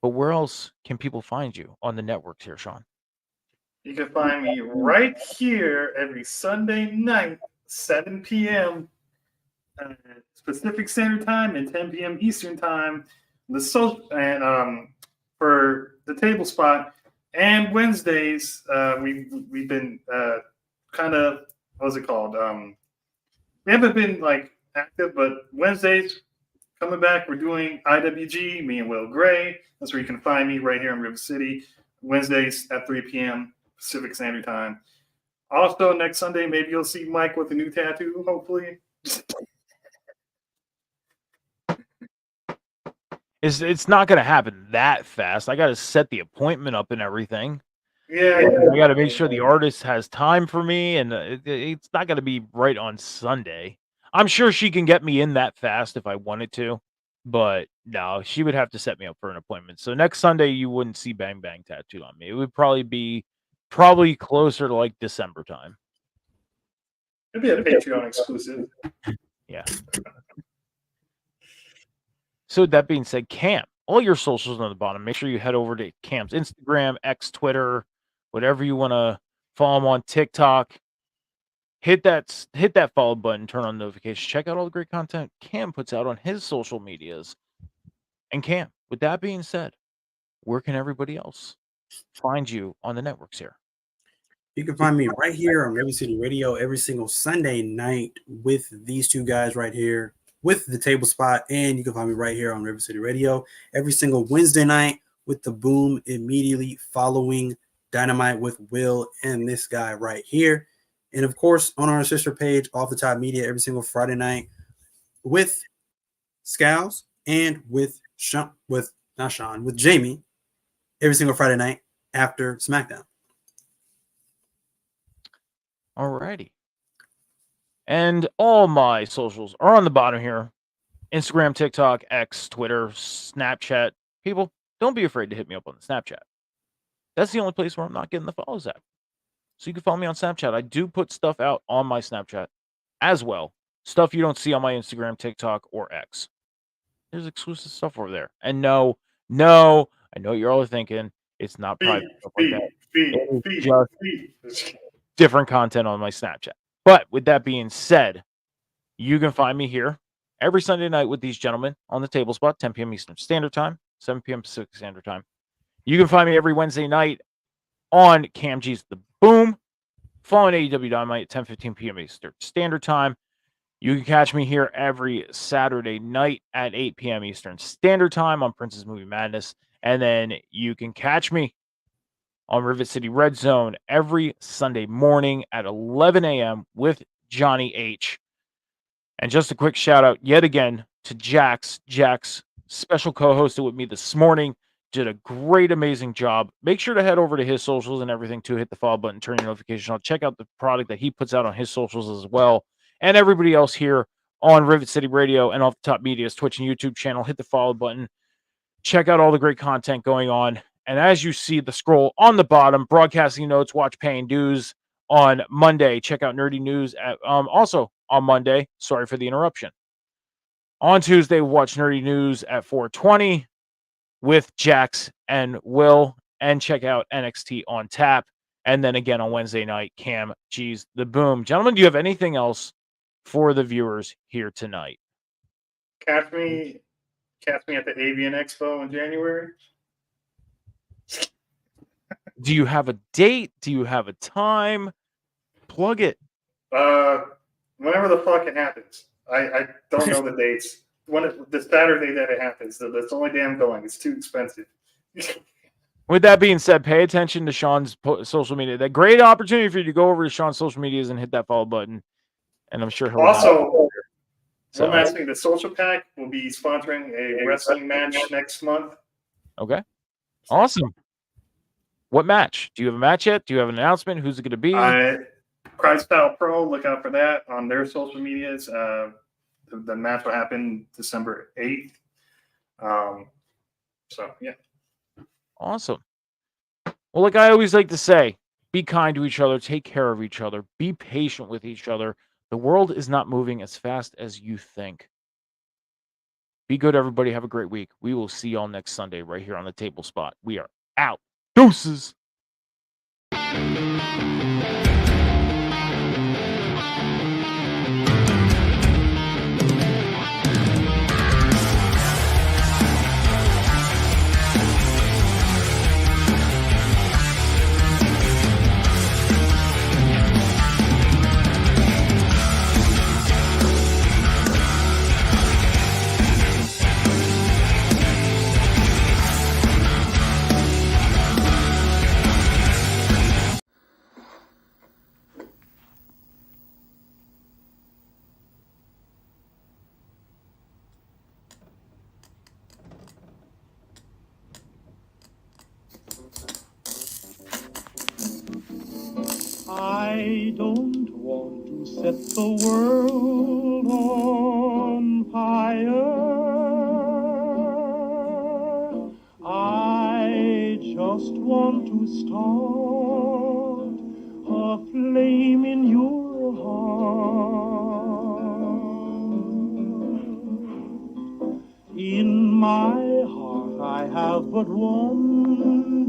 But where else can people find you on the networks here, Sean? You can find me right here every Sunday night, 7 p.m. Pacific Standard Time and 10 p.m. Eastern Time. The social and for the table spot, and Wednesdays we've been kind of, what's it called? We haven't been like active, but Wednesdays coming back. We're doing IWG. Me and Will Gray. That's where you can find me right here in River City. Wednesdays at 3 p.m. Pacific Standard Time. Also, next Sunday, maybe you'll see Mike with a new tattoo, hopefully. It's not going to happen that fast. I got to set the appointment up and everything. Yeah. I got to make sure the artist has time for me, and it's not going to be right on Sunday. I'm sure she can get me in that fast if I wanted to, but no, she would have to set me up for an appointment. So next Sunday, you wouldn't see Bang Bang tattooed on me. It would probably be closer to like December time. It'd be a Patreon exclusive. Yeah. So with that being said, Cam, all your socials on the bottom. Make sure you head over to Cam's Instagram, X, Twitter, whatever you want to follow him on, TikTok. Hit that follow button, turn on notifications, check out all the great content Cam puts out on his social medias. And Cam, with that being said, where can everybody else find you on the networks here? You can find me right here on River City Radio every single Sunday night with these two guys right here with the table spot. And you can find me right here on River City Radio every single Wednesday night with the boom immediately following Dynamite with Will and this guy right here. And of course, on our sister page, Off the Top Media, every single Friday night with Scows and with Jamie every single Friday night after SmackDown. Alrighty. And all my socials are on the bottom here. Instagram, TikTok, X, Twitter, Snapchat. People, don't be afraid to hit me up on the Snapchat. That's the only place where I'm not getting the follows at. So you can follow me on Snapchat. I do put stuff out on my Snapchat as well. Stuff you don't see on my Instagram, TikTok, or X. There's exclusive stuff over there. And no, I know what you're all thinking. It's not private stuff like that. It's just different content on my Snapchat. But with that being said, you can find me here every Sunday night with these gentlemen on the table spot, 10 p.m. Eastern Standard Time, 7 p.m. Pacific Standard Time. You can find me every Wednesday night on Cam G's The Boom, following AEW Dynamite at 10:15 p.m. Eastern Standard Time. You can catch me here every Saturday night at 8 p.m. Eastern Standard Time on Prince's Movie Madness. And then you can catch me on Rivet City Red Zone every Sunday morning at 11 a.m. with Johnny H. And just a quick shout out yet again to Jax. Jax, special co-hosted with me this morning, did a great, amazing job. Make sure to head over to his socials and everything too. Hit the follow button, turn your notification on. Check out the product that he puts out on his socials as well. And everybody else here on Rivet City Radio and Off the Top Media's Twitch and YouTube channel. Hit the follow button. Check out all the great content going on. And as you see the scroll on the bottom, broadcasting notes, watch paying dues on Monday. Check out Nerdy News at, also on Monday. Sorry for the interruption. On Tuesday, watch Nerdy News at 4:20 with Jax and Will, and check out NXT on tap. And then again on Wednesday night, Cam G's The Boom. Gentlemen, do you have anything else for the viewers here tonight? Catch me at the Avian Expo in January. Do you have a date? Do you have a time? Plug it. Whenever the fuck it happens. I don't know the dates. The Saturday that it happens. So that's the only day I'm going. It's too expensive. With that being said, pay attention to Sean's social media. That great opportunity for you to go over to Sean's social medias and hit that follow button. And I'm sure he'll also. One last thing, the Social Pack will be sponsoring a wrestling match next month. Okay. Awesome. What match? Do you have a match yet? Do you have an announcement? Who's it going to be? Pride Style Pro, look out for that on their social medias. The match will happen December 8th. So yeah. Awesome. Well, like I always like to say, be kind to each other, take care of each other, be patient with each other. The world is not moving as fast as you think. Be good, everybody. Have a great week. We will see y'all next Sunday right here on the Table Spot. We are out. Deuces. I don't want to set the world on fire. I just want to start a flame in your heart. In my heart I have but one